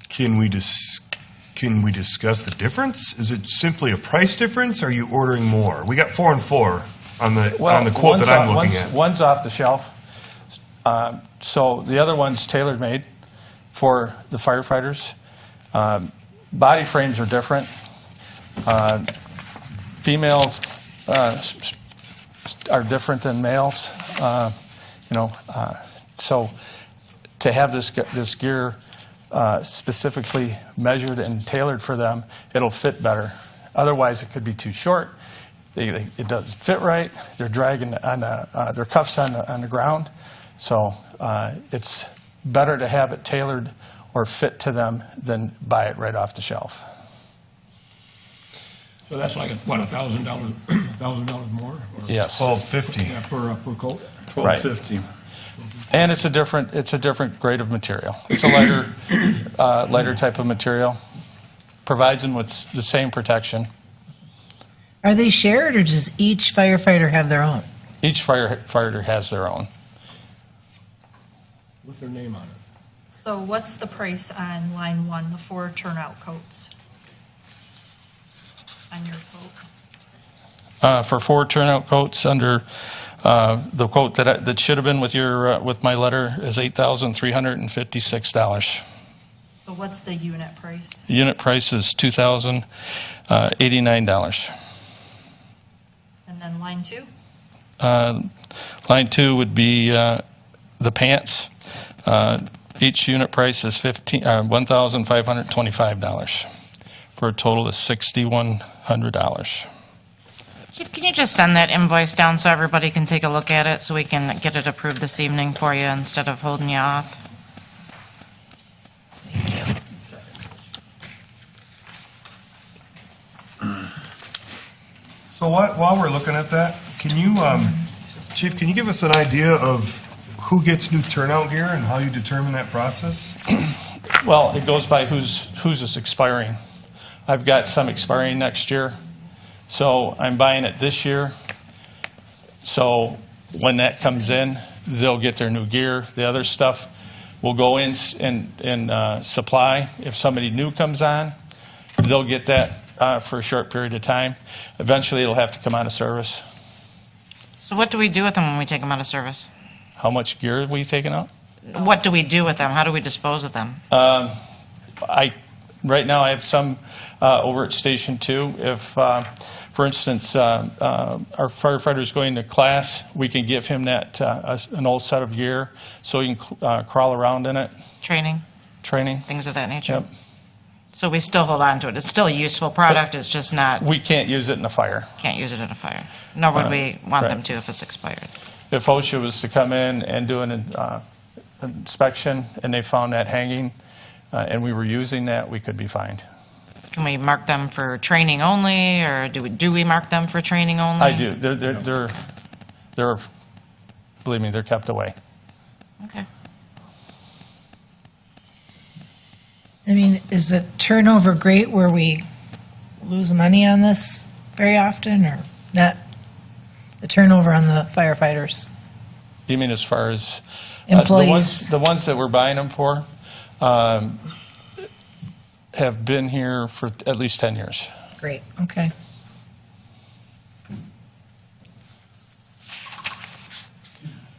Speaker 8: Can we discuss the difference? Is it simply a price difference? Or are you ordering more? We got 4 and 4 on the quote that I'm looking at.
Speaker 13: One's off the shelf. So the other one's tailor-made for the firefighters. Body frames are different. Females are different than males. So to have this gear specifically measured and tailored for them, it'll fit better. Otherwise, it could be too short. It doesn't fit right. They're dragging on their cuffs on the ground. So it's better to have it tailored or fit to them than buy it right off the shelf.
Speaker 3: So that's like, $1,000 more? Or
Speaker 13: Yes.
Speaker 8: $1,250.
Speaker 3: Yeah, per coat?
Speaker 1: $1,250.
Speaker 13: And it's a different grade of material. It's a lighter type of material. Provides them with the same protection.
Speaker 9: Are they shared, or does each firefighter have their own?
Speaker 13: Each firefighter has their own.
Speaker 3: With their name on it?
Speaker 16: So what's the price on line 1, the 4 turnout coats? On your quote?
Speaker 13: For 4 turnout coats under the quote that should have been with my letter is $8,356.
Speaker 16: So what's the unit price?
Speaker 13: The unit price is $2,089.
Speaker 16: And then line 2?
Speaker 13: Line 2 would be the pants. Each unit price is $1,525 for a total of $6,100.
Speaker 2: Chief, can you just send that invoice down so everybody can take a look at it, so we can get it approved this evening for you instead of holding you off?
Speaker 8: So while we're looking at that, can you, Chief, can you give us an idea of who gets new turnout gear and how you determine that process?
Speaker 13: Well, it goes by whose is expiring. I've got some expiring next year, so I'm buying it this year. So when that comes in, they'll get their new gear. The other stuff will go in and supply. If somebody new comes on, they'll get that for a short period of time. Eventually, it'll have to come out of service.
Speaker 2: So what do we do with them when we take them out of service?
Speaker 13: How much gear have we taken out?
Speaker 2: What do we do with them? How do we dispose of them?
Speaker 13: Right now, I have some over at Station 2. If, for instance, our firefighter's going to class, we can give him that an old set of gear so he can crawl around in it.
Speaker 2: Training,
Speaker 13: Training.
Speaker 2: things of that nature?
Speaker 13: Yep.
Speaker 2: So we still hold on to it. It's still a useful product, it's just not,
Speaker 13: We can't use it in a fire.
Speaker 2: can't use it in a fire. Nor would we want
Speaker 13: right.
Speaker 2: them to if it's expired.
Speaker 13: If OSHA was to come in and do an inspection and they found that hanging and we were using that, we could be fined.
Speaker 2: Can we mark them for training only, or do we mark them for training only?
Speaker 13: I do. They're, believe me, they're kept away.
Speaker 2: Okay.
Speaker 9: I mean, is the turnover great where we lose money on this very often, or not? The turnover on the firefighters?
Speaker 13: You mean as far as
Speaker 9: Employees.
Speaker 13: The ones that we're buying them for have been here for at least 10 years.
Speaker 9: Great, okay.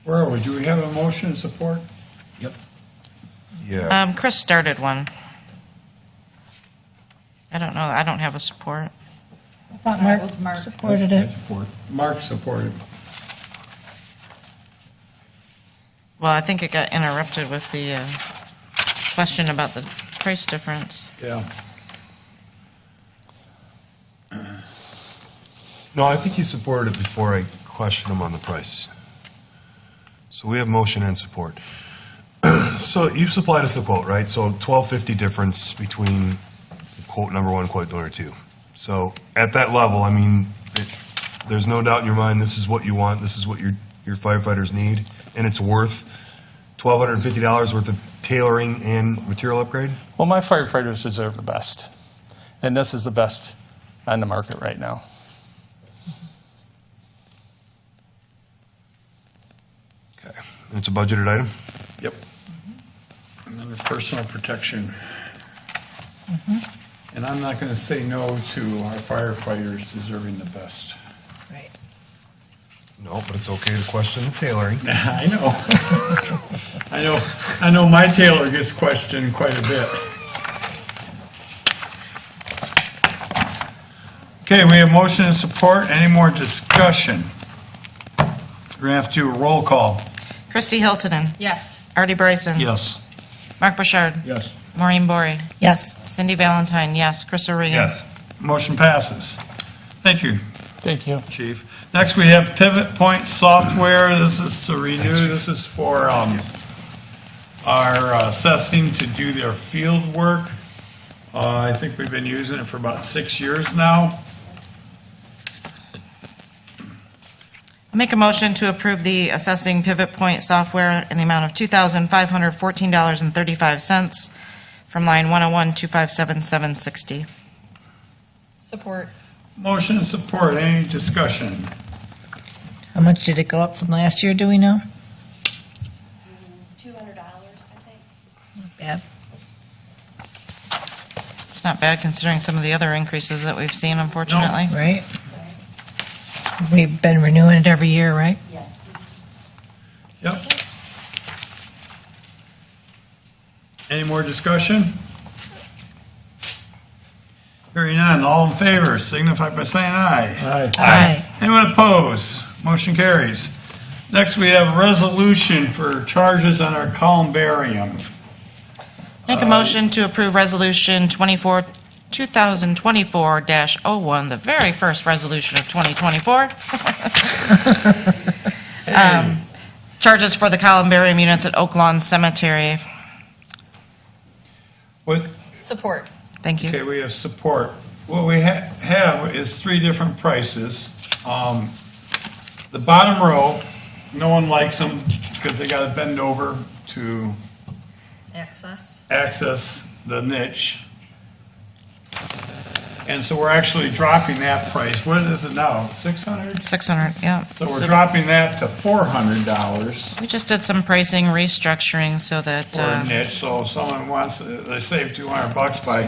Speaker 1: Where are we? Do we have a motion and support?
Speaker 8: Yeah.
Speaker 2: Chris started one. I don't know, I don't have a support.
Speaker 9: I thought
Speaker 12: That
Speaker 9: Mark
Speaker 12: was Mark.
Speaker 9: supported it.
Speaker 1: Mark supported.
Speaker 2: Well, I think it got interrupted with the question about the price difference.
Speaker 1: Yeah.
Speaker 8: No, I think you supported it before I questioned him on the price. So we have motion and support. So you've supplied us the quote, right? So $12.50 difference between quote number one, quote number two. So at that level, I mean, there's no doubt in your mind this is what you want, this is what your firefighters need, and it's worth $1,250 worth of tailoring and material upgrade?
Speaker 13: Well, my firefighters deserve the best, and this is the best on the market right now.
Speaker 8: Okay, and it's a budgeted item?
Speaker 1: Yep. And under personal protection. And I'm not going to say no to our firefighters deserving the best.
Speaker 9: Right.
Speaker 8: No, but it's okay to question the tailoring.
Speaker 1: I know. I know my tailor gets questioned quite a bit. Okay, we have motion and support. Any more discussion? We're going to have to do a roll call.
Speaker 2: Christy Hiltonen.
Speaker 12: Yes.
Speaker 2: Artie Bryson.
Speaker 1: Yes.
Speaker 2: Mark Bouchard.
Speaker 3: Yes.
Speaker 2: Maureen Bory.
Speaker 9: Yes.
Speaker 2: Cindy Valentine, yes. Chris O'Regan.
Speaker 1: Motion passes. Thank you,
Speaker 13: Thank you.
Speaker 1: Chief. Next, we have Pivot Point Software. This is to renew. This is for our assessing to do their field work. I think we've been using it for about 6 years now.
Speaker 2: I make a motion to approve the assessing Pivot Point software in the amount of $2,514.35 from line 101-257-760.
Speaker 12: Support.
Speaker 1: Motion and support. Any discussion?
Speaker 9: How much did it go up from last year, do we know?
Speaker 12: $200, I think.
Speaker 9: Not bad.
Speaker 2: It's not bad considering some of the other increases that we've seen, unfortunately.
Speaker 9: Right? We've been renewing it every year, right?
Speaker 12: Yes.
Speaker 1: Yep. Any more discussion? Hearing none, all in favor signify by saying aye.
Speaker 9: Aye.
Speaker 1: Anyone opposed? Motion carries. Next, we have a resolution for charges on our columbarium.
Speaker 2: Make a motion to approve Resolution 2024-01, the very first resolution of 2024. Charges for the columbarium units at Oak Lawn Cemetery.
Speaker 1: What?
Speaker 12: Support.
Speaker 2: Thank you.
Speaker 1: Okay, we have support. What we have is 3 different prices. The bottom row, no one likes them because they got to bend over to access the niche. And so we're actually dropping that price. What is it now, 600?
Speaker 2: 600, yeah.
Speaker 1: So we're dropping that to $400
Speaker 2: We just did some pricing restructuring so that,
Speaker 1: for a niche. So if someone wants, they save $200 by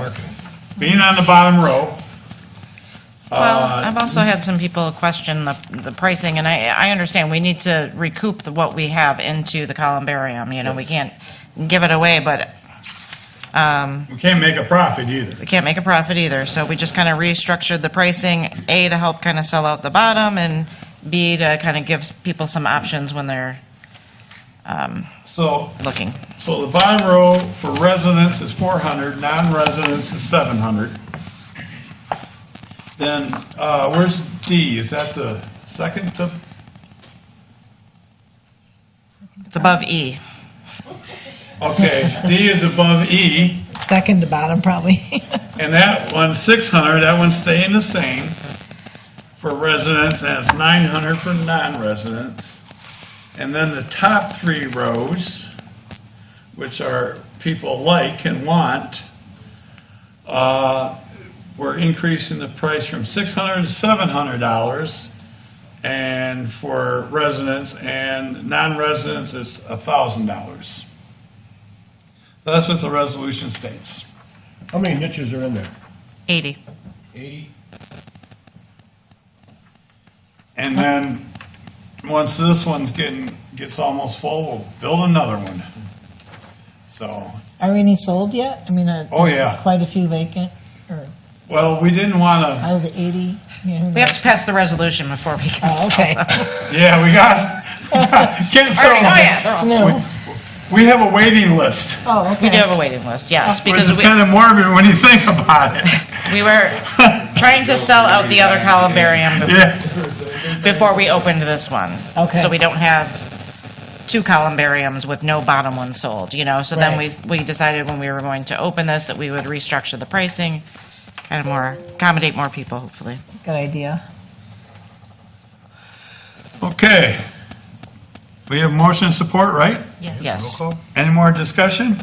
Speaker 1: being on the bottom row.
Speaker 2: well, I've also had some people question the pricing, and I understand we need to recoup what we have into the columbarium. You know, we can't give it away, but
Speaker 1: We can't make a profit either.
Speaker 2: we can't make a profit either. So we just kind of restructured the pricing, A, to help kind of sell out the bottom, and B, to kind of give people some options when they're looking.
Speaker 1: So the bottom row for residents is 400, non-residents is 700. Then, where's D? Is that the second to?
Speaker 2: It's above E.
Speaker 1: Okay, D is above E,
Speaker 9: Second to bottom, probably.
Speaker 1: and that one's 600, that one's staying the same for residents, and it's 900 for non-residents. And then the top three rows, which are people like and want, we're increasing the price from $600 to $700, and for residents, and non-residents, it's $1,000. So that's what the resolution states.
Speaker 3: How many niches are in there?
Speaker 2: 80.
Speaker 3: 80?
Speaker 1: And then, once this one's gets almost full, we'll build another one. So,
Speaker 9: Are any sold yet? I mean,
Speaker 1: Oh, yeah.
Speaker 9: quite a few vacant, or
Speaker 1: well, we didn't want to,
Speaker 9: out of the 80? Yeah, who
Speaker 2: We have
Speaker 9: knows?
Speaker 2: to pass the resolution before we can
Speaker 9: Oh,
Speaker 2: sell
Speaker 9: okay.
Speaker 2: them.
Speaker 1: yeah, we got, can't sell
Speaker 2: Oh,
Speaker 1: them.
Speaker 2: yeah, they're all sold.
Speaker 1: We have a waiting list,
Speaker 9: Oh,
Speaker 2: We do
Speaker 9: okay.
Speaker 2: have a waiting list, yes,
Speaker 1: which
Speaker 2: because
Speaker 1: is kind of morbid when you think about it.
Speaker 2: we were trying to sell out the other columbarium
Speaker 1: Yeah,
Speaker 2: before we opened this one.
Speaker 9: Okay.
Speaker 2: So we don't have two columbariums with no bottom one sold, you know? So then we decided when we were going to open this that we would restructure the pricing, kind of accommodate more people, hopefully.
Speaker 9: Good idea.
Speaker 1: okay. We have motion and support, right?
Speaker 2: Yes.
Speaker 1: Any more discussion?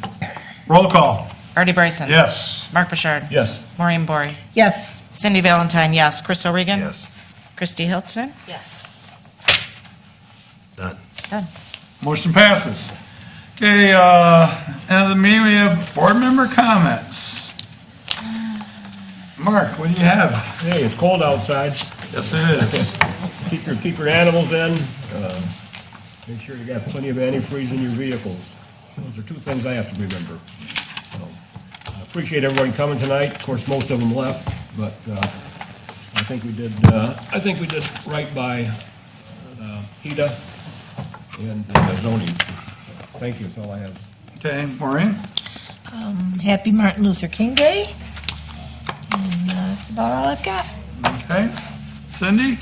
Speaker 1: Roll call.
Speaker 2: Artie Bryson?
Speaker 1: Yes.
Speaker 2: Mark Bouchard?
Speaker 3: Yes.
Speaker 2: Maureen Bory?
Speaker 9: Yes.
Speaker 2: Cindy Valentine, yes. Chris O'Regan?
Speaker 8: Yes.
Speaker 2: Christy Hilton?
Speaker 16: Yes.
Speaker 8: Done.
Speaker 2: Done.
Speaker 1: Motion passes. Okay, end of the meeting, we have board member comments. Mark, what do you have?
Speaker 3: Hey, it's cold outside.
Speaker 1: Yes, it is.
Speaker 3: Keep your animals in. Make sure you got plenty of antifreeze in your vehicles. Those are two things I have to remember. So, I appreciate everyone coming tonight. Of course, most of them left, but I think we did right by HEDA and zoning. Thank you. That's all I have.
Speaker 1: Okay, Maureen?
Speaker 9: Happy Martin Luther King Day. And that's about all I've got.
Speaker 1: Okay. Cindy?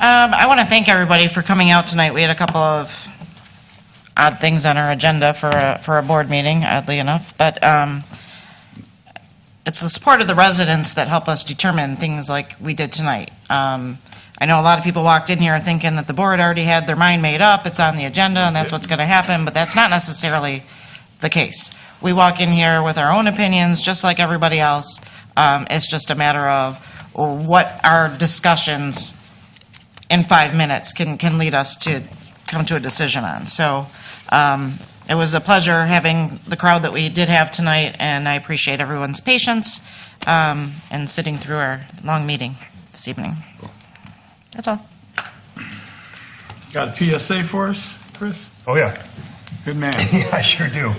Speaker 2: I want to thank everybody for coming out tonight. We had a couple of odd things on our agenda for a board meeting, oddly enough, but it's the support of the residents that help us determine things like we did tonight. I know a lot of people walked in here thinking that the board already had their mind made up, it's on the agenda, and that's what's going to happen, but that's not necessarily the case. We walk in here with our own opinions, just like everybody else. It's just a matter of what our discussions in 5 minutes can lead us to come to a decision on. So it was a pleasure having the crowd that we did have tonight, and I appreciate everyone's patience and sitting through our long meeting this evening. That's all.
Speaker 1: Got a PSA for us, Chris?
Speaker 8: Oh, yeah.
Speaker 1: Good man.
Speaker 8: Yeah, I sure do.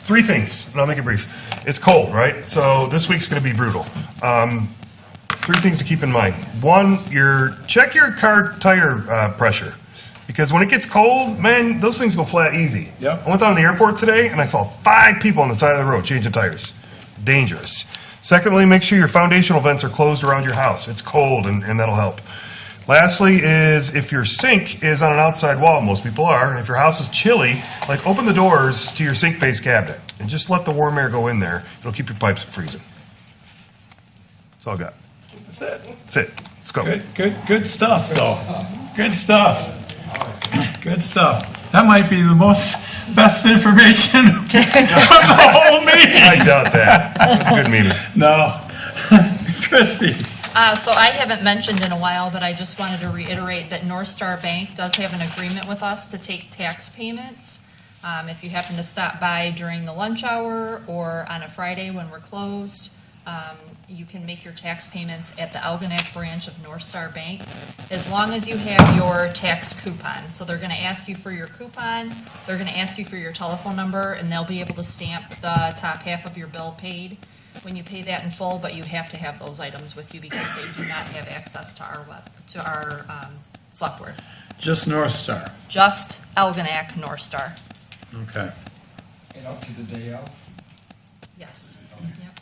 Speaker 8: 3 things, and I'll make it brief. It's cold, right? So this week's going to be brutal. 3 things to keep in mind. 1, check your car tire pressure. Because when it gets cold, man, those things go flat easy.
Speaker 3: Yep.
Speaker 8: I went down to the airport today, and I saw 5 people on the side of the road changing tires. Dangerous. Secondly, make sure your foundational vents are closed around your house. It's cold, and that'll help. Lastly is if your sink is on an outside wall, most people are, and if your house is chilly, like open the doors to your sink-based cabinet and just let the warm air go in there. It'll keep your pipes from freezing. That's all I got.
Speaker 1: That's it.
Speaker 8: That's it. Let's go.
Speaker 1: Good stuff, though. Good stuff. Good stuff. That might be the best information of the whole meeting.
Speaker 8: I doubt that. That's a good meeting.
Speaker 1: No. Christie.
Speaker 16: So I haven't mentioned in a while, but I just wanted to reiterate that North Star Bank does have an agreement with us to take tax payments. If you happen to stop by during the lunch hour or on a Friday when we're closed, you can make your tax payments at the Algonac branch of North Star Bank, as long as you have your tax coupon. So they're going to ask you for your coupon, they're going to ask you for your telephone number, and they'll be able to stamp the top half of your bill paid when you pay that in full, but you have to have those items with you because they do not have access to our software.
Speaker 1: Just North Star.
Speaker 16: Just Algonac North Star.
Speaker 1: Okay.
Speaker 5: And up to the day of?
Speaker 16: Yes. Yep.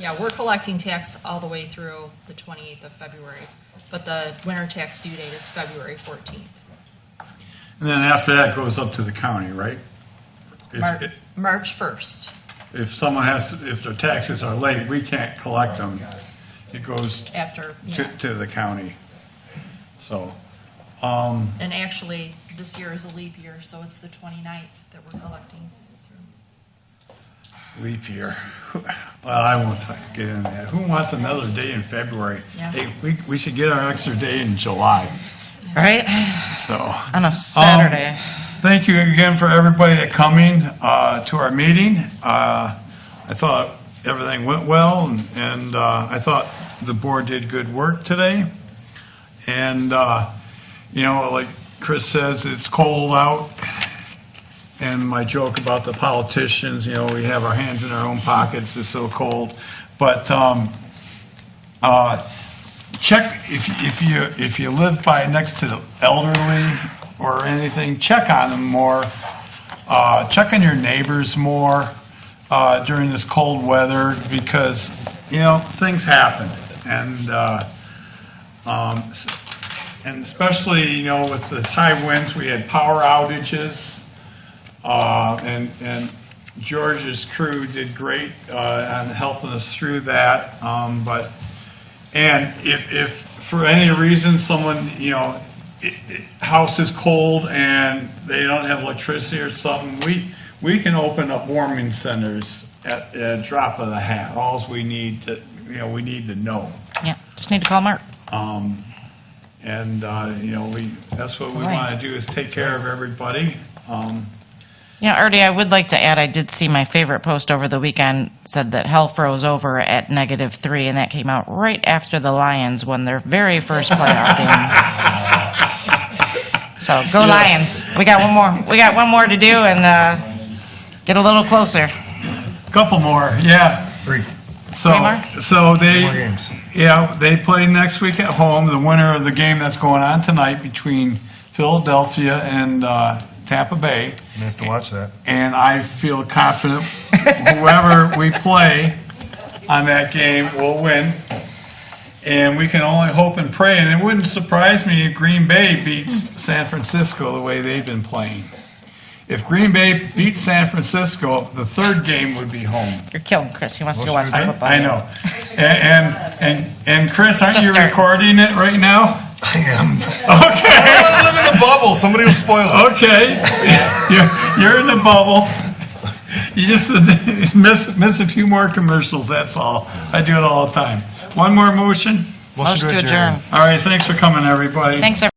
Speaker 16: Yeah, we're collecting tax all the way through the 28th of February, but the winter tax due date is February 14th.
Speaker 1: And then after that, it goes up to the county, right?
Speaker 16: March 1st.
Speaker 1: If someone if their taxes are late, we can't collect them. It goes
Speaker 16: After,
Speaker 1: to the county. So,
Speaker 16: And actually, this year is a leap year, so it's the 29th that we're collecting through.
Speaker 1: leap year. Well, I won't get into that. Who wants another day in February?
Speaker 16: Yeah.
Speaker 1: Hey, we should get our extra day in July.
Speaker 2: Right?
Speaker 1: So
Speaker 2: On a Saturday.
Speaker 1: Thank you again for everybody that coming to our meeting. I thought everything went well, and I thought the board did good work today. And like Chris says, it's cold out. And my joke about the politicians, we have our hands in our own pockets. It's so cold. But check if you live next to the elderly or anything, check on them more. Check on your neighbors more during this cold weather because things happen, and especially with this high winds, we had power outages, and George's crew did great on helping us through that. And if for any reason someone house is cold and they don't have electricity or something, we can open up warming centers at a drop of the hat. All we need to know.
Speaker 2: Yeah, just need to call Mark.
Speaker 1: That's what we
Speaker 2: Right.
Speaker 1: want to do is take care of everybody.
Speaker 2: Artie, I would like to add, I did see my favorite post over the weekend said that hell froze over at -3, and that came out right after the Lions won their very first playoff game. So go Lions! We got one more. We got one more to do and get a little closer.
Speaker 1: Couple more, yeah.
Speaker 8: Three.
Speaker 1: So they,
Speaker 8: More games.
Speaker 1: they play next week at home. The winner of the game that's going on tonight between Philadelphia and Tampa Bay.
Speaker 8: Nice to watch that.
Speaker 1: And I feel confident whoever we play on that game will win. And we can only hope and pray. And it wouldn't surprise me if Green Bay beats San Francisco the way they've been playing. If Green Bay beats San Francisco, the third game would be home.
Speaker 2: You're killing Chris. He wants to go watch the football.
Speaker 1: I know. And Chris, aren't you recording it right now?
Speaker 8: I am.
Speaker 1: Okay.
Speaker 8: I want to live in the bubble. Somebody will spoil it.
Speaker 1: Okay. You're in the bubble. You just miss a few more commercials, that's all. I do it all the time. One more motion?
Speaker 2: Motion to adjourn.
Speaker 1: All right, thanks for coming, everybody.
Speaker 2: Thanks, everybody.